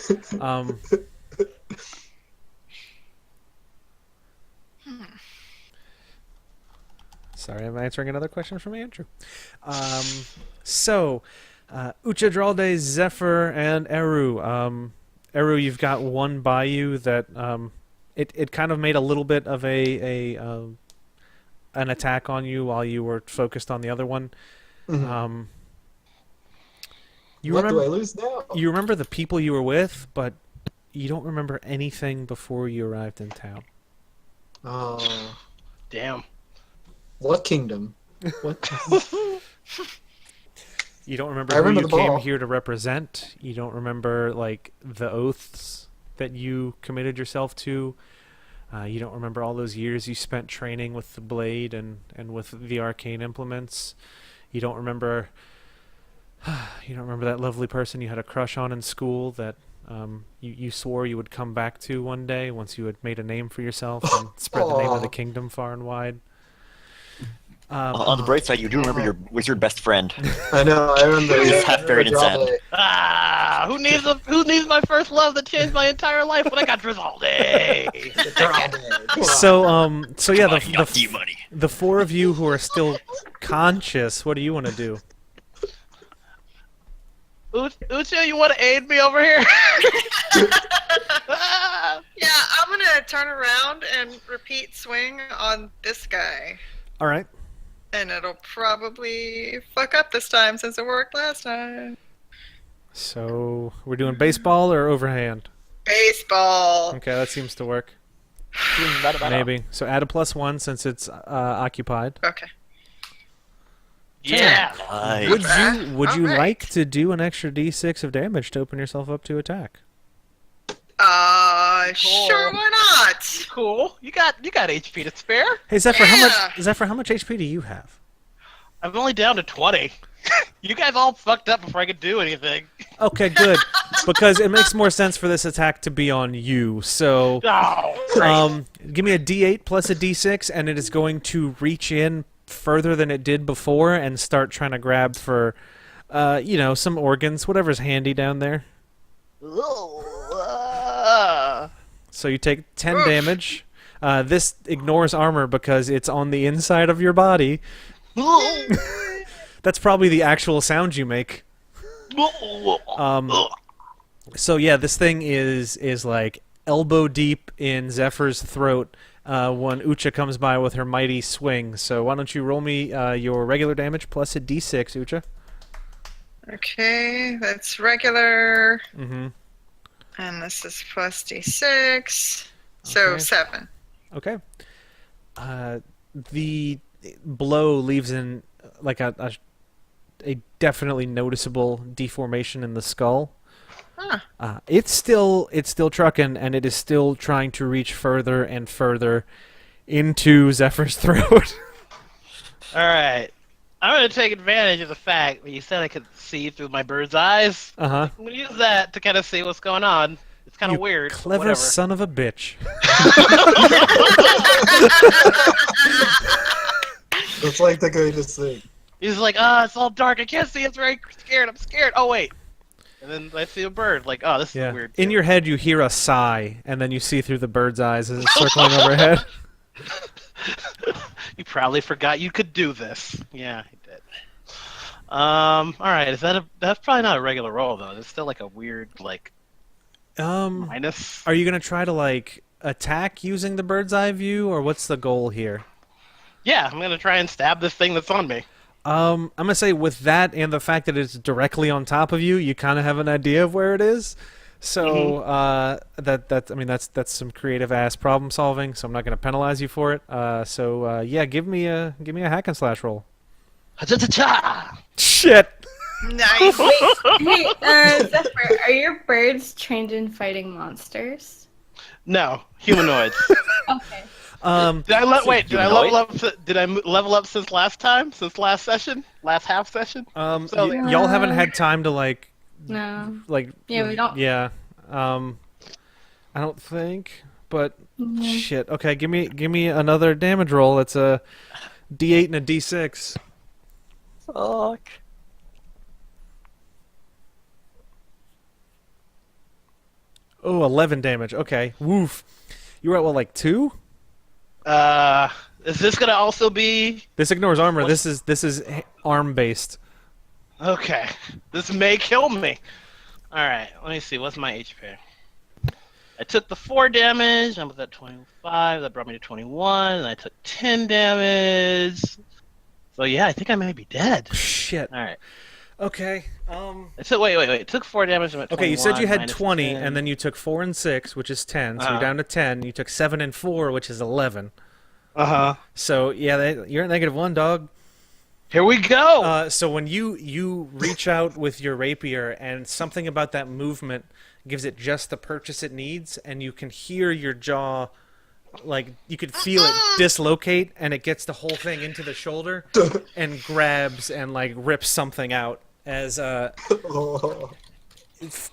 Sorry, I'm answering another question from Andrew. So, Ucha, Dralde, Zephyr, and Eru. Eru, you've got one by you that it kind of made a little bit of an attack on you while you were focused on the other one. Mhm. You What remember? do I lose now? You remember the people you were with, but you don't remember anything before you arrived in town. Oh, Damn. what kingdom? What? You don't remember I who remember you the came ball. here to represent. You don't remember like the oaths that you committed yourself to. You don't remember all those years you spent training with the blade and with the arcane implements. You don't remember. You don't remember that lovely person you had a crush on in school that you swore you would come back to one day once you had made a name for yourself and spread the name of the Aw. kingdom far and wide. On the bright side, you do remember your wizard best friend. I know. I remember. He's half buried in sand. Ah, who needs my first love that changed my entire life when I got Drizzalde? So yeah, He got D-money. the four of you who are still conscious, what do you want to do? Ucha, you want to aid me over here? Ah. Yeah, I'm gonna turn around and repeat swing on this guy. All right. And it'll probably fuck up this time since it worked last time. So we're doing baseball or overhand? Baseball. Okay, that seems to work. Maybe. Maybe. So add a +1 since it's occupied. Okay. Yeah. Nice. Would you Alright. like to do an extra d6 of damage to open yourself up to attack? Sure, why not? Cool. You got HP to spare. Hey Zephyr, Yeah. how much HP do you have? I'm only down to 20. You guys all fucked up before I could do anything. Okay, good. because it makes more sense for this attack to be on you. So, Oh, give me a D8 plus a D6, and it is going to reach in further than it did before and start trying to grab for, some organs, whatever's handy down there. So you take 10 Oof. damage. This ignores armor because it's on the inside of your body. That's probably the actual sound you make. So yeah, this thing is like elbow deep in Zephyr's throat when Ucha comes by with her mighty swing. So why don't you roll me your regular damage plus a d6, Ucha? Okay, that's regular. Mm-hmm. And this is plus d6. So Okay. 7. Okay. The blow leaves in like a definitely noticeable deformation in the skull. Huh. It's still trucking, and it is still trying to reach further and further into Zephyr's throat. All right. I'm going to take advantage of the fact that you said I could see through my bird's eyes. Uh-huh. I'm going to use that to kind of see what's going on. It's kind You of weird. but Clever whatever. son of a bitch. It's like the greatest thing. He's like, it's all dark. I can't see. I'm very scared. I'm scared. Oh, wait. And then I see a bird. Like, oh, this Yeah. is weird. In too. your head, you hear a sigh, and then you see through the bird's eyes as it's circling overhead. You probably forgot you could do this. Yeah, I did. All right. That's probably not a regular roll though. It's still like a weird minus. Are you gonna try to like attack using the bird's eye view, or what's the goal here? Yeah, I'm gonna try and stab this thing that's on me. I'm gonna say with that and the fact that it's directly on top of you, you kind of have an idea of where it is. So that's some creative ass problem solving. So I'm not gonna penalize you for it. Yeah, give me a hack and slash roll. Ha-cha-cha-cha! Shit. Nice. Hey, Zephyr, are your birds trained in fighting monsters? No, humanoids. Okay. Did I wait? Did I humanoid? level up? Did I level up since last time? Since last session? Last half session? So- Y'all haven't had time to No. like. Yeah, we don't. Yeah. I don't think. But Mhm. shit. Okay, give me another damage roll. It's a D8 and a D6. Fuck. Oh, 11 damage. Okay. Woof. You were at what, like 2? Is this gonna also be This ignores armor. What? This is arm based. okay? This may kill me. All right, let me see. What's my HP? I took the 4 damage. I was at 25. That brought me to 21. And I took 10 damage. So yeah, I think I may be dead. Shit. All right. Okay. I took wait. I took 4 damage. I'm at Okay, you said you 21 had minus 20, 10. and then you took 4 and 6, which is 10. So you're Uh-huh. down to 10. You took 7 and 4, which is 11. Uh-huh. So yeah, you're at -1, dog. Here we go. So when you reach out with your rapier, and something about that movement gives it just the purchase it needs, and you can hear your jaw, like you could feel it dislocate, and it gets the whole thing into the shoulder, and grabs and like rips something out as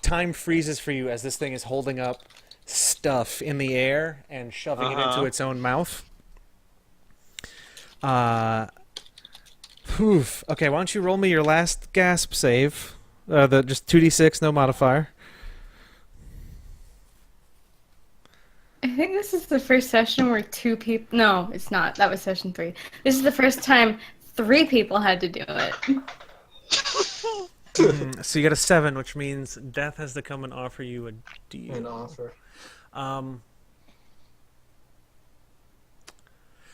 time freezes for you as this thing is holding up stuff in the air and shoving it into its own mouth. Oof. Okay, why don't you roll me your last gasp save? The just 2d6, no modifier. I think this is the first session where 2 people. No, it's not. That was session 3. This is the first time 3 people had to do it. So you got a 7, which means death has to come and offer you a deal. An offer.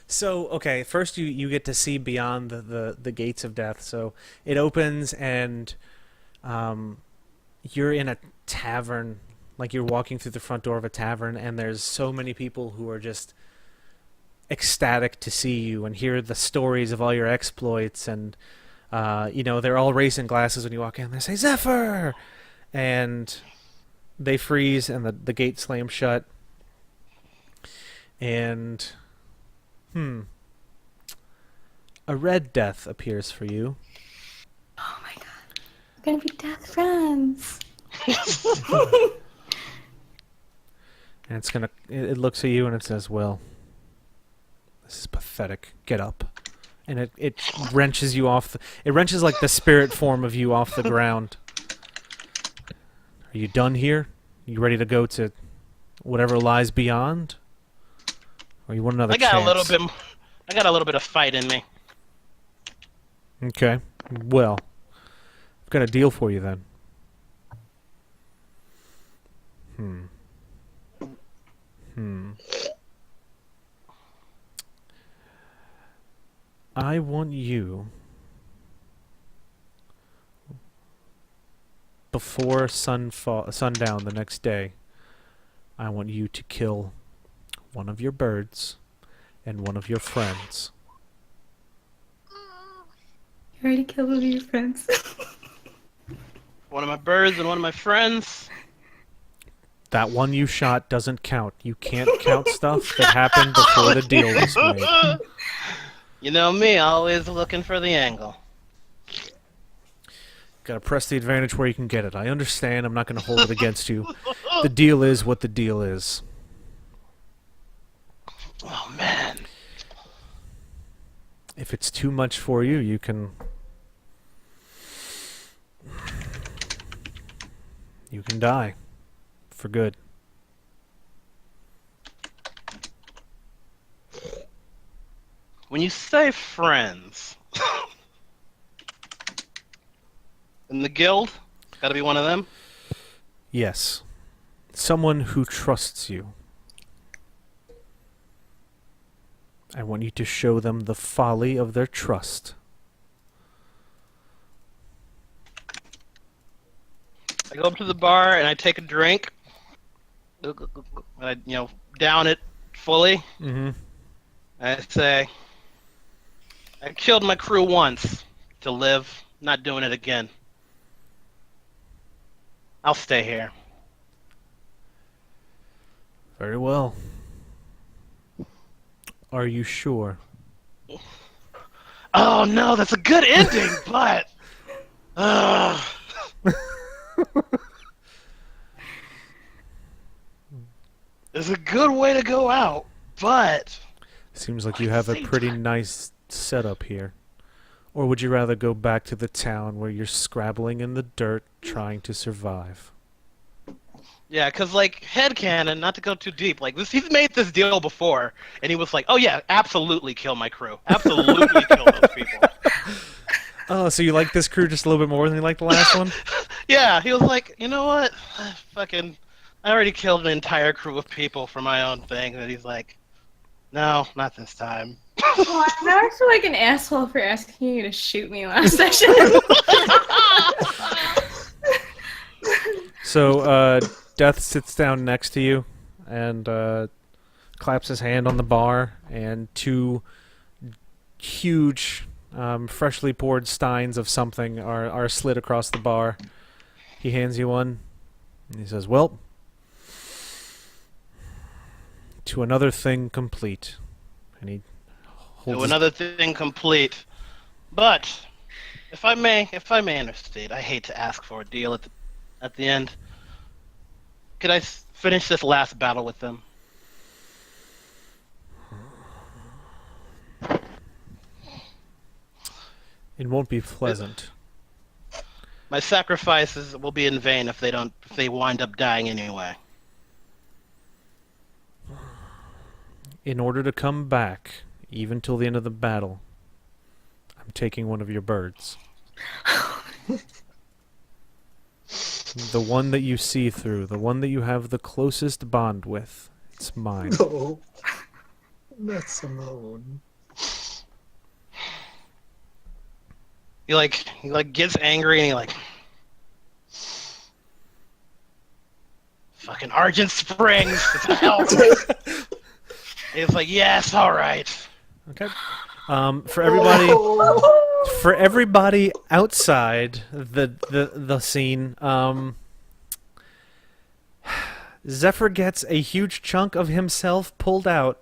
So okay, first you get to see beyond the gates of death. So it opens and you're in a tavern, like you're walking through the front door of a tavern, and there's so many people who are just ecstatic to see you and hear the stories of all your exploits, and they're all raising glasses when you walk in. They say Zephyr, and they freeze, and the gate slams shut, and a red death appears for you. Oh my god. We're gonna be death friends. And it's gonna. It looks at you and it says, "Well, this is pathetic. Get up." And it wrenches you off. It wrenches like the spirit form of you off the ground. Are you done here? You ready to go to whatever lies beyond? Or you want another I got chance? I got a little bit of fight in me. Okay. Well, I've got a deal for you then. I want you, before sundown the next day, I want you to kill one of your birds and one of your friends. You already killed one of your friends. One of my birds and one of my friends. That one you shot doesn't count. You can't count stuff that happened before the deal was made. You know me, always looking for the angle. Gotta press the advantage where you can get it. I understand. I'm not gonna hold it against you. The deal is what the deal is. Oh, man. If it's too much for you, you can... You can die. For good. When you say friends, in the guild, gotta be one of them? Yes. Someone who trusts you. I want you to show them the folly of their trust. I go up to the bar and I take a drink. And I, down it fully. Mm-hmm. I say, I killed my crew once to live, not doing it again. I'll stay here. Very well. Are you sure? Oh no, that's a good ending, but... There's a good way to go out, but... Seems like you have a pretty nice setup here. Or would you rather go back to the town where you're scrabbling in the dirt trying to survive? Yeah, because, headcanon, not to go too deep, he's made this deal before, and he was like, oh yeah, absolutely kill my crew. Absolutely kill those people. Oh, so you like this crew just a little bit more than you like the last one? Yeah, he was like, you know what? I already killed an entire crew of people for my own thing, and he's like, no, not this time. Well, I'm actually like an asshole for asking you to shoot me last session. So, Death sits down next to you and claps his hand on the bar, and two huge, freshly poured steins of something are slid across the bar. He hands you one, and he says, well, to another thing complete. And he holds To another thing complete. But, if I may interstate, I hate to ask for a deal at the end. Could I finish this last battle with them? It won't be pleasant. My sacrifices will be in vain if they wind up dying anyway. In order to come back, even till the end of the battle, I'm taking one of your birds. The one that you see through, the one that you have the closest bond with. It's mine. No. Not Simone. He gets angry and fucking Argent Springs. He's like, yes, all right. Okay. For everybody outside the scene, Zephyr gets a huge chunk of himself pulled out.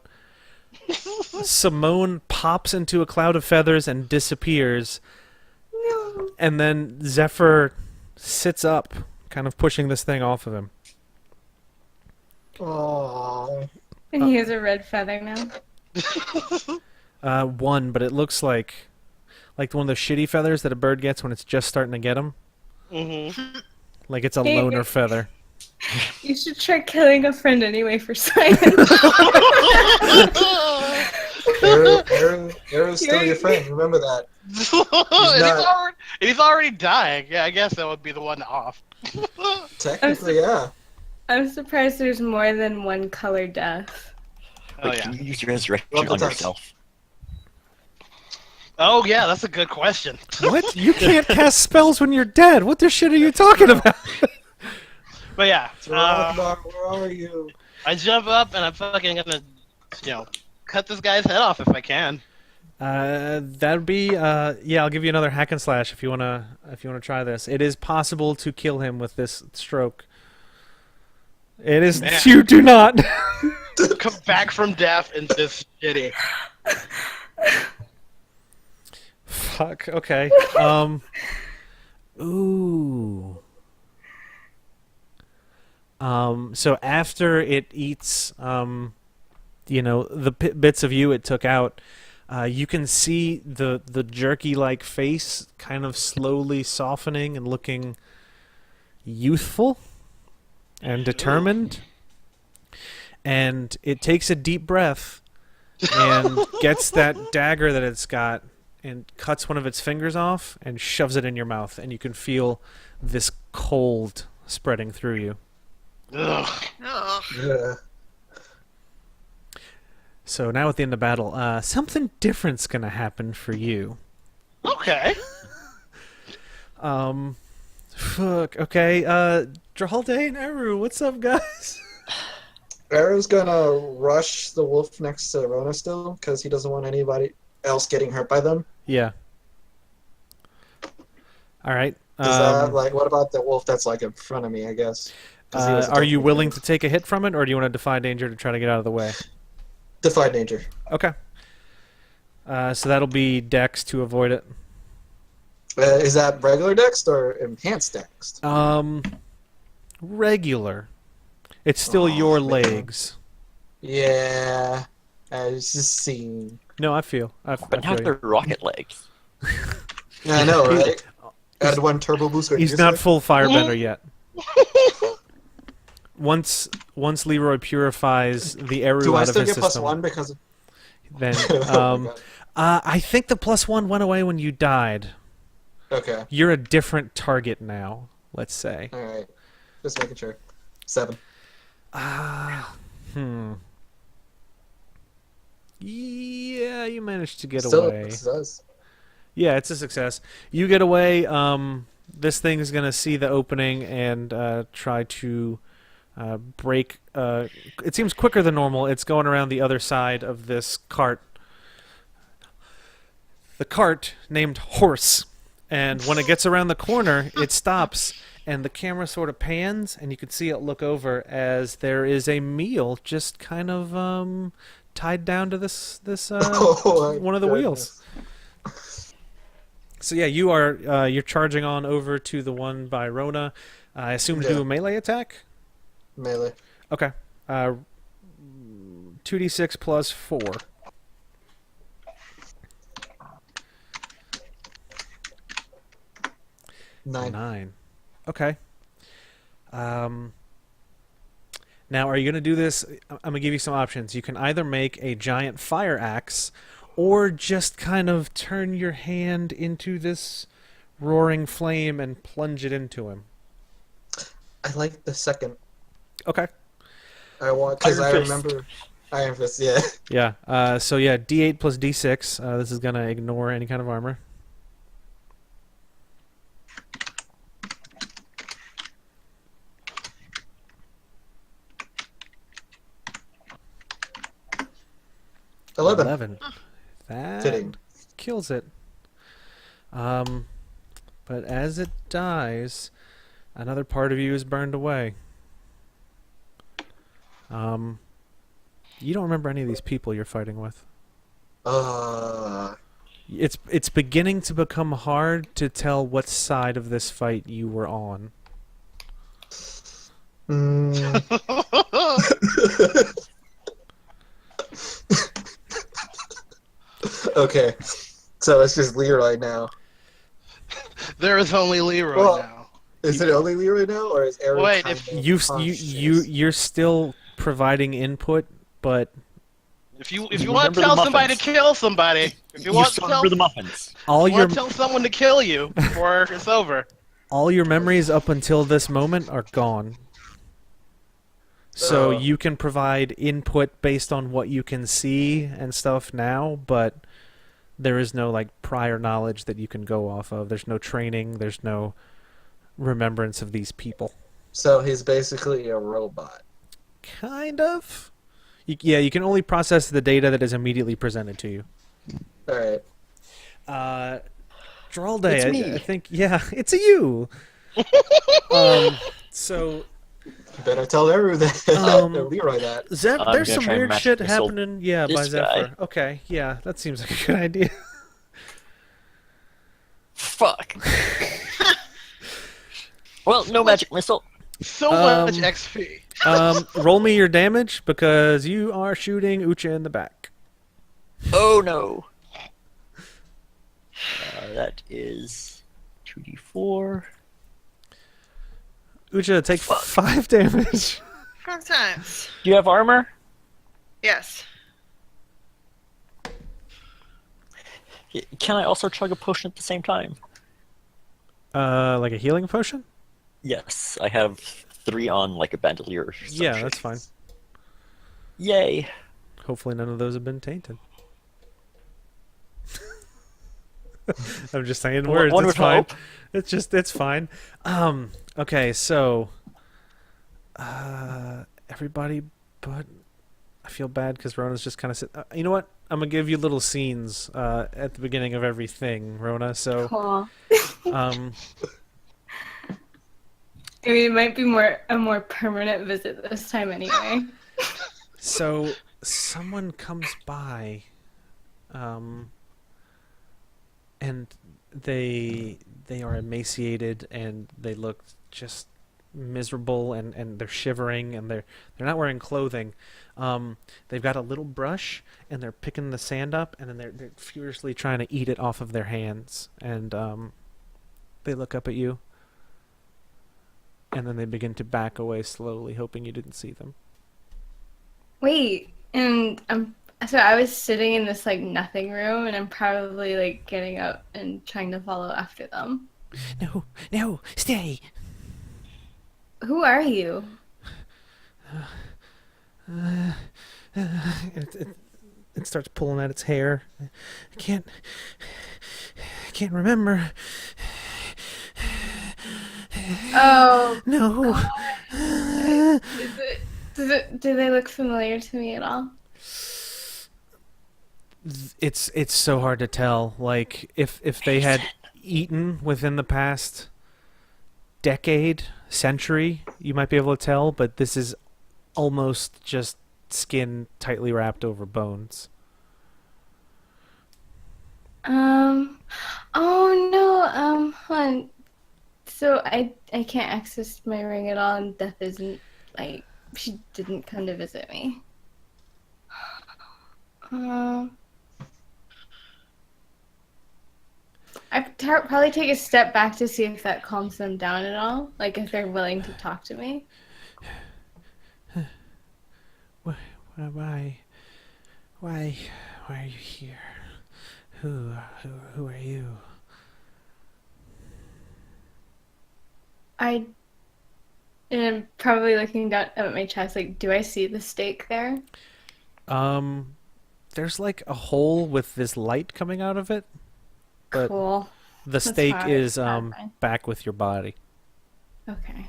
Simone pops into a cloud of feathers and disappears. And then Zephyr sits up, kind of pushing this thing off of him. Oh. And he has a red feather now. One, but it looks like one of those shitty feathers that a bird gets when it's just starting to get him. Mm-hmm. Like it's a Hey. loner feather. You should try killing a friend anyway for science. Arrow's still your friend. Remember that. He's already dying. Yeah, I guess that would be the one off. Technically, yeah. I'm surprised there's more than one color death. Oh Wait, yeah. can you use your resurrection Multiple on times. yourself? Oh yeah, that's a good question. What? You can't cast spells when you're dead. What the shit are you talking about? But yeah, Rockbar, where are you? I jump up and I'm fucking gonna, cut this guy's head off if I can. That'd be yeah. I'll give you another hack and slash if you wanna try this. It is possible to kill him with this stroke. It is. Man. You do not. Come back from death and just shitty. Fuck. Okay. Ooh. So after it eats, the bits of you it took out, you can see the jerky-like face kind of slowly softening and looking youthful and determined. And it takes a deep breath and gets that dagger that it's got and cuts one of its fingers off and shoves it in your mouth, and you can feel this cold spreading through you. Ugh. Oh, Yeah. So now at the end of battle, something different's gonna happen for you. Okay. Fuck. Okay. Drahalde and Eru, what's up, guys? Arrow's gonna rush the wolf next to Rona still, because he doesn't want anybody else getting hurt by them. Yeah. All right. Is that what about the wolf that's like in front of me? I guess. 'Cause he was Are you attacking willing me. to take a hit from it, or do you want to defy danger to try to get out of the way? Defy danger? Okay. So that'll be Dex to avoid it. Is that regular dex or enhanced dex? Regular. It's still Aw, your man. legs. Yeah, I was just seeing. No, I feel. I But now feel they're rocket legs. Yeah, I know, right? Add one turbo booster. He's not full firebender yet. Once Leroy purifies the Eru Do I out of still his get plus system, one because? Of... then Oh my God. I think the +1 went away when you died. Okay, You're a different target now. Let's say. all right. Just making sure. 7. Yeah, you managed to get Still, away. it does. Yeah, it's a success. You get away. This thing is gonna see the opening and try to break. It seems quicker than normal. It's going around the other side of this cart. The cart named Horse, and when it gets around the corner, it stops, and the camera sort of pans, and you can see it look over as there is a meal just kind of tied down to this Oh my one of the goodness. wheels. So yeah, you're charging on over to the one by Rona. I assume to do Yeah. a melee attack. Melee. Okay. 2d6 plus 4. Nine. 9. Okay. Now, are you going to do this? I'm going to give you some options. You can either make a giant fire axe or just kind of turn your hand into this roaring flame and plunge it into him. I like the second. Okay. I want because I Iron Fist. remember Iron Fist. Yeah. Yeah. So yeah, D8 plus D6. This is going to ignore any kind of armor. Eleven. 11. That Fitting. kills it. But as it dies, another part of you is burned away. You don't remember any of these people you're fighting with. It's beginning to become hard to tell what side of this fight you were on. Mm. Okay, so it's just Leroy now. There is only Leroy Well, now. is it only Leroy now, or is Eru Wait, kind if- of conscious? You're still providing input, but if you You want remember to the tell somebody to muffins. kill somebody, if you You want to still tell, remember the muffins. all you your want to tell someone to kill you before it's over. all your memories up until this moment are gone. So Oh. you can provide input based on what you can see and stuff now, but there is no like prior knowledge that you can go off of. There's no training, there's no remembrance of these people. So he's basically a robot. Kind of. Yeah, you can only process the data that is immediately presented to you. All right. Dralday, It's me. I think, yeah, it's a you. So You better tell Eru that. Um, or Leroy that. I'm there's gonna some try and weird match shit missile happening. Yeah, by this guy. Zephyr. Okay, yeah, that seems like a good idea. Fuck. Well, no magic missile. So much Um, XP. Roll me your damage because you are shooting Ucha in the back. Oh no. That is 2d4. Ucha, take Fuck. 5 damage. 5 times. Do you have armor? Yes. Can I also chug a potion at the same time? Like a healing potion? Yes, I have 3 on like a bandolier or some Yeah, shit. that's fine. Yay. Hopefully none of those have been tainted. I'm just saying words. One It's would fine. hope. It's fine. Okay, so everybody but I feel bad because Rona's just kind of you know what? I'm gonna give you little scenes at the beginning of everything, Rona. So Cool. um, I mean, it might be a more permanent visit this time anyway. so someone comes by, and they are emaciated and they look just miserable and they're shivering and they're not wearing clothing. They've got a little brush and they're picking the sand up and then they're furiously trying to eat it off of their hands and they look up at you and then they begin to back away slowly, hoping you didn't see them. Wait, and so I was sitting in this like nothing room, and I'm probably like getting up and trying to follow after them. No, stay. Who are you? It starts pulling at its hair. I can't remember. Oh, No. do they look familiar to me at all? It's so hard to tell. Like if they had eaten within the past decade, century, you might be able to tell, but this is almost just skin tightly wrapped over bones. Oh no, hold on. So I can't access my ring at all, and Death isn't like she didn't come to visit me. I'd probably take a step back to see if that calms them down at all, like if they're willing to talk to me. Why are you here? Who are you? And I'm probably looking down at my chest, like, do I see the stake there? There's like a hole with this light coming out of it, but Cool. the That's stake fine. is That's fine. back with your body. Okay.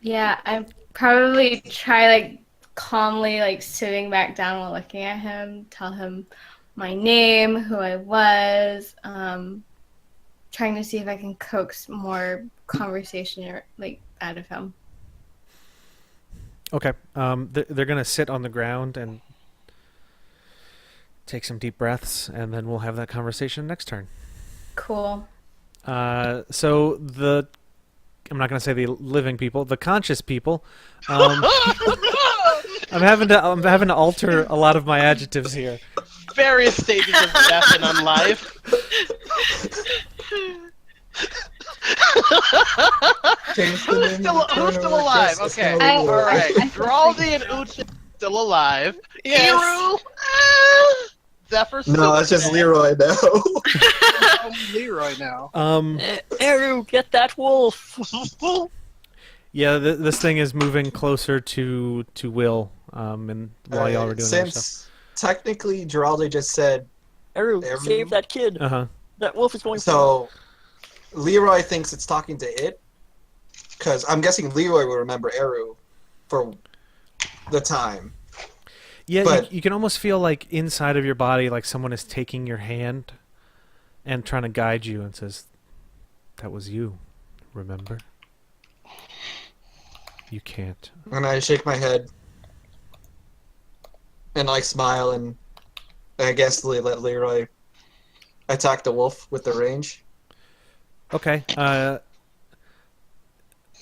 Yeah, I probably try like calmly like sitting back down while looking at him, tell him my name, who I was, trying to see if I can coax more conversation or like out of him. Okay. They're gonna sit on the ground and take some deep breaths, and then we'll have that conversation next turn. Cool. So the I'm not going to say the living people, the conscious people. I'm having to alter a lot of my adjectives here. Various stages of death and unlife. Who's still alive? Okay. All right. Geraldi and Uchi still alive. Yes. Eru, Zephyr's No, still it's just dead. Leroy now. Leroy now. Eru, get that wolf! Yeah, this thing is moving closer to Will. And while y'all were doing other stuff. Since technically Giraldi just said, Eru, Eru? save that kid. That wolf is going for so Leroy thinks it's talking to it, because I'm guessing Leroy will remember Eru for the time. Yeah, But- you can almost feel like inside of your body, like someone is taking your hand and trying to guide you and says, "That was you, remember? You can't." And I shake my head and like smile, and I guess let Leroy attack the wolf with the range. Okay.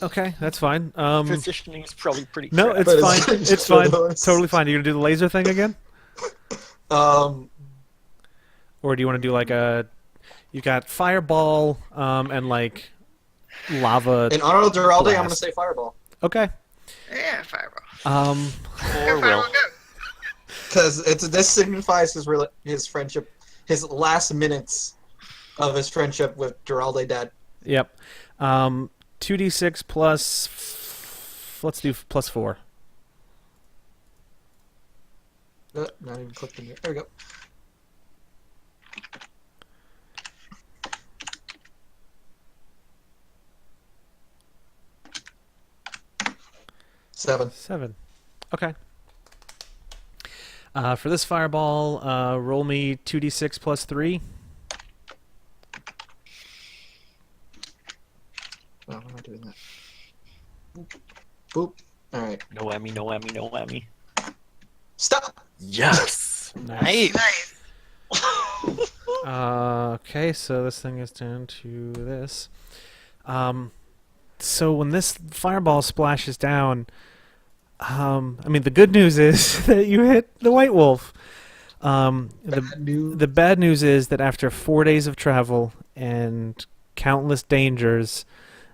Okay, that's fine. Positioning is probably pretty No, crap. it's But fine. it's It's fine. ridiculous. Totally fine. You gonna do the laser thing again, Um, or do you want to do like a? You got fireball, and like lava. in honor of Giraldi, I'm Blast. gonna say fireball. Okay. Yeah, fireball. Or Go, will. fireball, go. Because this signifies his friendship, his last minutes of his friendship with Giraldi dead. Yep. 2d6 plus. Let's do plus 4. Not even clicked in here. There we go. Seven. 7. Okay. For this fireball, roll me 2d6 plus 3. Oh, I'm not doing that. Boop. Boop. All right. No whammy, no whammy, no whammy. Stop. Yes! Nice. Nice. Okay, so this thing is down to this. So when this fireball splashes down, I mean, the good news is that you hit the white wolf. The bad news is that after 4 days of travel and countless dangers,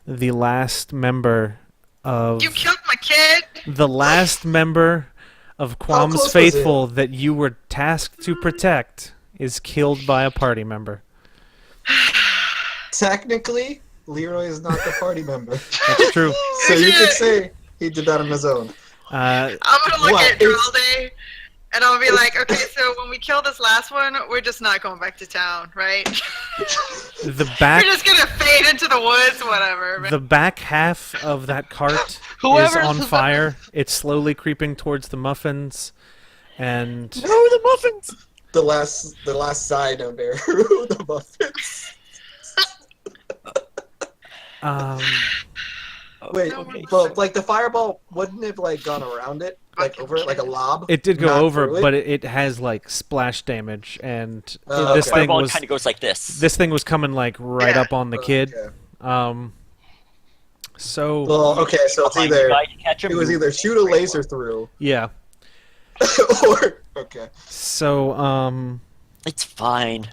the last member of You killed my kid. the last member of close Quam's was it? faithful that you were tasked to protect is killed by a party member. Technically, Leroy is not the party member, That's true. so you could say he did that on his own. Uh, I'm gonna look What? at Giraldi, and I'll be like, okay, so when we kill this last one, we're just not going back to town, right? the back We're just gonna fade into the woods, whatever. the back half of that cart is Whoever's- on fire. It's slowly creeping towards the muffins, and No, the muffins! The last side of there, the muffins. um, Wait, Okay. but like the fireball wouldn't have like gone around it, like over it, like a lob? it did go Not over, through it? but it has like splash damage, and Oh, this okay. thing Fireball was kind of goes like this. this thing was coming like right Yeah. up on the kid. Okay. So Well, okay, so it's Behind you, either guy, to catch him, it was you- either shoot a laser through, yeah. or okay. So It's fine.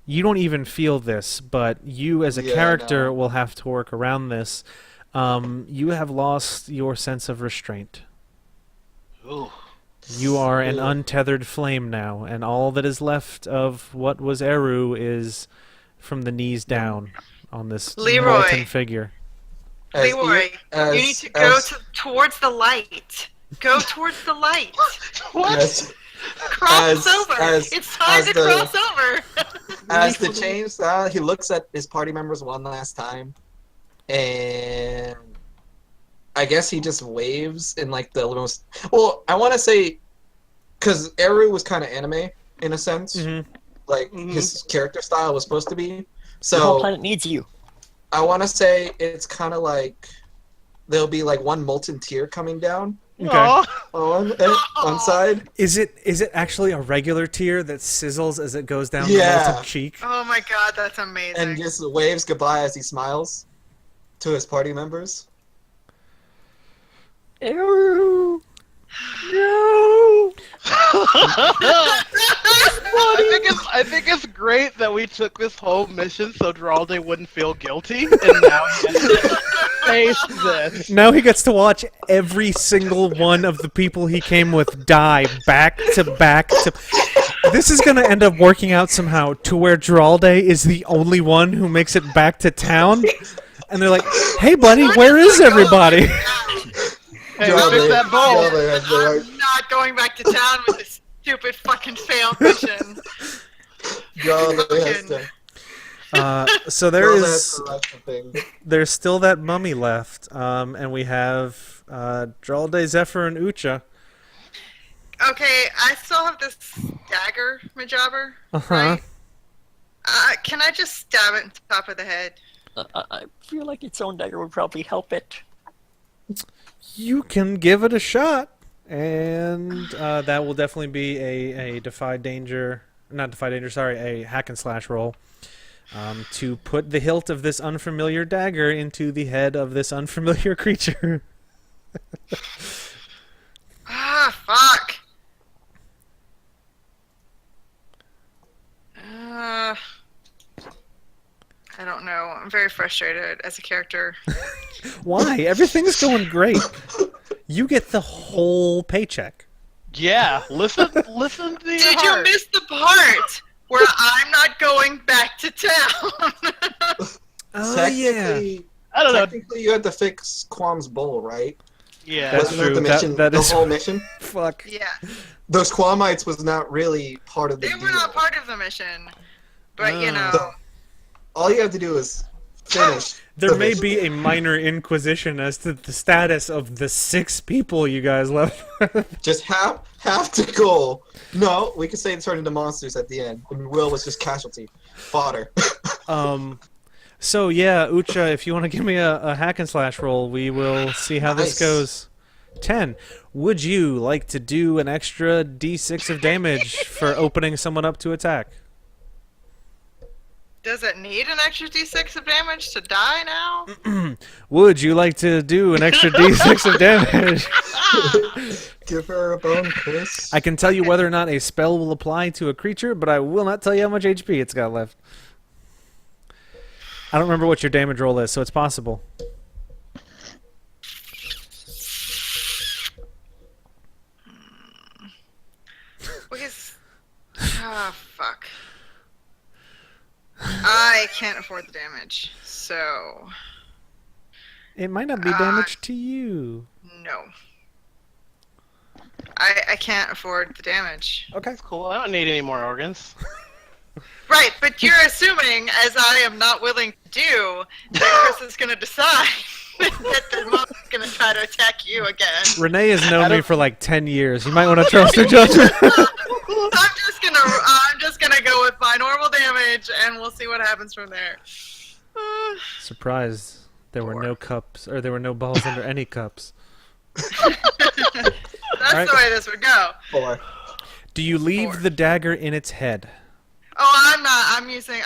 you don't even feel this, but you as a Yeah, character no. will have to work around this. You have lost your sense of restraint. Ooh. You are an Ooh. untethered flame now, and all that is left of what was Eru is from the knees down on this Leroy. molten figure. As Leroy, as- you need to go as- towards the light. Go towards the light. What? as, Cross over. as- It's time as to the- cross over. as the chains, he looks at his party members one last time, and I guess he just waves in like the most. Well, I want to say, because Eru was kind of anime in a sense, like his character style was supposed to be. The whole So planet needs you. I want to say it's kind of like there'll be like one molten tear coming down Okay. Aw. on one side. Is it actually a regular tear that sizzles as it goes down the Yeah. molten cheek? Oh my god, that's amazing. And just waves goodbye as he smiles. to his party members. Eru! No! I think it's great that we took this whole mission so Dralde wouldn't feel guilty, and now he has to face this. Now he gets to watch every single one of the people he came with die back to back to. This is gonna end up working out somehow to where Dralde is the only one who makes it back to town, and they're like, "Hey, buddy, where is everybody?" Hey, fix that bowl. I'm not going back to town with this stupid fucking failed mission. So there's still that mummy left, and we have Dralde, Zephyr, and Ucha. Okay, I still have this dagger, Majabber. Uh-huh. Right? Can I just stab it in the top of the head? I feel like its own dagger would probably help it. You can give it a shot, and that will definitely be a defy danger, not defy danger, sorry, a hack and slash roll, to put the hilt of this unfamiliar dagger into the head of this unfamiliar creature. Fuck. I don't know. I'm very frustrated as a character. Why? Everything's going great. You get the whole paycheck. Yeah, listen to your Did you heart. miss the part where I'm not going back to town? Oh, yeah. Technically, I don't know. technically, you had to fix Quam's bowl, right? Yeah. That's Wasn't that true. the mission? That the is- whole mission. Fuck. Yeah. Those Quamites was not really part of the They deal. were not part of the mission. But, you Oh. know. So, all you have to do is finish. There the may mission. be a minor inquisition as to the status of the 6 people you guys left. Just have to go. No, we could say it turned into monsters at the end, and Will was just casualty fodder. So yeah, Ucha, if you want to give me a hack and slash roll, we will see how this Nice. goes. 10. Would you like to do an extra d6 of damage for opening someone up to attack? Does it need an extra d6 of damage to die now? Would you like to do an extra d6 of damage? Give her a bone, Chris. I can tell you whether or not a spell will apply to a creature, but I will not tell you how much HP it's got left. I don't remember what your damage roll is, so it's possible. Fuck. I can't afford the damage, so It might not be damage to you. no. I can't afford the damage. Okay. Cool. I don't need any more organs. Right, but you're assuming, as I am not willing to do, that Chris is going to decide that the monk's going to try to attack you again. Renee has known me for like 10 years. You might want to trust her judgment. I'm just gonna go with my normal damage, and we'll see what happens from there. Surprised there were no cups, or there were no balls under any cups. That's Alright. the way this would go. 4. Do you leave 4. the dagger in its head? Oh, I'm not.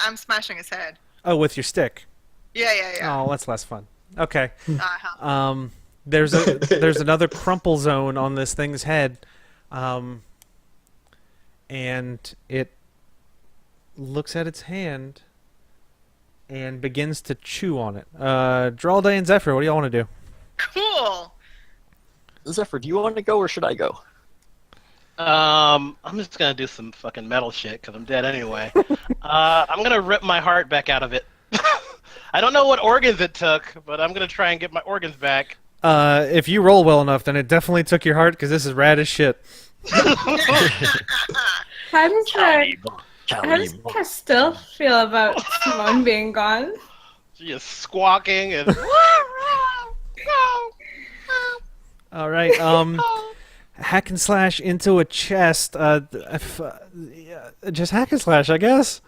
I'm smashing his head. Oh, with your stick. Yeah. Oh, that's less fun. Okay. Uh-huh. There's another crumple zone on this thing's head, and it looks at its hand and begins to chew on it. Dralde and Zephyr, what do y'all want to do? Cool. Zephyr, do you want to go or should I go? I'm just gonna do some fucking metal shit because I'm dead anyway. I'm gonna rip my heart back out of it. I don't know what organs it took, but I'm gonna try and get my organs back. If you roll well enough, then it definitely took your heart because this is rad as shit. How does Calibre. Castile feel about Simone being gone? She is squawking and. All right. Hack and slash into a chest. Just hack and slash, I guess.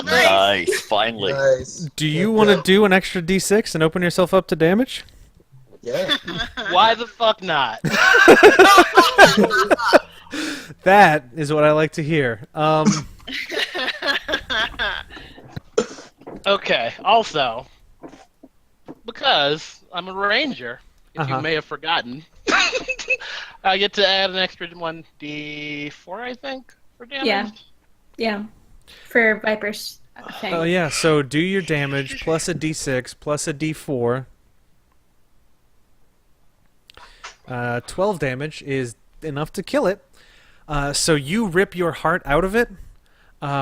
Nice, finally. Nice. Do you want to do an extra d6 and open yourself up to damage? Yeah. Why the fuck not? That is what I like to hear. Okay. Also, because I'm a ranger, if you Uh-huh. may have forgotten, I get to add an extra 1d4, I think, for damage. Yeah. Yeah. For Viper's thing. Oh yeah, so do your damage plus a d6 plus a d4. 12 damage is enough to kill it. So you rip your heart out of it,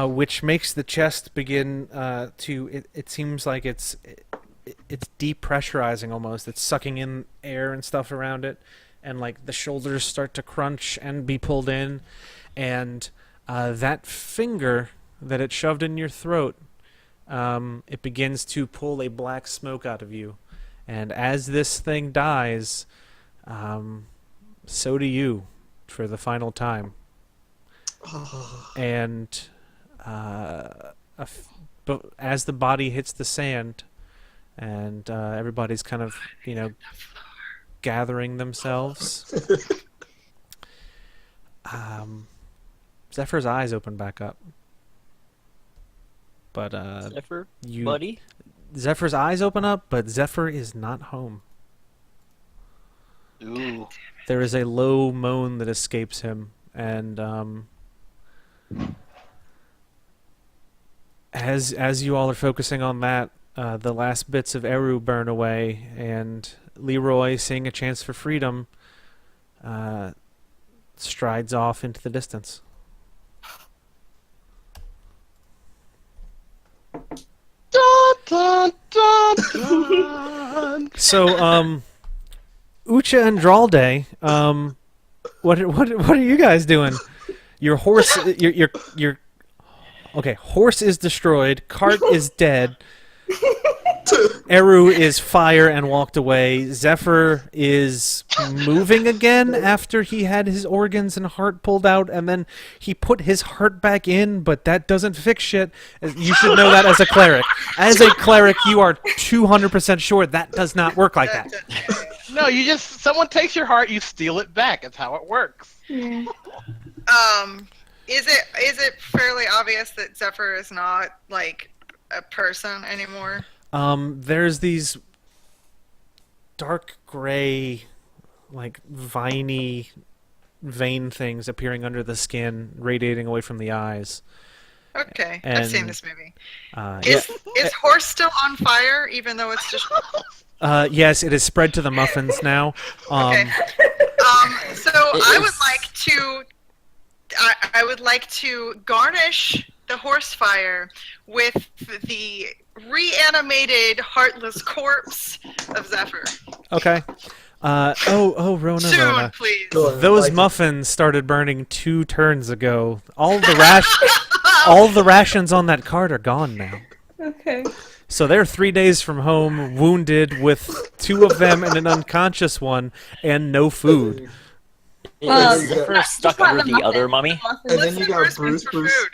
which makes the chest begin to. It seems like it's depressurizing almost. It's sucking in air and stuff around it, and like the shoulders start to crunch and be pulled in, and that finger that it shoved in your throat, it begins to pull a black smoke out of you, and as this thing dies, so do you for the final time. And as the body hits the sand, and everybody's kind of, gathering themselves, Zephyr's eyes open back up. But Zephyr, you, buddy. Zephyr's eyes open up, but Zephyr is not home. Ooh. There is a low moan that escapes him, and as you all are focusing on that, the last bits of Eru burn away, and Leroy, seeing a chance for freedom, strides off into the distance. Dun, dun, dun, dun. So, Ucha and Dralde, what are you guys doing? Your horse, your okay, horse is destroyed, cart is dead. Eru is fire and walked away. Zephyr is moving again after he had his organs and heart pulled out, and then he put his heart back in, but that doesn't fix shit. You should know that as a cleric. As a cleric, you are 200% sure that does not work like that. No, someone takes your heart, you steal it back. That's how it works. Yeah. Is it fairly obvious that Zephyr is not like a person anymore? There's these dark gray, like viney vein things appearing under the skin, radiating away from the eyes. Okay, And- I've seen this movie. Yeah. Is horse still on fire, even though it's just? Yes, it is spread to the muffins now. Okay. So I would like to garnish the horse fire with the reanimated heartless corpse of Zephyr. Okay. Rona, Soon, Rona. please. Good. Those Like- muffins started burning 2 turns ago. All the rations on that cart are gone now. Okay. So they're 3 days from home, wounded, with 2 of them and an unconscious one, and no food. Well, Is Zephyr stuck not under the the other muffins. mummy? And then you Listen, got Bruce Bruce. for food.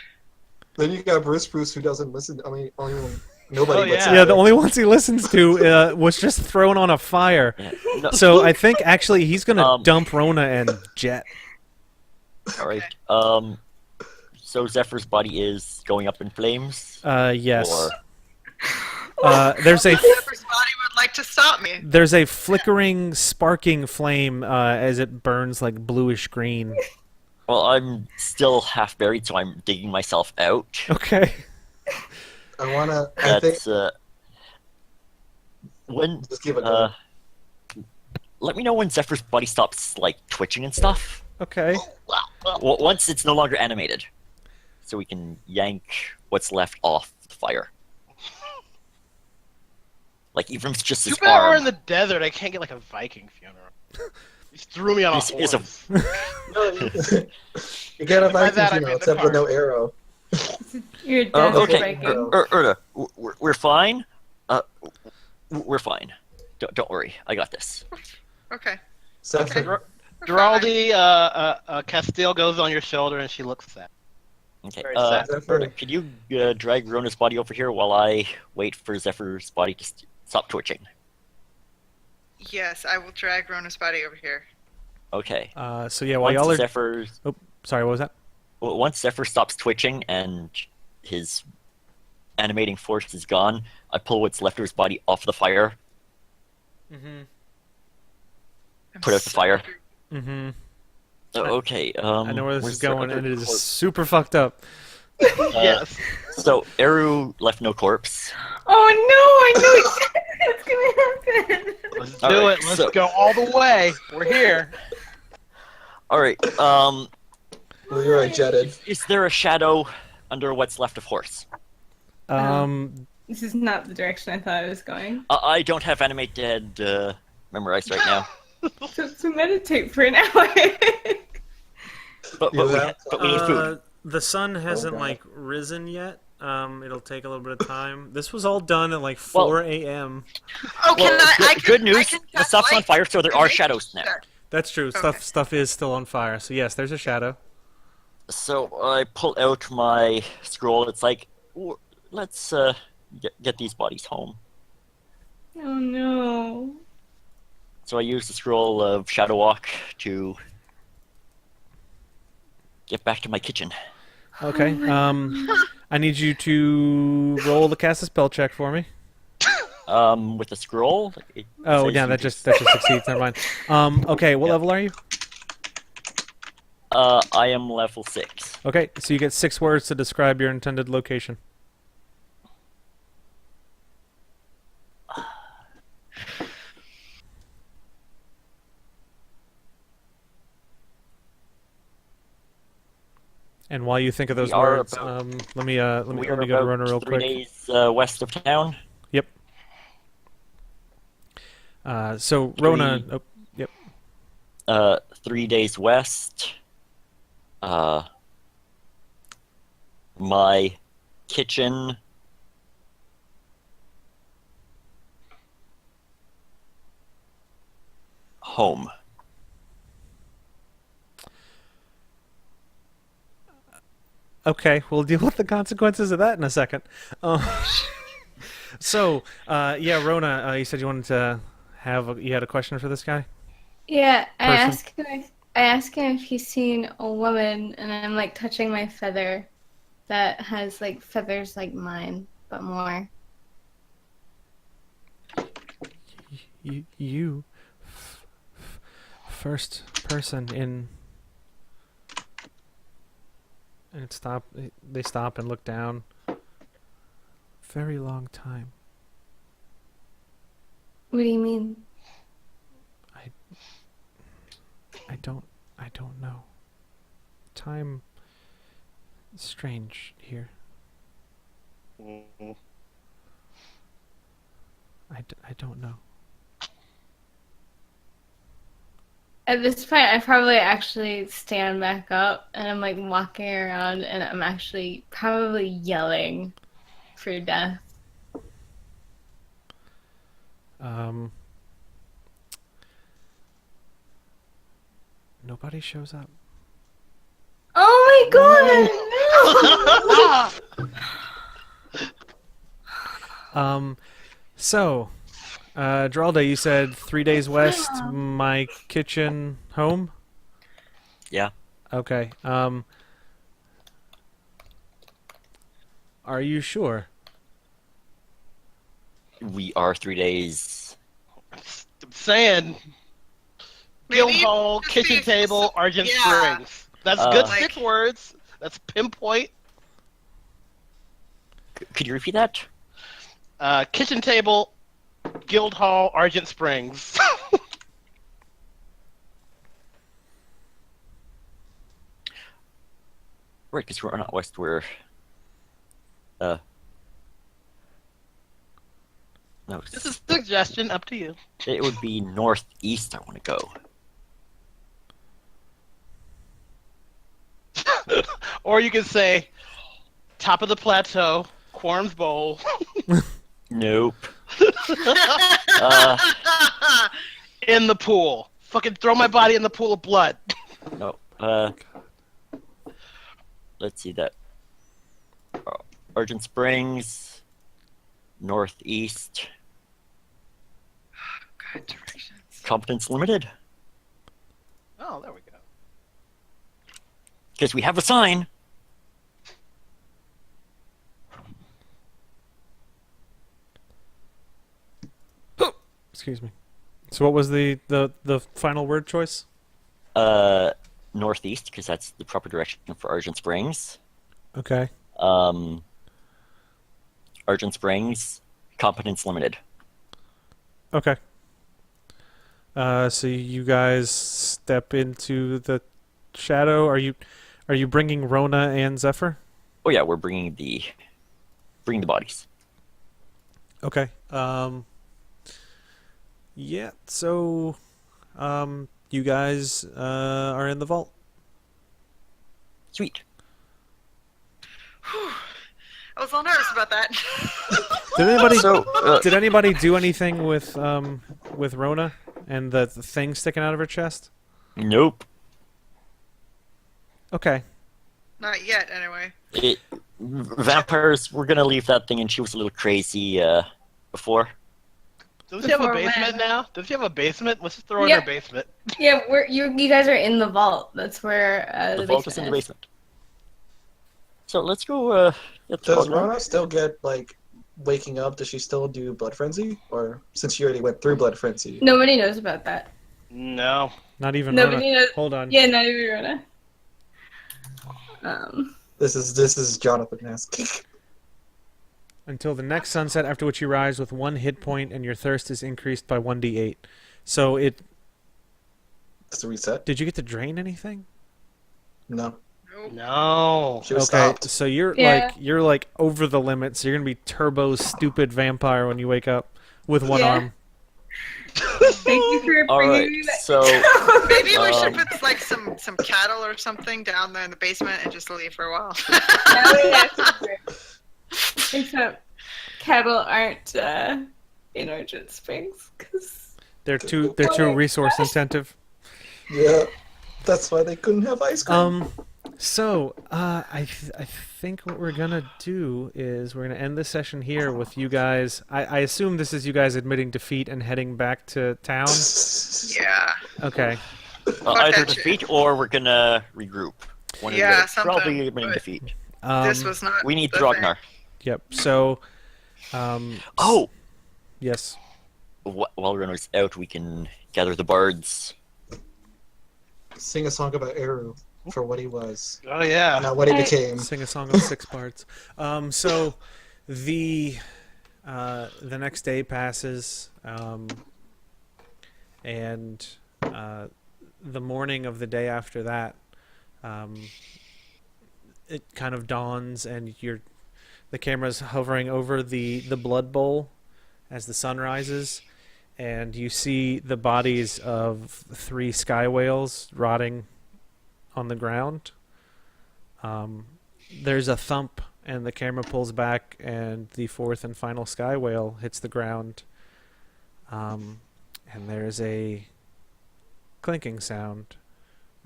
Then you got Bruce who doesn't listen. Only nobody. Oh, but yeah. Zephyr. Yeah, the only ones he listens to was just thrown on a fire. Yeah. No, So I think actually he's gonna Um, dump Rona and Jet. all right. So Zephyr's body is going up in flames. Yes. Or There's a Zephyr's body would like to stop me. there's a flickering, sparking flame as it burns like bluish green. well, I'm still half buried, so I'm digging myself out. Okay. I think. That's when. Just give it. a Let me know when Zephyr's body stops like twitching and stuff. Okay. Once it's no longer animated, so we can yank what's left off the fire. Like even if it's just Too his bad we're arm. in the desert. I can't get like a Viking funeral. You threw me on a This is a- horse. You get a By Viking that, I funeral, mean the except with car. no arrow. You're a Oh, desert okay, Viking. Erda, we're fine. We're fine. Don't worry, I got this. Okay. Zephyr. We're fine. Giraldi, Castile goes on your shoulder and she looks sad. Okay. Very sad. Zephyr. Erda, could you drag Rona's body over here while I wait for Zephyr's body to stop twitching? Yes, I will drag Rona's body over here. Okay. So yeah, while y'all Once are Zephyr's sorry, what was that? once Zephyr stops twitching and his animating force is gone, I pull what's left of his body off the fire, Mm-hmm. put out the fire. Mm-hmm. Okay, I know where this is where's the going, other and it is corpse? super fucked up. Yes. So Eru left no corpse. Oh no! I know exactly what's gonna happen. Let's All do right, it. Let's so- go all the way. We're here. All right. Leroy jetted. Is there a shadow under what's left of horse? This is not the direction I thought I was going. I don't have animate dead memorized right now, So meditate for an hour. but we need food. The sun hasn't God. like risen yet. It'll take a little bit of time. This was all done at like Well- 4 a.m. Oh, Well, good news. can The cast stuff's on light fire, so there and are make shadows now. check. That's true. Okay. Stuff is still on fire. So yes, there's a shadow. So I pull out my scroll. It's like, let's get these bodies home. Oh no. So I use the scroll of Shadow Walk to get back to my kitchen. Okay. I need you to roll the cast a spell check for me. With the scroll. It Oh says yeah, you that just succeeds. Never mind. Okay, what Yeah. level are you? I am level 6. Okay, so you get 6 words to describe your intended location. And while you think of those We are words, about- let me go to Rona real 3 quick. days west of town. Yep. So Rona, oh, yep. 3 days west. My kitchen. Home. Okay, we'll deal with the consequences of that in a second. So, yeah, Rona, you said you wanted to you had a question for this guy? Yeah, Person. I ask him if he's seen a woman, and I'm like touching my feather that has like feathers like mine, but more. You first person in, and they stop and look down. Very long time. What do you mean? I don't know. Time strange here. I don't know. At this point, I probably actually stand back up, and I'm like walking around, and I'm actually probably yelling for death. Nobody shows up. Oh my god! So, Geralda, you said 3 days west, my kitchen, home? Yeah. Okay, are you sure? We are 3 days. I'm saying. Maybe you Guildhall, just kitchen be- table, Argent Yeah. Springs. That's Uh, good Like- 6 words. That's pinpoint. Could you repeat that? Kitchen table, Guildhall, Argent Springs. Right, because we're not west. We're no. This is a suggestion, up to you. It would be northeast. I want to go. Or you could say, top of the plateau, Quorum's Bowl. Nope. In the pool. Fucking throw my body in the pool of blood. No. Let's see that. Argent Springs, northeast. God, directions. Competence limited. Oh, there we go. Because we have a sign. Excuse me. So what was the final word choice? Northeast, because that's the proper direction for Argent Springs. Okay. Argent Springs, competence limited. Okay. So you guys step into the shadow. Are you bringing Rona and Zephyr? Oh yeah, we're bringing the bodies. Okay. Yeah. So, you guys are in the vault. Sweet. Whew. I was all nervous about that. Did anybody So, did anybody do anything with Rona and the thing sticking out of her chest? nope. Okay. Not yet, anyway. Vampires, we're gonna leave that thing, and she was a little crazy before. Does she have a Before basement when? now? Does she have a basement? Let's just throw her in Yeah. her basement. Yeah, you guys are in the vault. That's where The the vault is in the basement basement. So let's go. Get the Does Rona. Rona still get like waking up? Does she still do blood frenzy, or since she already went through blood frenzy? Nobody knows about that. No. Not even Nobody Rona. knows. Hold on. Yeah, not even Rona. This is Jonathan asking. Until the next sunset, after which you rise with 1 hit point and your thirst is increased by 1d8. So it. It's a reset. Did you get to drain anything? No, Nope. No. she was Okay, stopped. so you're Yeah. like over the limit. So you're gonna be turbo stupid vampire when you wake up with one Yeah. arm. Thank you for All bringing right. me back. So Maybe we should Um, put like some cattle or something down there in the basement and just leave for a while. Except cattle aren't in Argent Springs because They're too resource intensive. Yeah, that's why they couldn't have ice cream. So I think what we're gonna do is we're gonna end this session here with you guys. I assume this is you guys admitting defeat and heading back to town. Yeah. Okay. either that shit. defeat or we're gonna regroup. One or the Yeah, other. something, Probably admitting but- defeat. This was not. We need the Drognar. Yep. So. Oh, Yes. while Renault's out, we can gather the bards. Sing a song about Eru for what he was, Oh yeah. not what he I- became. Sing a song of 6 parts. So the next day passes, and the morning of the day after that, it kind of dawns, and the camera's hovering over the blood bowl as the sun rises, and you see the bodies of 3 sky whales rotting on the ground. There's a thump, and the camera pulls back, and the 4th and final sky whale hits the ground. And there's a clinking sound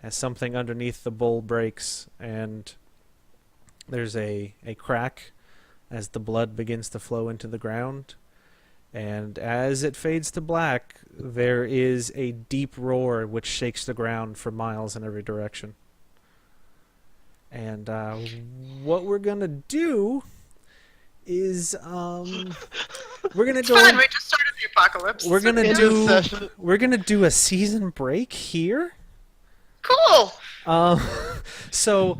as something underneath the bowl breaks, and there's a crack as the blood begins to flow into the ground. And as it fades to black, there is a deep roar which shakes the ground for miles in every direction. And what we're gonna do is we're gonna It's go. fine. We just started the apocalypse. We're gonna End do. this session. We're gonna do a season break here. Cool. So,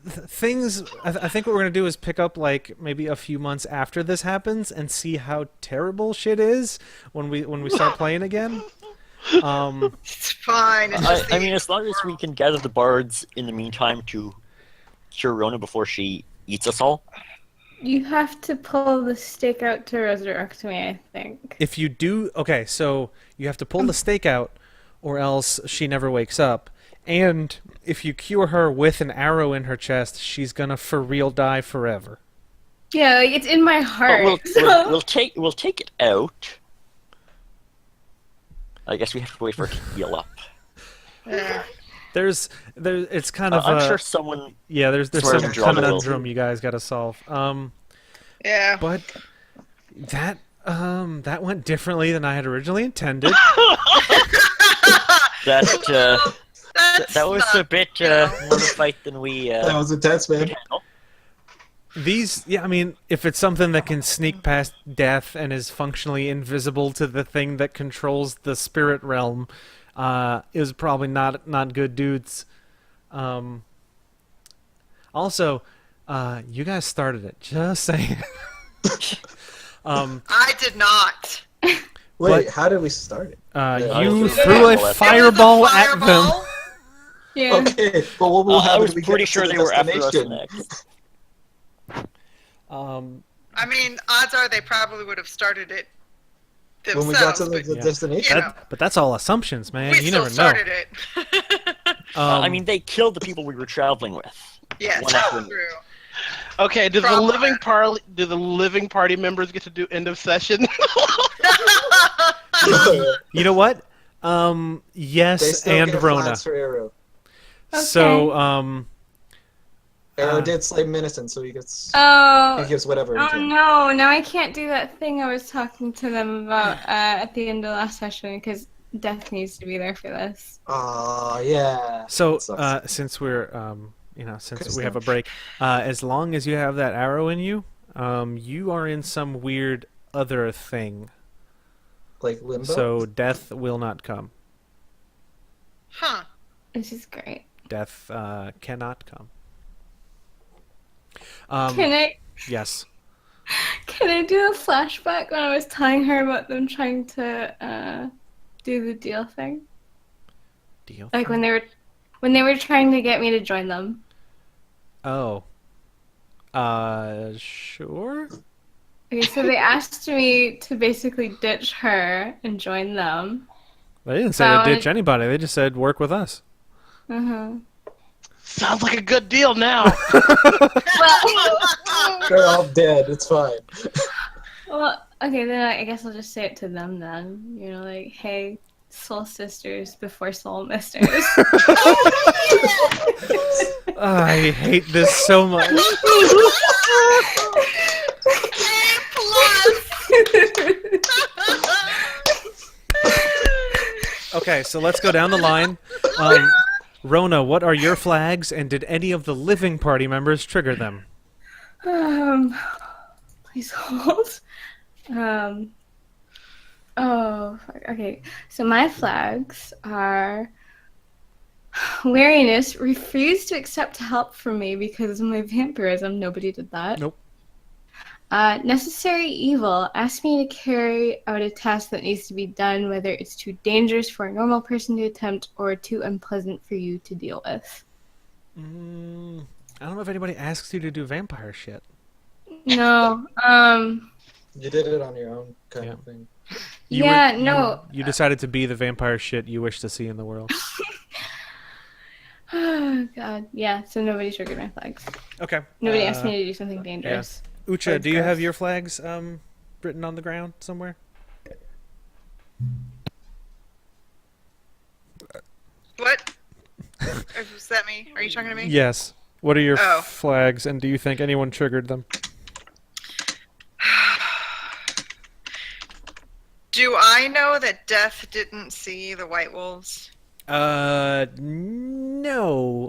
things. I think what we're gonna do is pick up like maybe a few months after this happens and see how terrible shit is when we start playing again. It's fine. It's just I mean, as long as we can gather the bards in the meantime to cure Rona before she eats us all. You have to pull the stake out to resurrect me, I think. If you do, okay, so you have to pull the stake out, or else she never wakes up. And if you cure her with an arrow in her chest, she's gonna for real die forever. Yeah, like it's in my But heart. so- we'll take it out. I guess we have to wait for it to heal up. There's it's kind of I'm sure someone. yeah. There's Swear some to God, I will. conundrum you guys got to solve. Yeah. But that went differently than I had originally intended. That That's that was not- a bit more of a fight than we That was intense, man. could handle. I mean, if it's something that can sneak past death and is functionally invisible to the thing that controls the spirit realm, is probably not good dudes. Also, you guys started it. Just saying. I did not. Wait, But- how did we start it? You was a threw a fireball at them. fireball at them. Fireball? Yeah. Okay, but what will I happen was when we pretty get sure to the they were after us destination? next. I mean, odds are they probably would have started it When we got themselves. to the, but the Yeah. destination? Yeah. But that's all assumptions, man. we You still never know. started it. I mean, they killed the people we were traveling with. Yes, One after another. true. Okay, do the Problem. living party members get to do end of session? You know what? They Yes, still and get Rona. flags for Arrow. So, Arrow did slay Minison, so he gets whatever he Oh can. no, now I can't do that thing I was talking to them about at the end of last session because Death needs to be there for this. Aw, yeah. So, That sucks. since we're, since Good we have a stuff. break, as long as you have that arrow in you, you are in some weird other thing. Like Limbo? So death will not come. Huh. This is great. Death cannot come. Yes. Can I do a flashback when I was telling her about them trying to do the deal thing? Deal. Like when they were trying to get me to join them. Oh. Sure. Okay, so they asked me to basically ditch her and join them. They didn't say Well, to ditch anybody. They just said work with us. Uh-huh. Sounds like a good deal now. They're all dead, it's fine. Well, okay, then I guess I'll just say it to them then. You know, like, hey, soul sisters before soul misters. I hate this so much. Okay, so let's go down the line. Rona, what are your flags, and did any of the living party members trigger them? Please hold. Oh, fuck, okay. So my flags are wariness, refuse to accept help from me because of my vampirism. Nobody did that. Nope. Necessary evil, ask me to carry out a task that needs to be done, whether it's too dangerous for a normal person to attempt or too unpleasant for you to deal with. I don't know if anybody asks you to do vampire shit. No, You did it on your own, kind Yeah. of thing. no. You decided to be the vampire shit you wish to see in the world. Oh, God. Yeah, so nobody triggered my flags. Okay. Nobody asked me to do something dangerous. Ucha, Or do you have gross. your flags written on the ground somewhere? What? Was that me? Are you talking to me? Yes. What are your Oh. flags, and do you think anyone triggered them? Do I know that Death didn't see the White Wolves? No.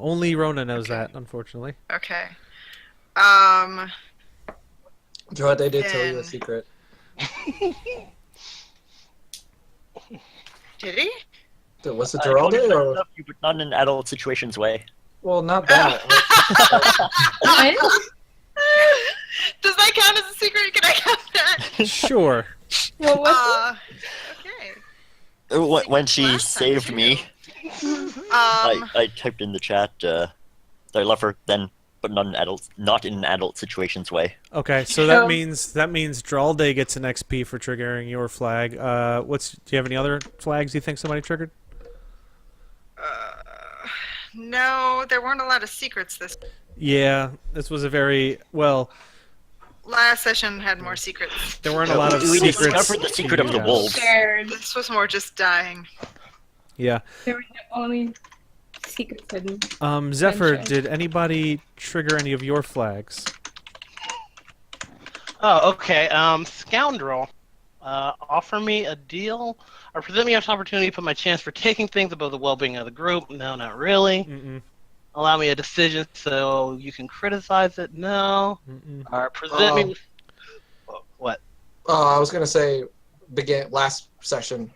Only Rona knows that, unfortunately. Okay. Gerard, they did tell you a Then- secret. Did he? Was it I Geraldo told you or? stuff, but not in an adult situations way. Well, not that. What? Does that count as a secret? Can I count that? Sure. Well, what's Okay. When she Last time, saved too. me, I typed in the chat that I love her then, but not in an adult situations way. Okay, so that So- means Dralday gets an XP for triggering your flag. Do you have any other flags you think somebody triggered? No, there weren't a lot of secrets this Yeah, this was a very last session had more secrets. there weren't a lot of We secrets. discovered the secret of the Yeah. wolves. scared? This was more just dying. Yeah. There were only secrets hidden. Zephyr, Mention. did anybody trigger any of your flags? Oh, okay. Scoundrel. Offer me a deal or present me an opportunity to put my chance for taking things above the well-being of the group. No, not really. Mm-mm. allow me a decision so you can criticize it now Mm-mm. or present me with what? I was gonna say, last session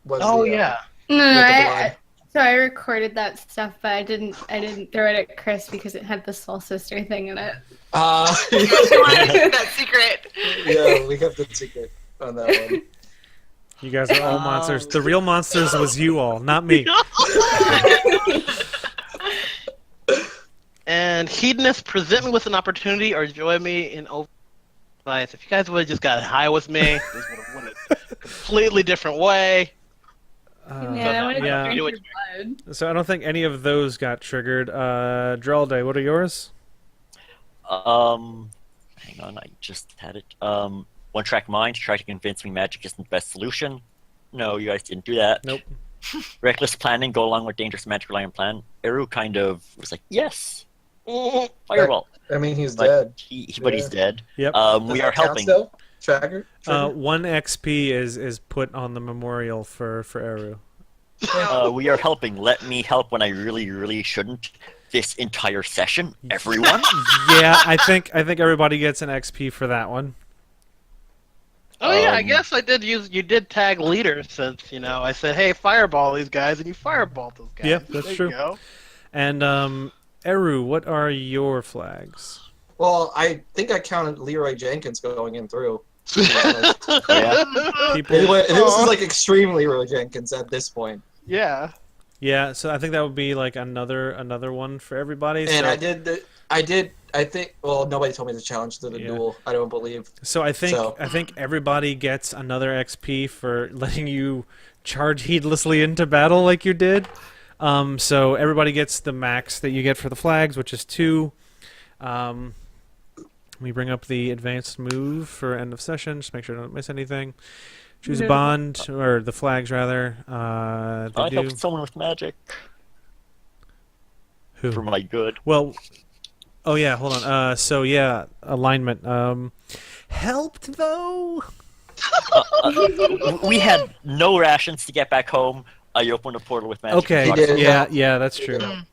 was Oh the, yeah. No, with the I, blood. so I recorded that stuff, but I didn't throw it at Chris because it had the soul sister thing in it. You want to keep that secret. Yeah, we kept it secret on that one. You guys are all monsters. The real monsters was you all, not me. And hedonists, present me with an opportunity or join me in over advice. If you guys would have just got high with me, this would have went a completely different way. Man, I want to yeah. drink Do your it. blood. So I don't think any of those got triggered. Dralde, what are yours? Hang on, I just had it. One track mind, try to convince me magic isn't the best solution. No, you guys didn't do that. Nope. Reckless planning, go along with dangerous magic reliant plan. Eru kind of was like, yes, fireball. I mean, he's But dead. but he's dead. Yep. Does We that are count helping. still? Tracker? 1 XP is put on the memorial for Eru. We are helping. Let me help when I really, really shouldn't. This entire session, everyone. Yeah, I think everybody gets an XP for that one. Oh yeah, I Um, guess I did use. You did tag leader since I said, "Hey, fireball these guys," and you fireballed those guys. Yeah, that's There true. You go. And Eru, what are your flags? Well, I think I counted Leroy Jenkins going in through. Yeah. People. Anyway, this is like extreme Leroy Jenkins at this point. Yeah. Yeah, so I think that would be like another one for everybody. And So, I think, well, nobody told me to challenge to the Yeah. duel. I don't believe. so I think So- I think everybody gets another XP for letting you charge heedlessly into battle like you did. So everybody gets the max that you get for the flags, which is 2. We bring up the advanced move for end of session. Just make sure I don't miss anything. Choose a No. bond, or the flags rather. They I do. helped someone with magic Who? for my good. Well, oh yeah, hold on. So yeah, alignment. Helped though. We had no rations to get back home. I opened a portal with magic. Okay, He did. yeah, yeah, that's true. Mm.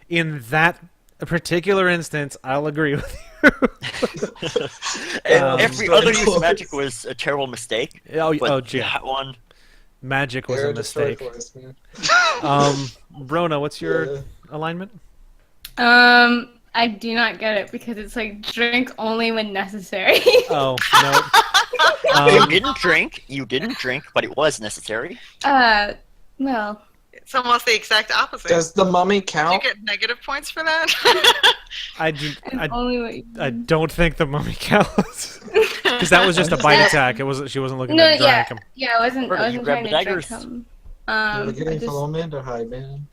In that particular instance, I'll agree with you. Every so other use close. of magic was a terrible mistake. Oh, But oh, gee, that one, magic was Air a destroy mistake. force, man. Rona, what's your Yeah. alignment? I do not get it because it's like drink only when necessary. Oh you no. didn't drink, but it was necessary. Well, It's almost the exacct opposite. Does the mummy Did you count? get negative points for that? I do. it's only what you I don't think the mummy counts because that was just a bite attack. It wasn't. She wasn't looking No, to drag him. Yeah, I wasn't. Bruno, I you wasn't grabbed trying the to drink daggers. him. You're I getting just, low man or high man?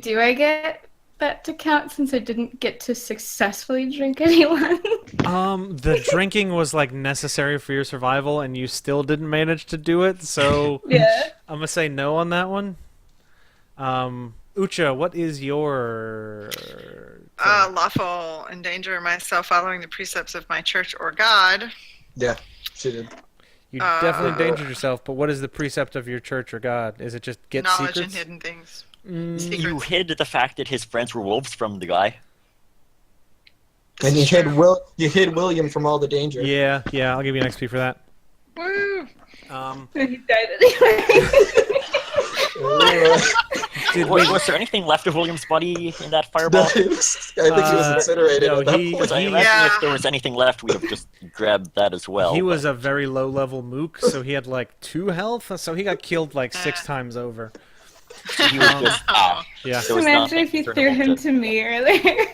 do I get that to count since I didn't get to successfully drink anyone? The drinking was like necessary for your survival, and you still didn't manage to do it. So Yeah. I'm gonna say no on that one. Ucha, what is your? Lawful endanger myself following the precepts of my church or God. Yeah, she did. You definitely endangered yourself, but what is the precept of your church or God? Is it just get Knowledge secrets? and hidden things. Mm, Secrets. You hid the fact that his friends were wolves from the guy. And you hid William from all the danger. yeah, I'll give you an XP for that. Woo! He died anyway. Did Was there anything left of William's body in that fireball? I think he was incinerated no, at that he- point. So I he- imagine Yeah. if there was anything left, we'd have just grabbed that as well. he but- was a very low level mook, so he had like 2 health, so he got killed like 6 times over. He was just Yeah. There was Imagine nothing if you to threw turn him him to me earlier.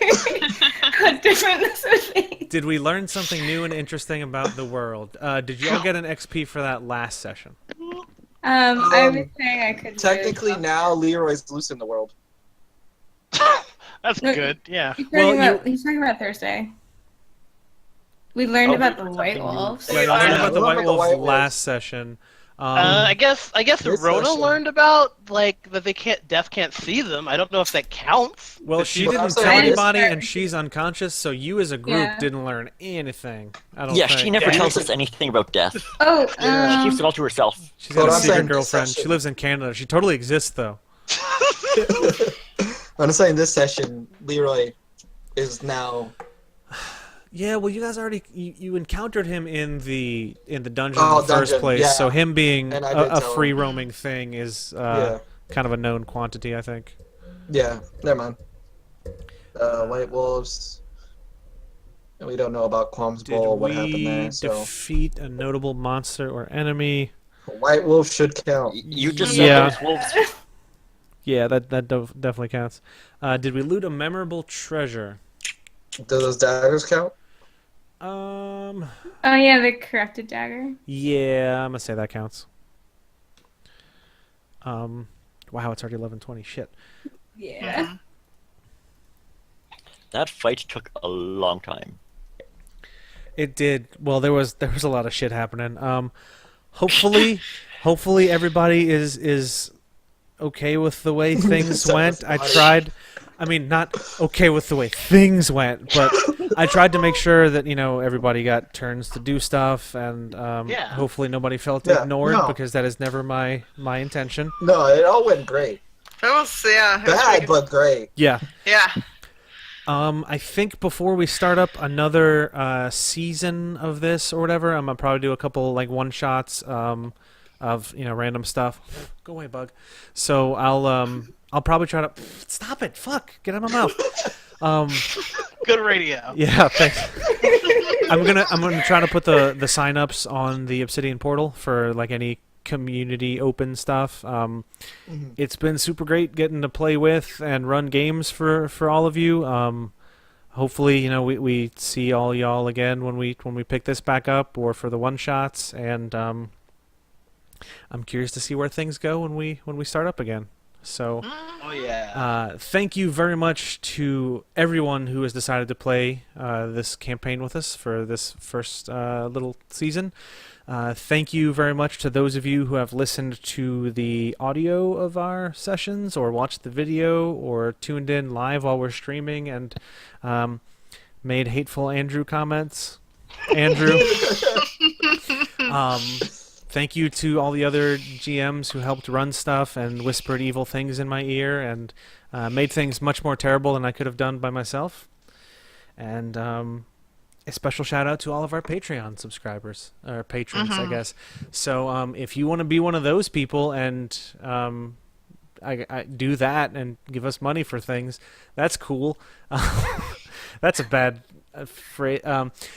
How different this would be. Did we learn something new and interesting about the world? Did you all get an XP for that last session? I would say I could. Technically, now Leroy's loose in the world. That's No, good. Yeah. He's talking about Thursday. We learned about the White Wolves. Yeah, you learned about the I White remember the Wolves White Wolves. last session. I guess this Rona session- learned about like that Death can't see them. I don't know if that counts. Well, If she she's- didn't I'm tell saying is- anybody, and she's unconscious, so you as a group Yeah. didn't learn anything. I don't Yeah, think. she never Yeah. tells us anything about death. Oh, Yeah. She keeps it all to herself. She's But got a I'm secret saying this girlfriend. She session- lives in Canada. She totally exists, though. I'm just saying this session, Leroy is now. Yeah, well, you guys already you encountered him in the dungeon Oh, in the first dungeon, place, yeah. so him being And I did a tell him. free roaming thing is Yeah. kind of a known quantity, I think. Yeah, never mind. White Wolves. And we don't know about Qualm's Did Bowl, what we happened there, so. defeat a notable monster or enemy? White Wolf should count. You just Yeah. said those wolves. Yeah, that definitely counts. Did we loot a memorable treasure? Do those daggers count? Oh yeah, the corrupted dagger. Yeah, I'm gonna say that counts. Wow, it's already 11:20. Shit. Yeah. That fight took a long time. It did. Well, there was a lot of shit happening. Hopefully everybody is okay with the way things went. I tried. I mean, not okay with the way things went, but I tried to make sure that everybody got turns to do stuff, and Yeah. hopefully nobody felt Yeah, ignored no. because that is never my intention. No, it all went great. That was, yeah. it was Bad, pretty good. but great. Yeah. Yeah. I think before we start up another season of this or whatever, I'm gonna probably do a couple like one shots of random stuff. Go away, bug. So I'll probably try to stop it. Fuck, get out of my mouth. Good radio. Yeah, thanks. I'm gonna try to put the signups on the Obsidian portal for like any community open stuff. It's been super great getting to play with and run games for all of you. Hopefully, we see all y'all again when we pick this back up or for the one shots, and I'm curious to see where things go when we start up again. So Oh yeah. thank you very much to everyone who has decided to play this campaign with us for this first little season. Thank you very much to those of you who have listened to the audio of our sessions or watched the video or tuned in live while we're streaming and made hateful Andrew comments. Andrew. Thank you to all the other GMs who helped run stuff and whispered evil things in my ear and made things much more terrible than I could have done by myself. And a special shout out to all of our Patreon subscribers, or patrons, I guess. So if you want to be one of those people and I do that and give us money for things, that's cool. That's a bad phrase.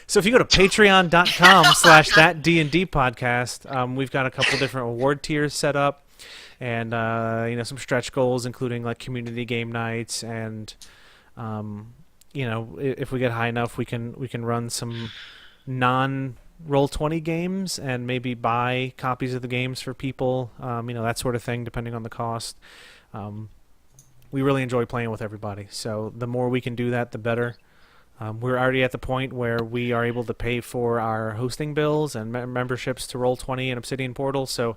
So if you go to patreon.com/thatdnd podcast, we've got a couple different award tiers set up, and some stretch goals, including like community game nights, and if we get high enough, we can run some non-Roll20 games and maybe buy copies of the games for people, that sort of thing, depending on the cost. We really enjoy playing with everybody, so the more we can do that, the better. We're already at the point where we are able to pay for our hosting bills and memberships to Roll20 and Obsidian Portal, so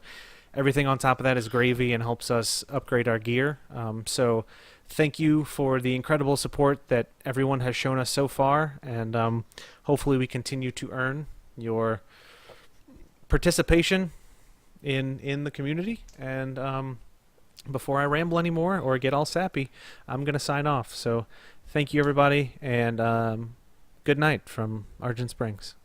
everything on top of that is gravy and helps us upgrade our gear. So thank you for the incredible support that everyone has shown us so far, and hopefully we continue to earn your participation in the community. And before I ramble anymore or get all sappy, I'm going to sign off. So thank you, everybody, and good night from Argent Springs.